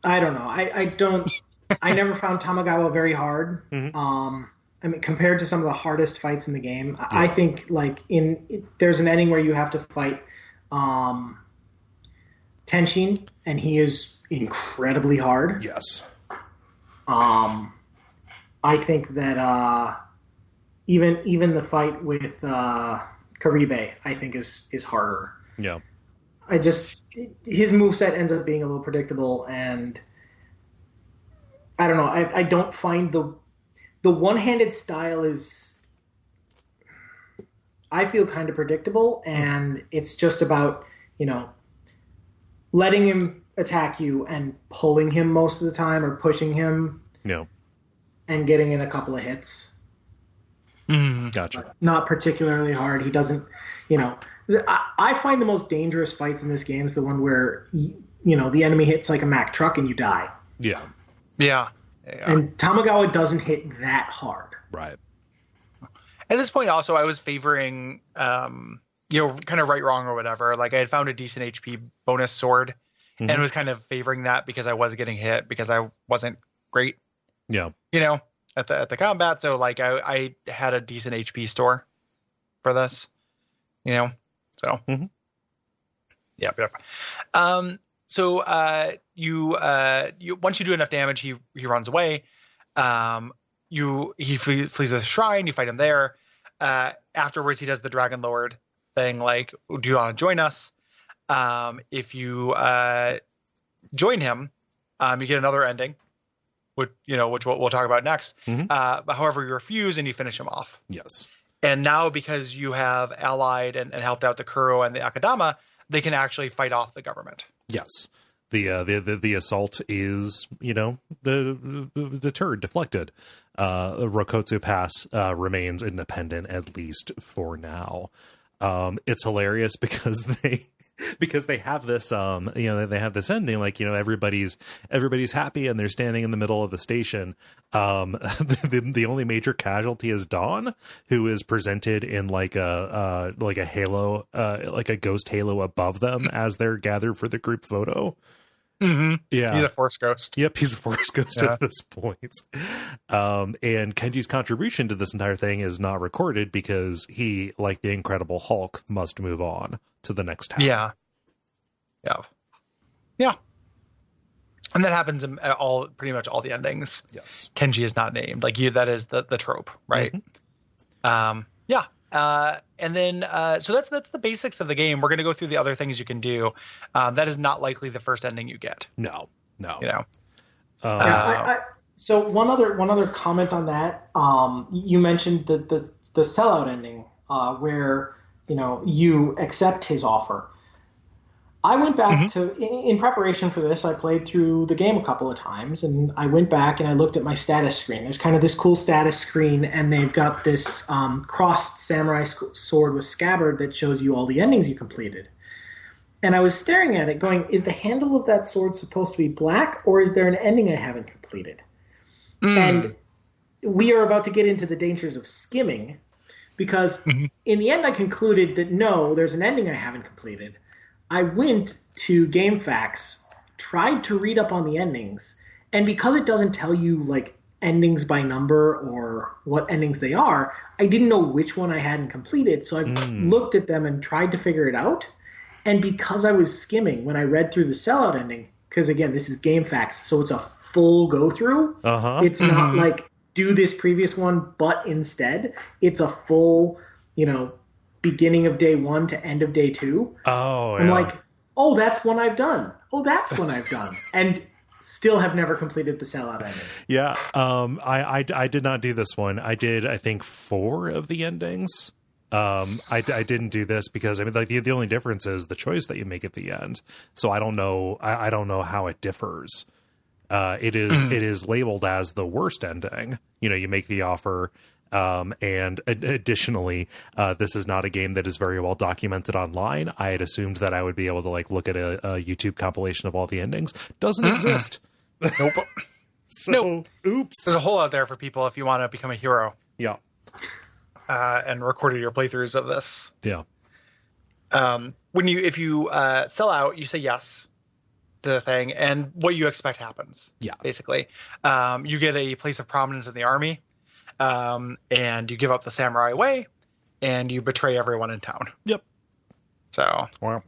Speaker 3: I don't know. I never found Tamagawa very hard. I mean, compared to some of the hardest fights in the game, I think like there's an ending where you have to fight Tenshin, and he is incredibly hard.
Speaker 1: Yes.
Speaker 3: I think that even the fight with Karibe, I think is harder.
Speaker 1: Yeah.
Speaker 3: His moveset ends up being a little predictable, and I don't know. I don't find the one-handed style is, I feel, kind of predictable, and it's just about, letting him attack you and pulling him most of the time, or pushing him.
Speaker 1: No.
Speaker 3: And getting in a couple of hits.
Speaker 1: Gotcha.
Speaker 3: Not particularly hard. He doesn't, I find the most dangerous fights in this game is the one where, the enemy hits like a Mack truck and you die.
Speaker 1: Yeah.
Speaker 2: Yeah.
Speaker 3: And Tamagawa doesn't hit that hard.
Speaker 1: Right.
Speaker 2: At this point, also, I was favoring, kind of right, wrong, or whatever. Like I had found a decent HP bonus sword, and was kind of favoring that because I was getting hit because I wasn't great.
Speaker 1: Yeah.
Speaker 2: At the combat. So like I had a decent HP store for this, so. Yeah. So you once you do enough damage, he runs away. He flees a shrine. You fight him there. Afterwards, he does the Dragon Lord thing. Like, do you want to join us? If you join him, you get another ending, which we'll talk about next. But however, you refuse and you finish him off.
Speaker 1: Yes.
Speaker 2: And now, because you have allied and helped out the Kuro and the Akadama, they can actually fight off the government.
Speaker 1: Yes. The assault is, deterred, deflected. Rokotsu Pass remains independent, at least for now. It's hilarious because they have this they have this ending, like, everybody's happy and they're standing in the middle of the station. The only major casualty is Dawn, who is presented in like a halo, like a ghost halo above them as they're gathered for the group photo.
Speaker 2: Mm-hmm.
Speaker 1: Yeah,
Speaker 2: he's a force ghost.
Speaker 1: Yep, he's a force ghost at this point. And Kenji's contribution to this entire thing is not recorded because he, like the Incredible Hulk, must move on to the next town.
Speaker 2: Yeah. And that happens in pretty much all the endings.
Speaker 1: Yes,
Speaker 2: Kenji is not named. Like that is the trope, right? Mm-hmm. And then so that's the basics of the game. We're going to go through the other things you can do. That is not likely the first ending you get.
Speaker 1: No.
Speaker 3: So one other comment on that. You mentioned the sellout ending, where you accept his offer. I went back to, in preparation for this, I played through the game a couple of times, and I went back and I looked at my status screen. There's kind of this cool status screen, and they've got this crossed samurai sword with scabbard that shows you all the endings you completed. And I was staring at it going, is the handle of that sword supposed to be black, or is there an ending I haven't completed? And we are about to get into the dangers of skimming, because in the end I concluded that no, there's an ending I haven't completed. I went to GameFAQs, tried to read up on the endings, and because it doesn't tell you like endings by number or what endings they are, I didn't know which one I hadn't completed. So I looked at them and tried to figure it out. And because I was skimming when I read through the sellout ending, because again, this is GameFAQs, so it's a full go through. It's not like do this previous one, but instead it's a full, beginning of day 1 to end of day 2. I'm like, oh, that's one I've done. Oh, that's one I've done. And still have never completed the sellout ending.
Speaker 1: Yeah. I did not do this one. I did, I think, 4 of the endings. I didn't do this because like the only difference is the choice that you make at the end. So I don't know. I don't know how it differs. It is labeled as the worst ending. You make the offer. And additionally, this is not a game that is very well documented online. I had assumed that I would be able to look at a YouTube compilation of all the endings. Doesn't exist.
Speaker 2: Nope.
Speaker 1: So, oops.
Speaker 2: There's a hole out there for people if you want to become a hero.
Speaker 1: Yeah.
Speaker 2: And recorded your playthroughs of this.
Speaker 1: Yeah.
Speaker 2: If you sell out, you say yes to the thing, and what you expect happens.
Speaker 1: Yeah.
Speaker 2: Basically, you get a place of prominence in the army. And you give up the samurai way, and you betray everyone in town.
Speaker 1: Yep.
Speaker 2: So
Speaker 3: one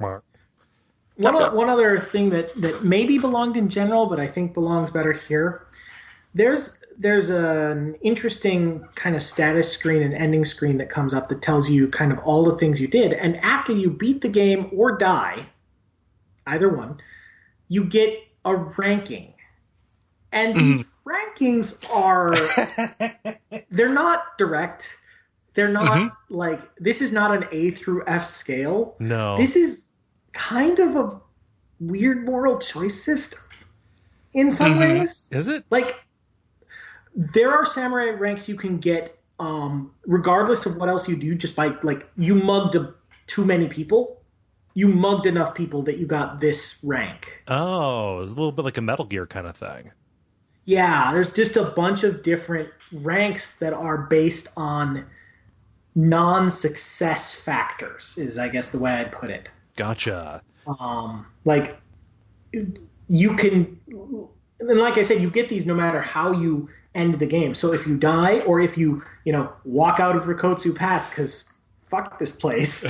Speaker 3: other thing that maybe belonged in general, but I think belongs better here. There's an interesting kind of status screen and ending screen that comes up that tells you kind of all the things you did, and after you beat the game or die, either one, you get a ranking. And these rankings are, they're not direct. They're not like, this is not an A through F scale.
Speaker 1: No.
Speaker 3: This is kind of a weird moral choice system in some ways.
Speaker 1: Is it?
Speaker 3: Like, there are samurai ranks you can get regardless of what else you do, just by, like, you mugged too many people. You mugged enough people that you got this rank.
Speaker 1: Oh, it's a little bit like a Metal Gear kind of thing.
Speaker 3: Yeah, there's just a bunch of different ranks that are based on non-success factors, is I guess the way I'd put it.
Speaker 1: Gotcha.
Speaker 3: Like, you can, and like I said, you get these no matter how you end the game. So if you die, or if you walk out of Rikotsu Pass because fuck this place.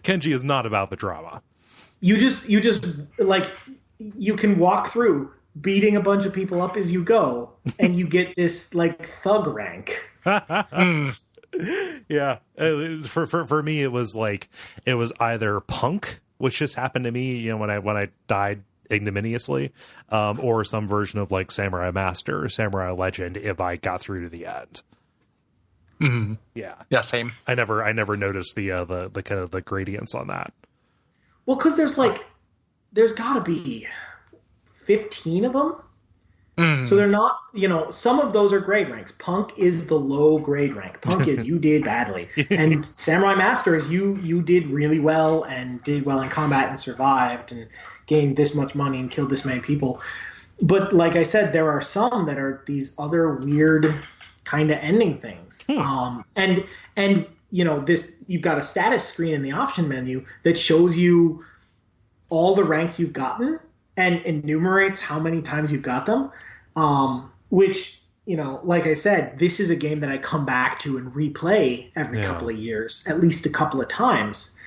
Speaker 1: Kenji is not about the drama.
Speaker 3: You just like, you can walk through beating a bunch of people up as you go, and you get this like thug rank.
Speaker 1: Yeah. For me, it was either punk, which just happened to me, when I died ignominiously, or some version of like Samurai Master or Samurai Legend if I got through to the end. Yeah,
Speaker 2: same.
Speaker 1: I never noticed the kind of the gradients on that.
Speaker 3: Well, because there's got to be 15 of them. So they're not, some of those are grade ranks. Punk is the low grade rank. Punk is you did badly. And Samurai Master is you did really well and did well in combat and survived and gained this much money and killed this many people. But like I said, there are some that are these other weird kind of ending things. And this, you've got a status screen in the option menu that shows you all the ranks you've gotten and enumerates how many times you've got them. Which, like I said, this is a game that I come back to and replay every couple of years, at least a couple of times.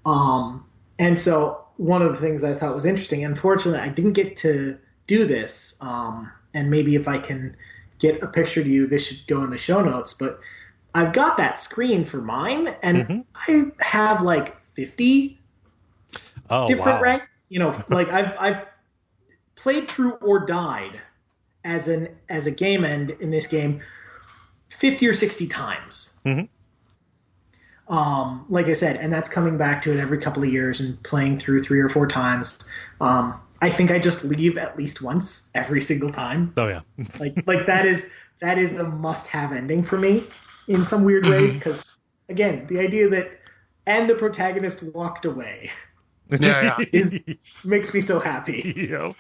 Speaker 3: And so one of the things I thought was interesting, unfortunately, I didn't get to do this. And maybe if I can get a picture to you, this should go in the show notes, but I've got that screen for mine and I have like 50 different ranks, like I've played through or died as a game end in this game 50 or 60 times. Like I said, and that's coming back to it every couple of years and playing through 3 or 4 times. I think I just leave at least once every single time.
Speaker 1: Oh yeah.
Speaker 3: like that is a must-have ending for me in some weird ways, because again, the idea that and the protagonist walked away makes me so happy.
Speaker 1: Yep.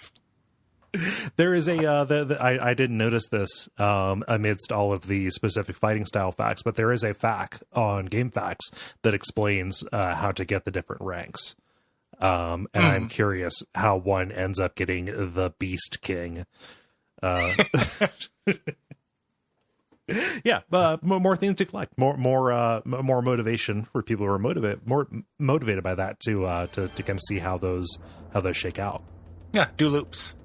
Speaker 1: There is I didn't notice this amidst all of the specific fighting style facts, but there is a fact on GameFAQs that explains how to get the different ranks. And I'm curious how one ends up getting the Beast King. Yeah, more things to collect, more motivation for people who are motivated by that to kind of see how those shake out.
Speaker 2: Yeah, do loops.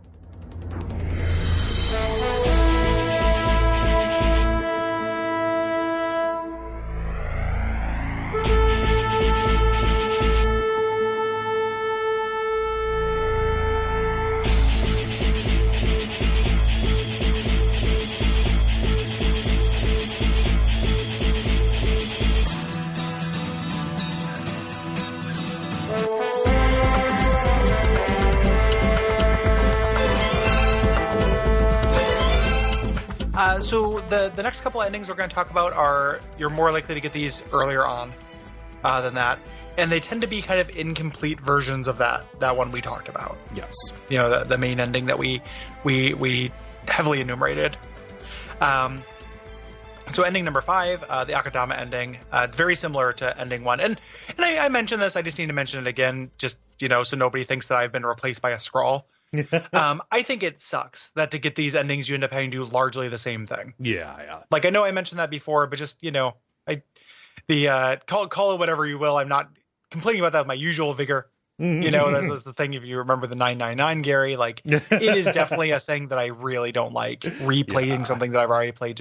Speaker 2: So the next couple of endings we're going to talk about are, you're more likely to get these earlier on than that, and they tend to be kind of incomplete versions of that one we talked about.
Speaker 1: Yes,
Speaker 2: the main ending that we heavily enumerated. So ending number 5, the Akadama ending, very similar to ending 1, and I mentioned this. I just need to mention it again, just so nobody thinks that I've been replaced by a scroll. I think it sucks that to get these endings you end up having to do largely the same thing.
Speaker 1: Yeah.
Speaker 2: Like, I know I mentioned that before, but just call it whatever you will. I'm not complaining about that with my usual vigor. That's the thing. If you remember the 999, Gary, like, it is definitely a thing that I really don't like, replaying something that I've already played.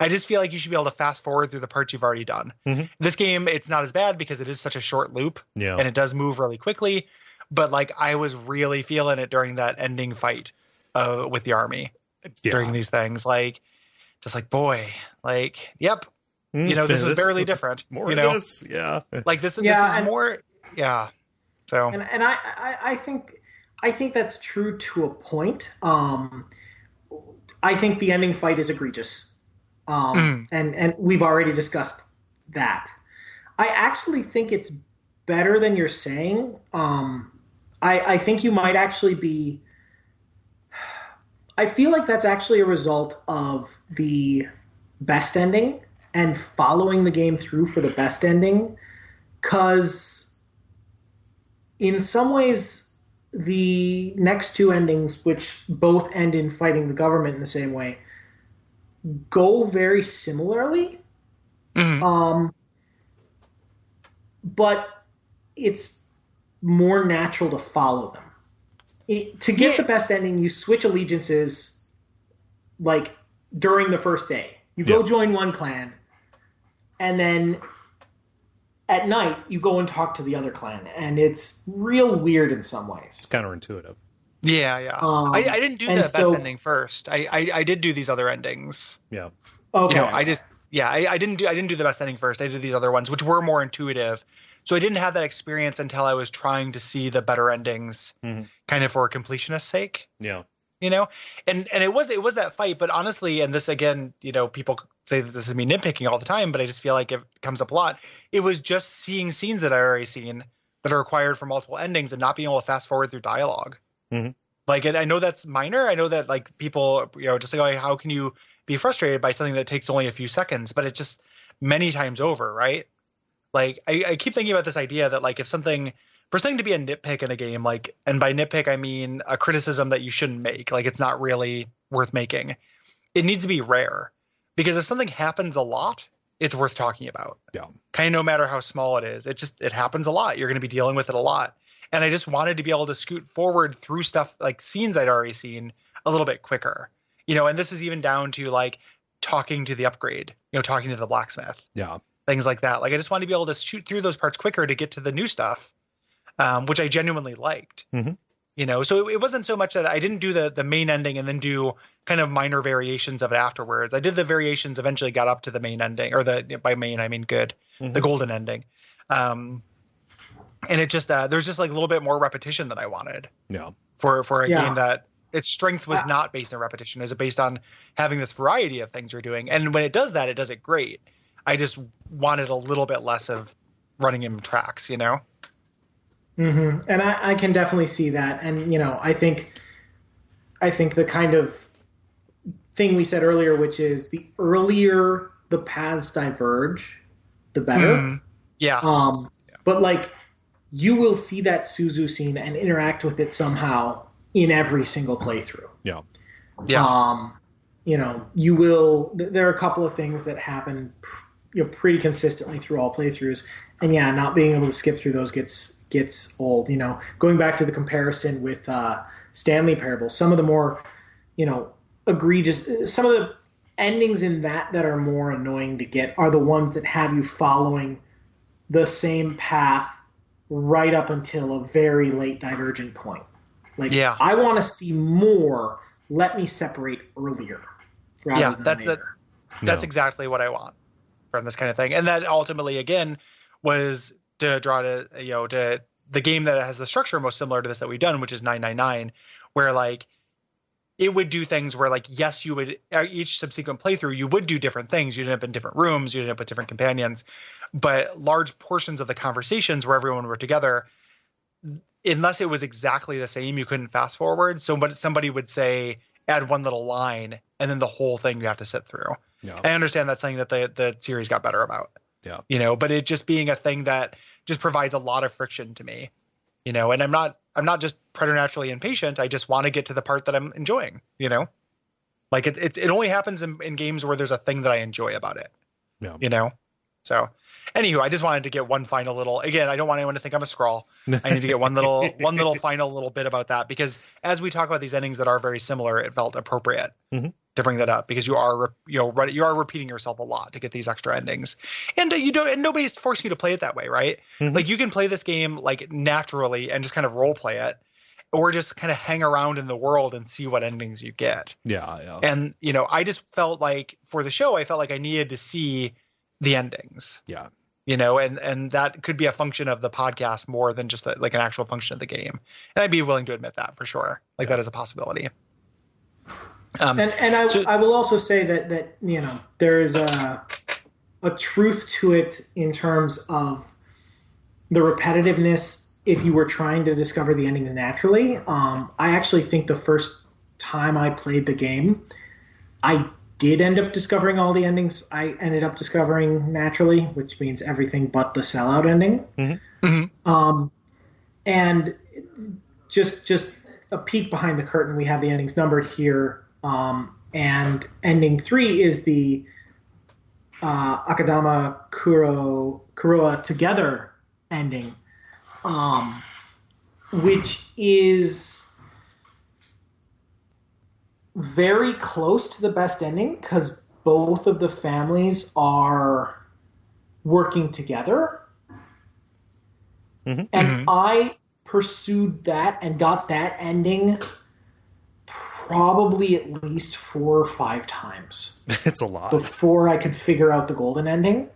Speaker 2: I just feel like you should be able to fast forward through the parts you've already done. This game, it's not as bad because it is such a short loop, and it does move really quickly. But like, I was really feeling it during that ending fight with the army during these things. Like, just like, boy, like, yep, this was barely different.
Speaker 1: More of this,
Speaker 2: like this is more, So,
Speaker 3: and I think that's true to a point. I think the ending fight is egregious, and we've already discussed that. I actually think it's better than you're saying. I think you might actually be. I feel like that's actually a result of the best ending and following the game through for the best ending, because in some ways the next 2 endings, which both end in fighting the government in the same way, go very similarly. But it's more natural to follow them. To get the best ending, you switch allegiances like during the first day. You go join one clan, and then at night you go and talk to the other clan, and it's real weird in some ways.
Speaker 1: It's counterintuitive.
Speaker 2: Yeah. I didn't do the best ending first. I did do these other endings.
Speaker 1: Yeah.
Speaker 3: Okay.
Speaker 2: I didn't do the best ending first. I did these other ones, which were more intuitive. So I didn't have that experience until I was trying to see the better endings, kind of for completionist's sake.
Speaker 1: Yeah.
Speaker 2: and it was that fight. But honestly, and this again, people say that this is me nitpicking all the time, but I just feel like it comes up a lot. It was just seeing scenes that I already seen that are required for multiple endings and not being able to fast forward through dialogue.
Speaker 1: Mm-hmm.
Speaker 2: Like, and I know that's minor. I know that like people, just like, oh, how can you be frustrated by something that takes only a few seconds? But it just many times over, right? Like I keep thinking about this idea that like for something to be a nitpick in a game, like, and by nitpick I mean a criticism that you shouldn't make, like it's not really worth making. It needs to be rare, because if something happens a lot, it's worth talking about.
Speaker 1: Yeah.
Speaker 2: Kind of no matter how small it is, it happens a lot. You're going to be dealing with it a lot. And I just wanted to be able to scoot forward through stuff like scenes I'd already seen a little bit quicker, and this is even down to like talking to the upgrade, talking to the blacksmith.
Speaker 1: Yeah.
Speaker 2: Things like that. Like I just wanted to be able to shoot through those parts quicker to get to the new stuff, which I genuinely liked.
Speaker 1: Mm-hmm.
Speaker 2: So it wasn't so much that I didn't do the main ending and then do kind of minor variations of it afterwards. I did the variations, eventually got up to the main ending, or by main I mean good, the golden ending. And it just there's just like a little bit more repetition than I wanted.
Speaker 1: Yeah.
Speaker 2: For a game that its strength was not based on repetition. It was based on having this variety of things you're doing. And when it does that, it does it great. I just wanted a little bit less of running in tracks,
Speaker 3: Mm-hmm. And I can definitely see that. And, I think the kind of thing we said earlier, which is the earlier the paths diverge, the better.
Speaker 2: Yeah.
Speaker 3: But like you will see that Suzu scene and interact with it somehow in every single playthrough.
Speaker 1: Yeah.
Speaker 2: Yeah.
Speaker 3: You will, there are a couple of things that happen pretty consistently through all playthroughs, and not being able to skip through those gets old. Going back to the comparison with Stanley Parable, some of the more egregious, some of the endings in that are more annoying to get are the ones that have you following the same path right up until a very late divergent point. Like, I want to see more. Let me separate earlier rather than later.
Speaker 2: That's exactly what I want from this kind of thing. And that ultimately, again, was to draw to the game that has the structure most similar to this that we've done, which is 999, where like it would do things where like, yes, you would, each subsequent playthrough, you would do different things. You'd end up in different rooms, you'd end up with different companions, but large portions of the conversations where everyone were together, unless it was exactly the same, you couldn't fast forward. So somebody would say, add one little line, and then the whole thing you have to sit through. Yeah. I understand that's something that the series got better about. Yeah. But it just being a thing that just provides a lot of friction to me. And I'm not just preternaturally impatient. I just want to get to the part that I'm enjoying. Like it only happens in games where there's a thing that I enjoy about it. Yeah. So anywho, I just wanted to get one final little, again, I don't want anyone to think I'm a scrawl. I need to get one little final little bit about that, because as we talk about these endings that are very similar, it felt appropriate to bring that up, because you are repeating yourself a lot to get these extra endings, and and nobody's forcing you to play it that way, right? Like you can play this game like naturally and just kind of role play it, or just kind of hang around in the world and see what endings you get. Yeah. And I just felt like for the show, I felt like I needed to see the endings. Yeah. And that could be a function of the podcast more than just like an actual function of the game. And I'd be willing to admit that for sure. Like that is a possibility.
Speaker 3: I will also say that there is a truth to it in terms of the repetitiveness. If you were trying to discover the endings naturally, I actually think the first time I played the game, I did end up discovering all the endings I ended up discovering naturally, which means everything but the sellout ending. And just a peek behind the curtain, we have the endings numbered here. And ending 3 is the Akadama Kuroa together ending, which is very close to the best ending because both of the families are working together. And I pursued that and got that ending probably at least 4 or 5 times.
Speaker 1: It's a lot.
Speaker 3: Before I could figure out the golden ending.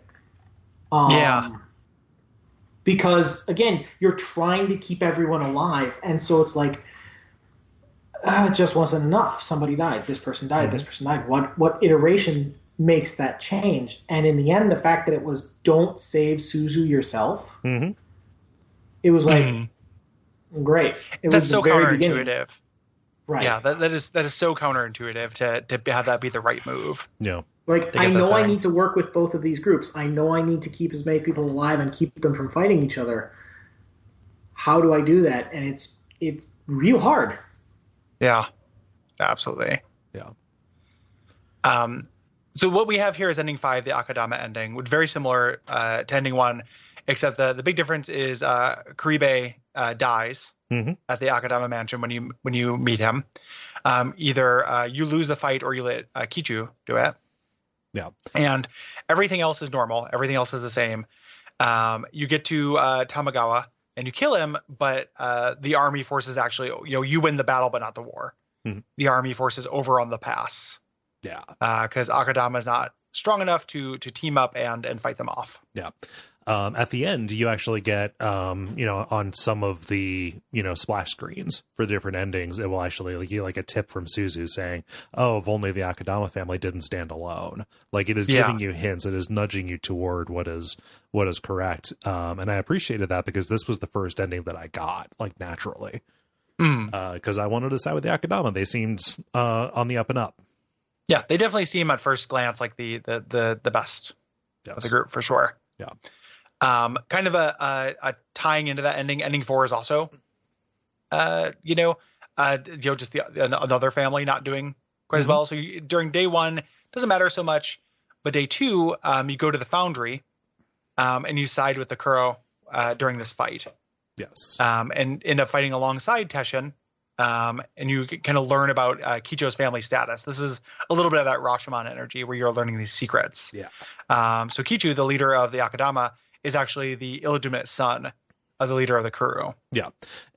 Speaker 3: Because, again, you're trying to keep everyone alive. And so it's like, It just wasn't enough. Somebody died. This person died. This person died. What iteration makes that change? And in the end, the fact that it was don't save Suzu yourself, it was like, great.
Speaker 2: That's
Speaker 3: was
Speaker 2: so
Speaker 3: the very
Speaker 2: counterintuitive.
Speaker 3: beginning. Right.
Speaker 2: Yeah, that is so counterintuitive to have that be the right move.
Speaker 1: Yeah.
Speaker 3: Like, I know I need to work with both of these groups. I know I need to keep as many people alive and keep them from fighting each other. How do I do that? And it's real hard.
Speaker 2: Yeah, absolutely.
Speaker 1: Yeah.
Speaker 2: So what we have here is ending 5, the Akadama ending, which is very similar to ending 1, except the big difference is Kuribe dies at the Akadama mansion when you meet him. Either you lose the fight or you let Kichu do it.
Speaker 1: Yeah.
Speaker 2: And everything else is normal. Everything else is the same. You get to Tamagawa and you kill him, but the army forces actually, you win the battle, but not the war. The army forces over on the pass.
Speaker 1: Yeah.
Speaker 2: Because Akadama is not strong enough to team up and fight them off.
Speaker 1: Yeah. At the end, you actually get, on some of the, splash screens for the different endings, it will actually give like a tip from Suzu saying, oh, if only the Akadama family didn't stand alone. Like, it is giving you hints. It is nudging you toward what is correct. And I appreciated that because this was the first ending that I got, like, naturally. Because I wanted to side with the Akadama. They seemed on the up and up.
Speaker 2: Yeah, they definitely seem at first glance like the best of the group for sure.
Speaker 1: Yeah.
Speaker 2: Kind of a tying into that ending. Ending 4 is also, just another family not doing quite as well. So during day 1, doesn't matter so much, but day 2, you go to the foundry, and you side with the Kuro during this fight.
Speaker 1: Yes.
Speaker 2: And end up fighting alongside Teshin. And you kind of learn about Kicho's family status. This is a little bit of that Rashomon energy where you're learning these secrets.
Speaker 1: Yeah.
Speaker 2: So Kichu, the leader of the Akadama, is actually the illegitimate son of the leader of the Kuru.
Speaker 1: Yeah.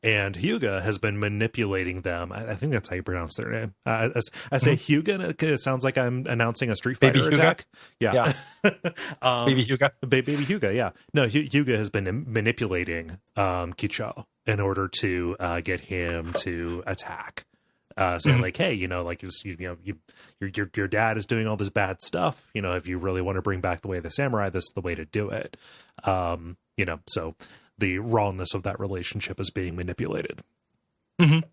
Speaker 1: And Hyuga has been manipulating them. I think that's how you pronounce their name. I say Hyuga, and it sounds like I'm announcing a Street Fighter
Speaker 2: Baby
Speaker 1: attack.
Speaker 2: Yeah. Baby Hyuga.
Speaker 1: Baby Hyuga, yeah. No, Hyuga has been manipulating Kicho in order to get him to attack. Saying like, hey, your dad is doing all this bad stuff. If you really want to bring back the way of the samurai, this is the way to do it. So the rawness of that relationship is being manipulated. And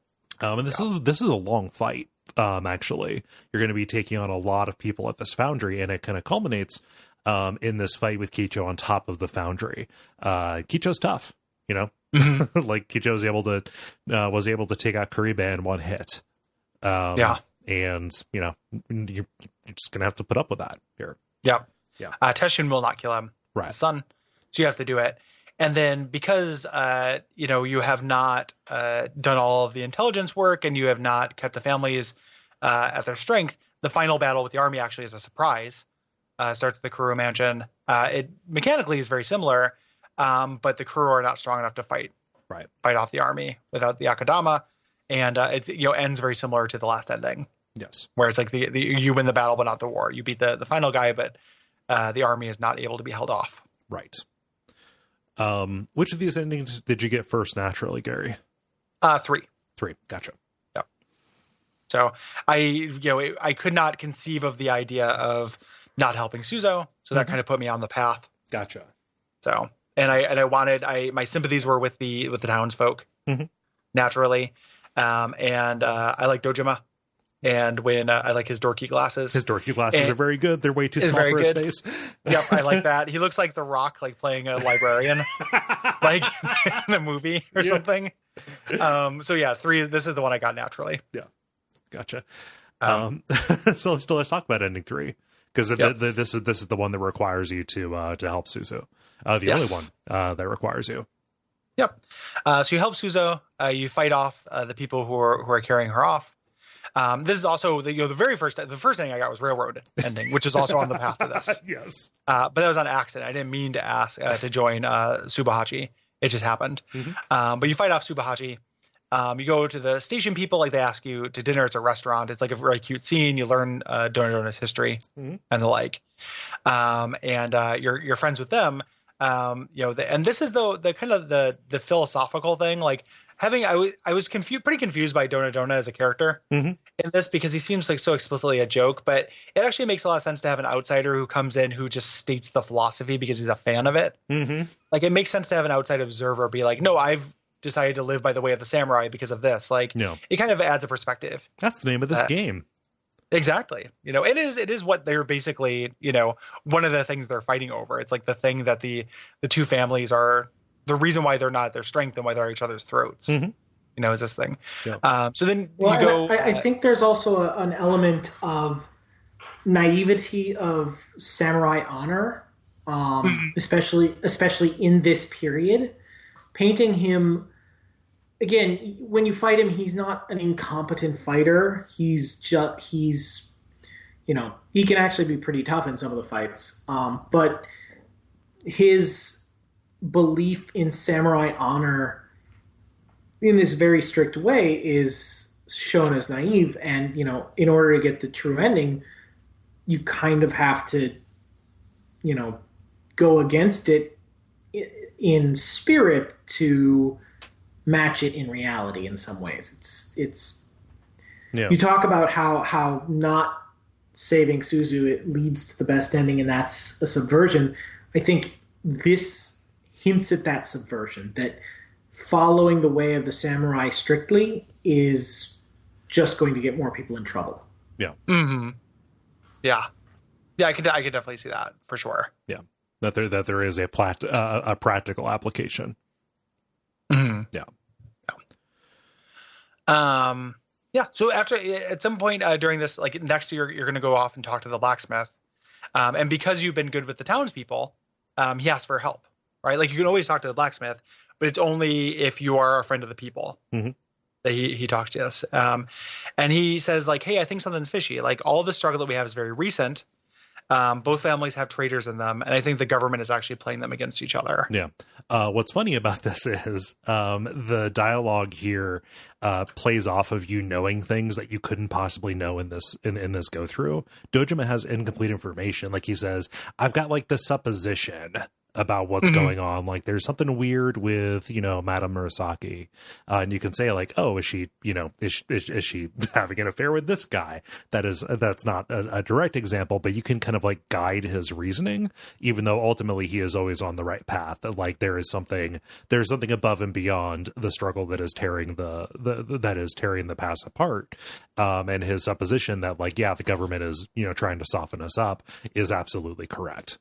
Speaker 1: this is a long fight. Actually, you're going to be taking on a lot of people at this foundry, and it kind of culminates in this fight with Kicho on top of the foundry. Kicho's tough, like Kicho was able to take out Kuribe in one hit. And you're just gonna have to put up with that here. Yeah.
Speaker 2: Teshin will not kill him,
Speaker 1: right?
Speaker 2: The son, so you have to do it. And then because you have not done all of the intelligence work and you have not kept the families at their strength, the final battle with the army actually is a surprise. Starts at the Kuru mansion. It mechanically is very similar, but the Kuru are not strong enough to fight off the army without the Akadama. And it ends very similar to the last ending.
Speaker 1: Yes,
Speaker 2: where it's like you win the battle but not the war. You beat the final guy, but the army is not able to be held off.
Speaker 1: Right. Which of these endings did you get first naturally, Gary?
Speaker 2: 3.
Speaker 1: Gotcha.
Speaker 2: Yeah. So I could not conceive of the idea of not helping Suzo, so that kind of put me on the path.
Speaker 1: Gotcha.
Speaker 2: So and I wanted my sympathies were with the townsfolk naturally. And I like Dojima, and when I like his dorky glasses. His
Speaker 1: dorky glasses are very good. They're way too small for his face.
Speaker 2: Yep, I like that. He looks like The Rock, like playing a librarian, like in a movie or something. So yeah, 3. This is the one I got naturally.
Speaker 1: Yeah, gotcha. So let's talk about ending 3 because this is the one that requires you to help Suzu. The only one that requires you.
Speaker 2: Yep. So you help Suzo. You fight off the people who are carrying her off. This is also the first thing I got was Railroad ending, which is also on the path to this.
Speaker 1: Yes.
Speaker 2: But that was on accident. I didn't mean to ask to join Subahachi. It just happened. But you fight off Subahachi. You go to the station people, like they ask you to dinner. It's a restaurant. It's like a very cute scene. You learn Donadona's history and the like. And you're friends with them. And this is the kind of the philosophical thing. Like I was pretty confused by Dona as a character in this, because he seems like so explicitly a joke, but it actually makes a lot of sense to have an outsider who comes in who just states the philosophy because he's a fan of it. Like, it makes sense to have an outside observer be like, no, I've decided to live by the way of the samurai because of this. Like, it kind of adds a perspective.
Speaker 1: That's the name of this game.
Speaker 2: Exactly. It is what they're basically, one of the things they're fighting over. It's like the thing that the two families are, the reason why they're not at their strength and why they're at each other's throats, is this thing. So then you go.
Speaker 3: I think there's also an element of naivety of samurai honor, especially in this period. Painting him, again, when you fight him, he's not an incompetent fighter. He can actually be pretty tough in some of the fights. But his belief in samurai honor in this very strict way is shown as naive. And, in order to get the true ending, you kind of have to, go against it in spirit to match it in reality in some ways. You talk about how not saving Suzu, it leads to the best ending, and that's a subversion. I think this hints at that subversion, that following the way of the samurai strictly is just going to get more people in trouble.
Speaker 2: Yeah. Yeah, I could definitely see that for sure.
Speaker 1: Yeah. That there is a practical application. Yeah.
Speaker 2: So at some point during this, like next year, you're going to go off and talk to the blacksmith. And because you've been good with the townspeople, he asks for help, right? Like, you can always talk to the blacksmith, but it's only if you are a friend of the people that he talks to us. And he says, like, hey, I think something's fishy. Like, all the struggle that we have is very recent. Both families have traitors in them, and I think the government is actually playing them against each other.
Speaker 1: Yeah. What's funny about this is the dialogue here plays off of you knowing things that you couldn't possibly know in this go through. Dojima has incomplete information. Like, he says, I've got like the supposition about what's going on. Like, there's something weird with, Madame Murasaki. And you can say like, oh, is she, is she having an affair with this guy? That's not a direct example, but you can kind of like guide his reasoning, even though ultimately he is always on the right path. That like, there's something above and beyond the struggle that is tearing the past apart. And his supposition that like, yeah, the government is, trying to soften us up is absolutely correct.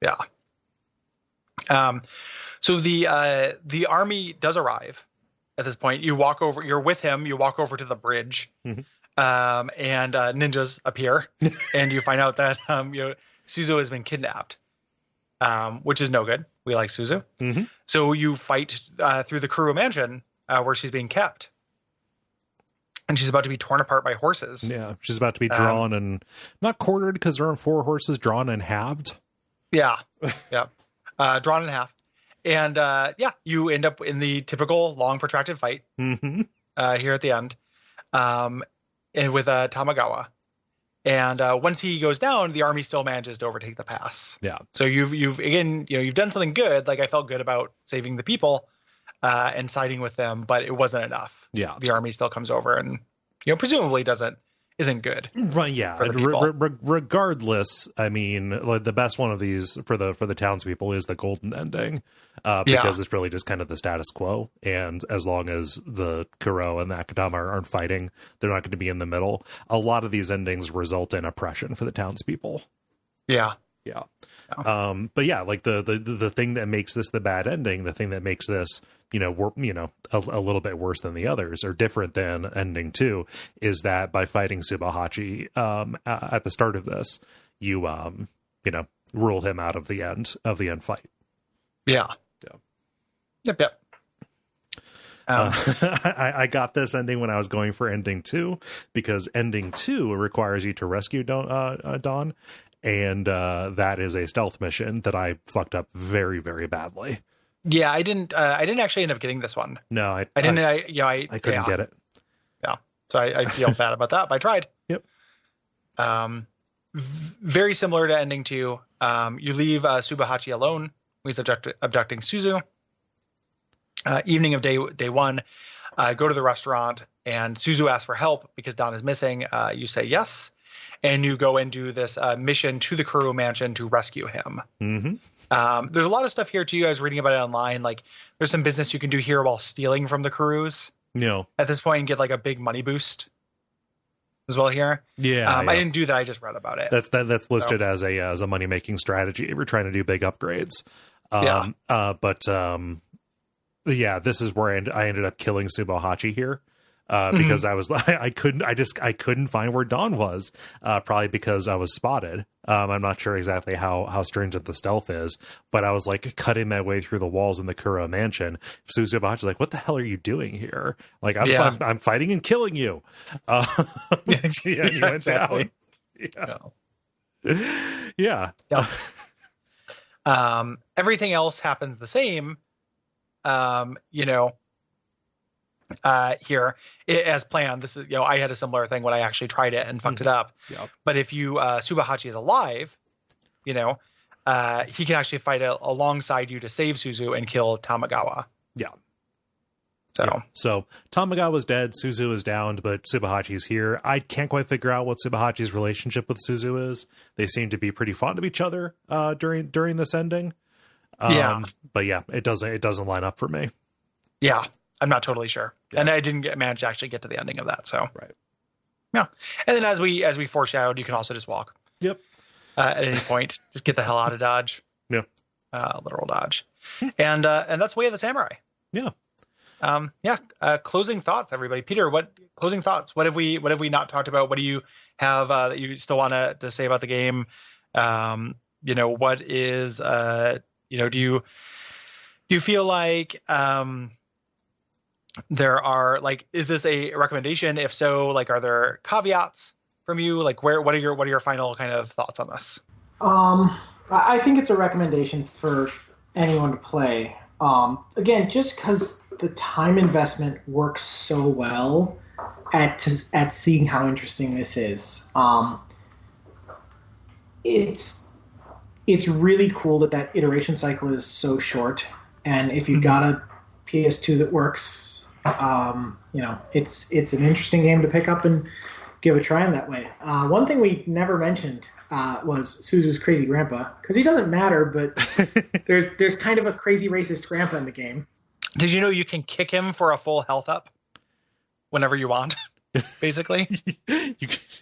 Speaker 2: Yeah. So the army does arrive at this point. You're with him. You walk over to the bridge, and ninjas appear, and you find out that Suzu has been kidnapped, which is no good. We like Suzu. So you fight through the Kuro mansion where she's being kept. And she's about to be torn apart by horses. Yeah,
Speaker 1: she's about to be drawn and not quartered, because there are 4 horses, drawn and halved.
Speaker 2: Yeah. Drawn in half. And you end up in the typical long protracted fight here at the end, and with Tamagawa. And once he goes down, the army still manages to overtake the pass.
Speaker 1: Yeah.
Speaker 2: So you've again, you've done something good. Like, I felt good about saving the people and siding with them, but it wasn't enough.
Speaker 1: Yeah.
Speaker 2: The army still comes over and, presumably isn't good.
Speaker 1: Right. Yeah. Regardless, I mean, like, the best one of these for the townspeople is the golden ending, because it's really just kind of the status quo. And as long as the Kuro and the Akadama aren't fighting, they're not going to be in the middle. A lot of these endings result in oppression for the townspeople.
Speaker 2: Yeah.
Speaker 1: Yeah. But yeah, like the thing that makes this the bad ending, the thing that makes this, a little bit worse than the others, or different than ending 2, is that by fighting Subahachi at the start of this, you rule him out of the end fight.
Speaker 2: Yeah. Yep.
Speaker 1: I got this ending when I was going for ending 2, because ending 2 requires you to rescue Dawn, and that is a stealth mission that I fucked up very, very badly.
Speaker 2: Yeah, I didn't actually end up getting this one.
Speaker 1: No, I
Speaker 2: didn't. I
Speaker 1: couldn't get it.
Speaker 2: Yeah, so I feel bad about that, but I tried.
Speaker 1: Yep.
Speaker 2: Very similar to ending 2. You leave Subahachi alone when he's abducting Suzu. evening of day one, go to the restaurant, and Suzu asks for help because Don is missing. You say yes, and you go and do this mission to the Kuru mansion to rescue him.
Speaker 1: Mm-hmm.
Speaker 2: There's a lot of stuff here too. I was reading about it online. Like, there's some business you can do here while stealing from the Kurus.
Speaker 1: No.
Speaker 2: At this point, and get like a big money boost as well here.
Speaker 1: Yeah,
Speaker 2: I didn't do that. I just read about it.
Speaker 1: That's listed as a money making strategy if you're trying to do big upgrades. Yeah, this is where I ended up killing Subohachi here. Because I couldn't find where Dawn was, probably because I was spotted. I'm not sure exactly how stringent the stealth is, but I was like cutting my way through the walls in the Kuro mansion. Subohachi's like, "What the hell are you doing here?" Like, I'm fighting and killing you. You went
Speaker 2: exactly.
Speaker 1: down. Yeah.
Speaker 2: Everything else happens the same. Here as planned. This is, I had a similar thing when I actually tried it and fucked it up.
Speaker 1: Yep.
Speaker 2: But if you Subohachi is alive, he can actually fight alongside you to save Suzu and kill Tamagawa.
Speaker 1: Yeah.
Speaker 2: So
Speaker 1: Tamagawa's dead, Suzu is downed, but Subohachi's here. I can't quite figure out what Subohachi's relationship with Suzu is. They seem to be pretty fond of each other during this ending. But yeah, it doesn't line up for me.
Speaker 2: Yeah. I'm not totally sure. Yeah. And I didn't manage to actually get to the ending of that. So,
Speaker 1: right.
Speaker 2: Yeah. And then as we foreshadowed, you can also just walk.
Speaker 1: Yep.
Speaker 2: At any point, just get the hell out of Dodge.
Speaker 1: Yeah.
Speaker 2: Literal Dodge. And that's Way of the Samurai.
Speaker 1: Yeah.
Speaker 2: Closing thoughts, everybody. Peter, what closing thoughts? What have we not talked about? What do you have that you still want to say about the game? What is do you feel like there are is this a recommendation? If so, are there caveats from you? What are your final kind of thoughts on this?
Speaker 3: I think it's a recommendation for anyone to play. Again, just because the time investment works so well at seeing how interesting this is. It's really cool that iteration cycle is so short, and if you've got a PS2 that works, it's an interesting game to pick up and give a try in that way. One thing we never mentioned was Suzu's crazy grandpa, because he doesn't matter, but there's kind of a crazy racist grandpa in the game.
Speaker 2: Did you know you can kick him for a full health up whenever you want, basically?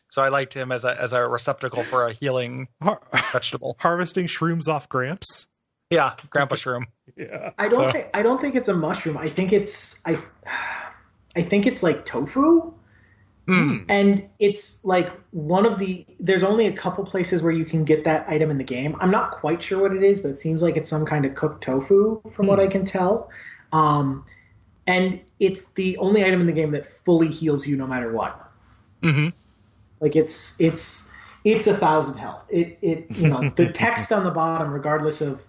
Speaker 2: So I liked him as a receptacle for a healing vegetable.
Speaker 1: Harvesting shrooms off Gramps.
Speaker 2: Yeah, Grandpa Shroom.
Speaker 1: Yeah.
Speaker 3: I don't think it's a mushroom. I think it's like tofu. And it's like there's only a couple places where you can get that item in the game. I'm not quite sure what it is, but it seems like it's some kind of cooked tofu from what I can tell. And it's the only item in the game that fully heals you no matter what. Mm-hmm. Like it's 1,000 health. The text on the bottom, regardless of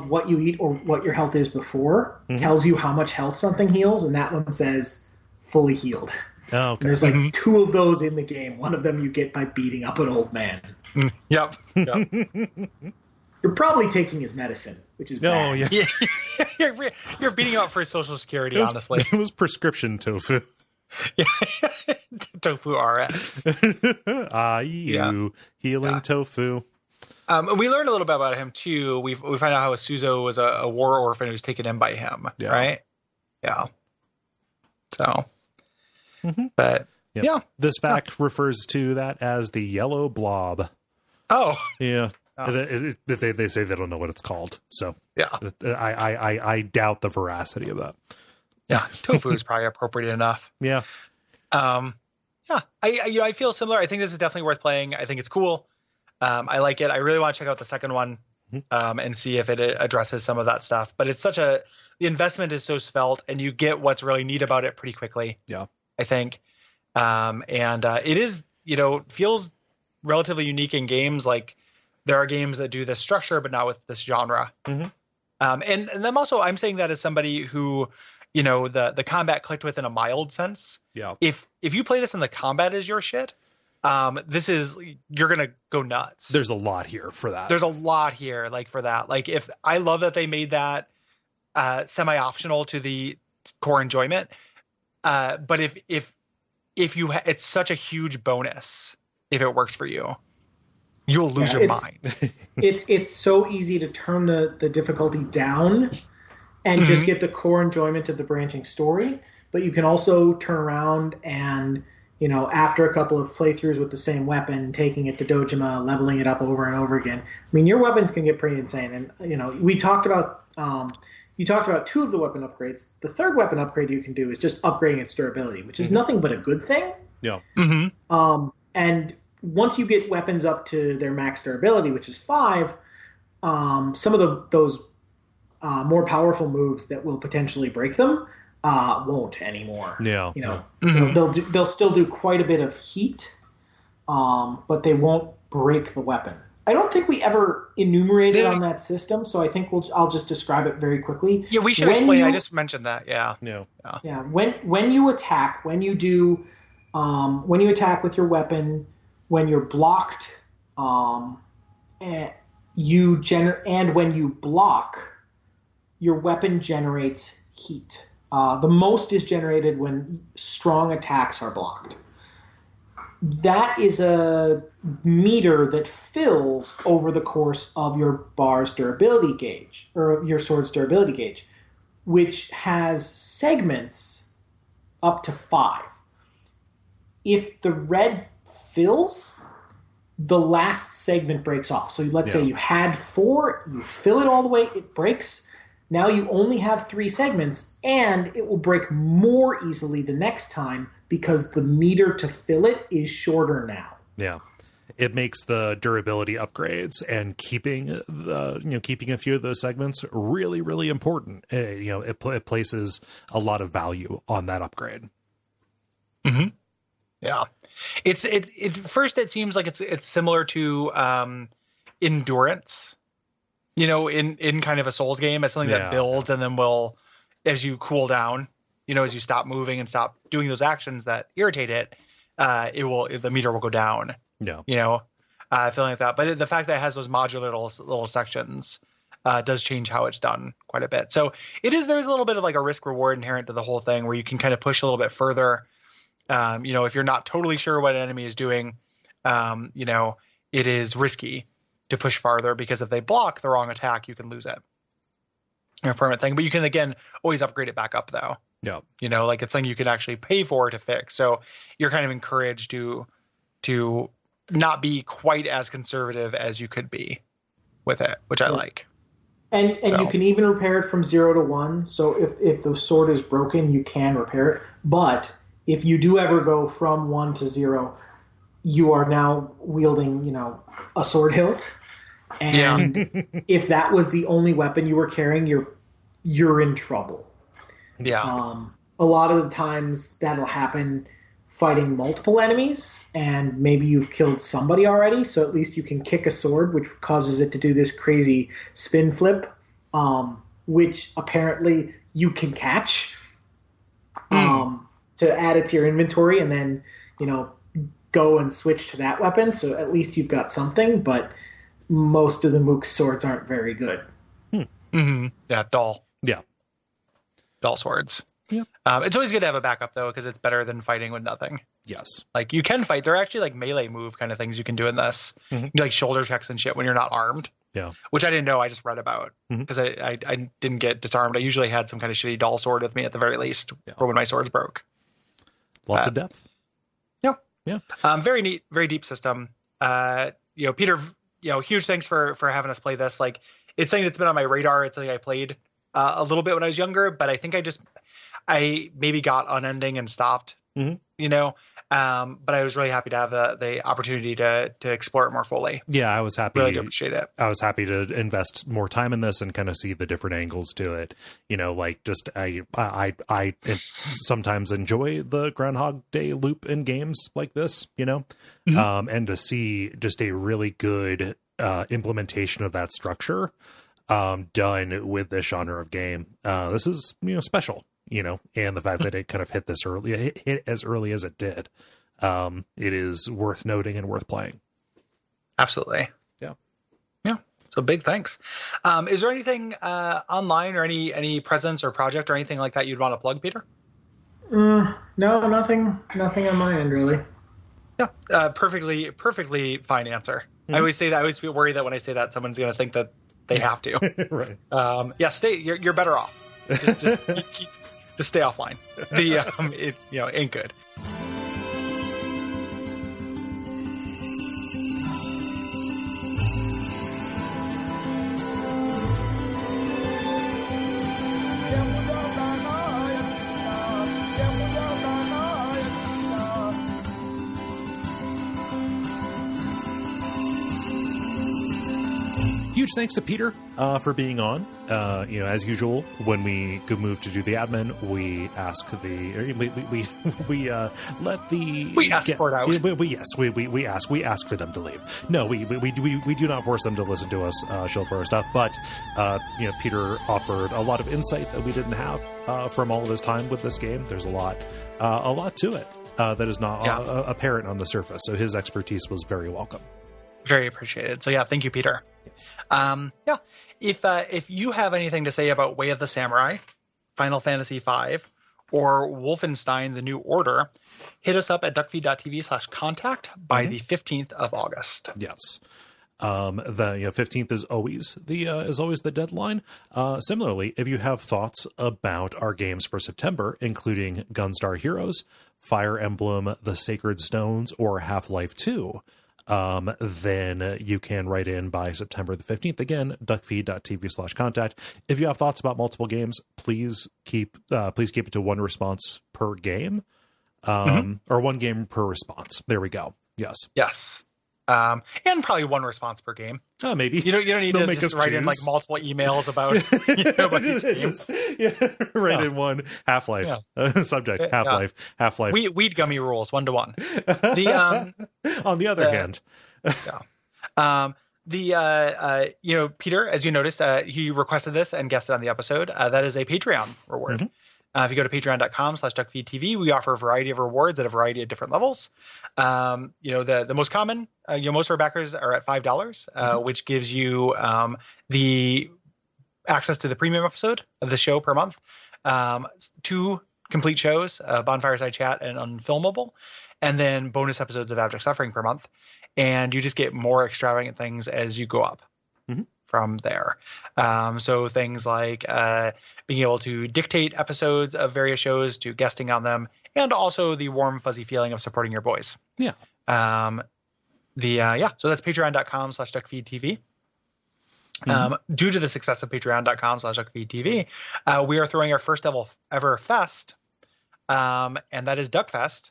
Speaker 3: what you eat or what your health is before, tells you how much health something heals, and that one says fully healed.
Speaker 1: Oh, okay.
Speaker 3: And there's two of those in the game. One of them you get by beating up an old man.
Speaker 2: Yep.
Speaker 3: You're probably taking his medicine, which is bad.
Speaker 2: Yeah. You're beating up for his Social Security, honestly.
Speaker 1: It was prescription tofu.
Speaker 2: Yeah. Tofu RX.
Speaker 1: Healing tofu.
Speaker 2: We learned a little bit about him too. We find out how Suzo was a war orphan who was taken in by him, right? Yeah. So, but yeah,
Speaker 1: this back refers to that as the yellow blob.
Speaker 2: Oh,
Speaker 1: yeah. They say they don't know what it's called, so
Speaker 2: yeah.
Speaker 1: I doubt the veracity of that.
Speaker 2: Yeah, tofu is probably appropriate enough.
Speaker 1: Yeah.
Speaker 2: Yeah. I feel similar. I think this is definitely worth playing. I think it's cool. I like it. I really want to check out the second one and see if it addresses some of that stuff. But it's the investment is so svelte, and you get what's really neat about it pretty quickly.
Speaker 1: Yeah,
Speaker 2: I think. It is, feels relatively unique in games. Like there are games that do this structure, but not with this genre. And I'm saying that as somebody who, the combat clicked with in a mild sense.
Speaker 1: Yeah.
Speaker 2: If you play this and the combat is your shit, you're going to go nuts.
Speaker 1: There's a lot here for that.
Speaker 2: There's a lot here for that. If I love that they made that, semi-optional to the core enjoyment. But if you it's such a huge bonus if it works for you. You'll lose your mind.
Speaker 3: It's so easy to turn the difficulty down and just get the core enjoyment of the branching story. But you can also turn around and, after a couple of playthroughs with the same weapon, taking it to Dojima, leveling it up over and over again. I mean, your weapons can get pretty insane. And, we talked about, you talked about 2 of the weapon upgrades. The third weapon upgrade you can do is just upgrading its durability, which is nothing but a good thing.
Speaker 1: Yeah.
Speaker 3: And once you get weapons up to their max durability, which is 5, some of those more powerful moves that will potentially break them won't anymore.
Speaker 1: Yeah.
Speaker 3: They'll still do quite a bit of heat, but they won't break the weapon. I don't think we ever enumerated on that system, so I think I'll just describe it very quickly.
Speaker 2: Yeah, we should explain. I just mentioned that. Yeah.
Speaker 3: Yeah. When you attack, when you attack with your weapon, when you're blocked, and when you block, your weapon generates heat. The most is generated when strong attacks are blocked. That is a meter that fills over the course of your bar's durability gauge, or your sword's durability gauge, which has segments up to 5. If the red fills, the last segment breaks off. So let's say you had 4, you fill it all the way, it breaks. Now you only have 3 segments, and it will break more easily the next time because the meter to fill it is shorter now.
Speaker 1: Yeah. It makes the durability upgrades and keeping a few of those segments really, really important. It places a lot of value on that upgrade.
Speaker 2: Mm-hmm. Yeah. It first it seems like it's similar to endurance, in kind of a Souls game, as something that builds and then will, as you cool down, as you stop moving and stop doing those actions that irritate it, the meter will go down.
Speaker 1: Yeah.
Speaker 2: Feeling like that. But the fact that it has those modular little sections does change how it's done quite a bit. So there's a little bit of like a risk reward inherent to the whole thing where you can kind of push a little bit further. If you're not totally sure what an enemy is doing, it is risky to push farther because if they block the wrong attack, you can lose it. A permanent thing, but you can again always upgrade it back up though.
Speaker 1: Yeah.
Speaker 2: Like it's something you can actually pay for to fix. So you're kind of encouraged to not be quite as conservative as you could be with it, which I like.
Speaker 3: And you can even repair it from 0 to 1. So if the sword is broken, you can repair it. But if you do ever go from 1 to 0, you are now wielding, a sword hilt. And if that was the only weapon you were carrying, you're in trouble.
Speaker 2: Yeah.
Speaker 3: A lot of the times that'll happen fighting multiple enemies, and maybe you've killed somebody already, so at least you can kick a sword, which causes it to do this crazy spin flip, which apparently you can catch to add it to your inventory, and then, go and switch to that weapon, so at least you've got something, but most of the Mook swords aren't very good.
Speaker 2: Mm-hmm. Yeah, dull.
Speaker 1: Yeah.
Speaker 2: Dull swords.
Speaker 1: Yeah.
Speaker 2: It's always good to have a backup, though, because it's better than fighting with nothing.
Speaker 1: Yes.
Speaker 2: Like, you can fight. There are actually, like, melee move kind of things you can do in this. Like, shoulder checks and shit when you're not armed.
Speaker 1: Yeah.
Speaker 2: Which I didn't know. I just read about. Because I didn't get disarmed. I usually had some kind of shitty dull sword with me at the very least. For when my swords broke.
Speaker 1: Lots of depth.
Speaker 2: Yeah.
Speaker 1: Yeah.
Speaker 2: Very neat, very deep system. Peter, huge thanks for having us play this. Like, it's something that's been on my radar. It's something I played a little bit when I was younger, but I think I maybe got unending and stopped, but I was really happy to have the opportunity to explore it more fully.
Speaker 1: Yeah, I was happy.
Speaker 2: Really appreciate it.
Speaker 1: I was happy to invest more time in this and kind of see the different angles to it. I sometimes enjoy the Groundhog Day loop in games like this, and to see just a really good implementation of that structure done with this genre of game. This is, special. And the fact that it kind of hit as early as it did, it is worth noting and worth playing.
Speaker 2: Absolutely.
Speaker 1: Yeah.
Speaker 2: Yeah. So big thanks. Is there anything online or any presence or project or anything like that you'd want to plug, Peter?
Speaker 3: No, nothing on my end really.
Speaker 2: Yeah, perfectly fine answer. I always say that. I always feel worried that when I say that, someone's going to think that they have to.
Speaker 1: Right.
Speaker 2: You're better off. Just stay offline. It ain't good.
Speaker 1: Huge thanks to Peter for being on. As usual, when we move to do the admin, we ask we ask
Speaker 2: for it out.
Speaker 1: We ask for them to leave. No, we do not force them to listen to us show for our stuff. But Peter offered a lot of insight that we didn't have from all of his time with this game. There's a lot to it that is not apparent on the surface. So his expertise was very welcome.
Speaker 2: Very appreciated. So thank you, Peter.
Speaker 1: Yes.
Speaker 2: If you have anything to say about Way of the Samurai, Final Fantasy V, or Wolfenstein: The New Order, hit us up at duckfeed.tv/contact by the 15th of August.
Speaker 1: Yes. The 15th is always the deadline. Similarly, if you have thoughts about our games for September, including Gunstar Heroes, Fire Emblem: The Sacred Stones, or Half-Life 2, then you can write in by September the 15th. Again, duckfeed.tv/contact. If you have thoughts about multiple games, please keep it to one response per game, or one game per response. There we go. Yes.
Speaker 2: And probably one response per game.
Speaker 1: Maybe
Speaker 2: you don't need to just write in like multiple emails about each game.
Speaker 1: Write in one. Half-Life subject. Half-Life.
Speaker 2: Weed gummy rules 1-to-1.
Speaker 1: On the other hand,
Speaker 2: Peter, as you noticed, he requested this and guessed it on the episode. That is a Patreon reward. If you go to patreon.com/duckfeedtv, we offer a variety of rewards at a variety of different levels. The most common, most of our backers are at $5, which gives you the access to the premium episode of the show per month, 2 complete shows, Bonfireside Chat and Unfilmable, and then bonus episodes of Abject Suffering per month. And you just get more extravagant things as you go up from there. So things like being able to dictate episodes of various shows to guesting on them, and also the warm, fuzzy feeling of supporting your boys.
Speaker 1: Yeah.
Speaker 2: So that's patreon.com/duckfeedtv. Due to the success of patreon.com/duckfeedtv, we are throwing our first ever fest, and that is Duckfest,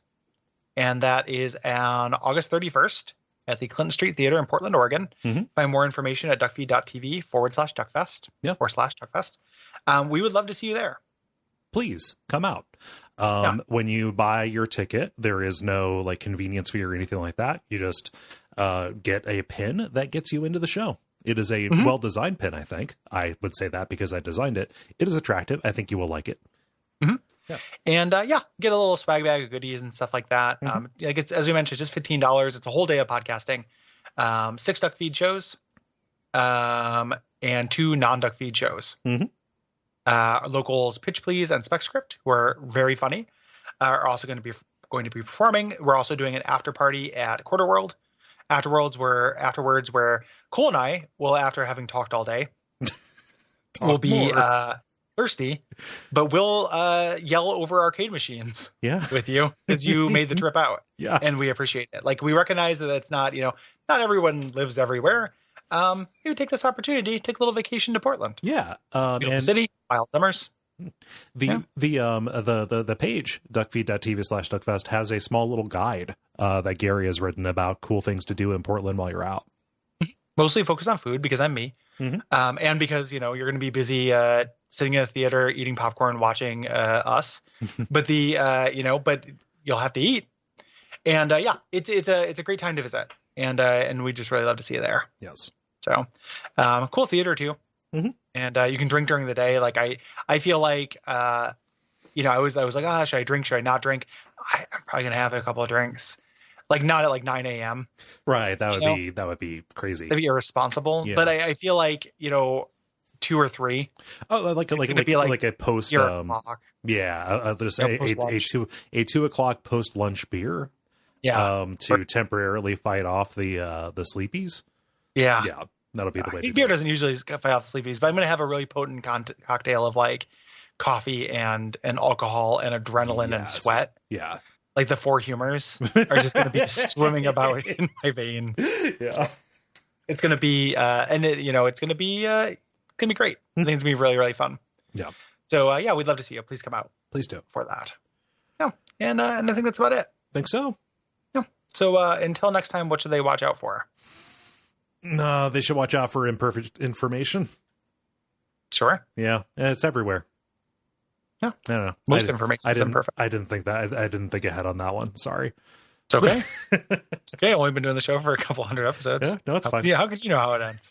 Speaker 2: and that is on August 31st at the Clinton Street Theater in Portland, Oregon. Find more information at duckfeed.tv/Duckfest or /Duckfest. We would love to see you there.
Speaker 1: Please come out. When you buy your ticket, there is no convenience fee or anything like that. You just get a pin that gets you into the show. It is a well-designed pin, I think. I would say that because I designed it. It is attractive. I think you will like it.
Speaker 2: Yeah. And get a little swag bag of goodies and stuff like that. It's, as we mentioned, just $15. It's a whole day of podcasting. 6 Duck Feed shows, and 2 non-Duck Feed shows. Locals Pitch Please and Spec Script, who are very funny, are also going to be performing. We're also doing an after party at Quarter World. Afterwards, where Cole and I will, after having talked all day, will be thirsty, but we'll yell over arcade machines with you as you made the trip out.
Speaker 1: Yeah.
Speaker 2: And we appreciate it. We recognize that it's not, not everyone lives everywhere. Maybe take this opportunity, take a little vacation to Portland.
Speaker 1: Yeah.
Speaker 2: Beautiful city, wild summers.
Speaker 1: The page duckfeed.tv/duckfest has a small little guide that Gary has written about cool things to do in Portland while you're out.
Speaker 2: Mostly focused on food because I'm me. And because, you're going to be busy sitting in a theater, eating popcorn, watching us. But but you'll have to eat. And it's a great time to visit. And we just really love to see you there.
Speaker 1: Yes.
Speaker 2: So cool theater too. And you can drink during the day. I feel like I was like, should I drink? Should I not drink? I'm probably gonna have a couple of drinks. like not at like 9 a.m.
Speaker 1: Right. That would be crazy.
Speaker 2: That'd be irresponsible.
Speaker 1: Yeah.
Speaker 2: But I feel like, 2 or 3.
Speaker 1: Oh, like a post. Yeah, there's a 2 o'clock post lunch beer.
Speaker 2: Yeah.
Speaker 1: To temporarily fight off the sleepies.
Speaker 2: Yeah.
Speaker 1: Yeah. That'll be the way to do
Speaker 2: beer
Speaker 1: it.
Speaker 2: doesn't usually fight off the sleepies, but I'm going to have a really potent cocktail of like coffee and alcohol and adrenaline and sweat.
Speaker 1: Yeah.
Speaker 2: Like the 4 humors are just going to be swimming about in my veins.
Speaker 1: Yeah.
Speaker 2: It's going to be, it's going to be great. I think it's going to be really, really fun.
Speaker 1: Yeah.
Speaker 2: So, we'd love to see you. Please come out.
Speaker 1: Please do.
Speaker 2: For that. Yeah. And I think that's about it.
Speaker 1: Think so?
Speaker 2: Yeah. So, until next time, what should they watch out for?
Speaker 1: They should watch out for imperfect information.
Speaker 2: Sure.
Speaker 1: Yeah. It's everywhere.
Speaker 2: Yeah.
Speaker 1: I don't know.
Speaker 2: Most information is imperfect.
Speaker 1: I didn't think that. I didn't think ahead on that one. Sorry.
Speaker 2: It's okay. It's okay. I've only been doing the show for a couple hundred episodes.
Speaker 1: Yeah. No, it's fine.
Speaker 2: Yeah. How could you know how it ends?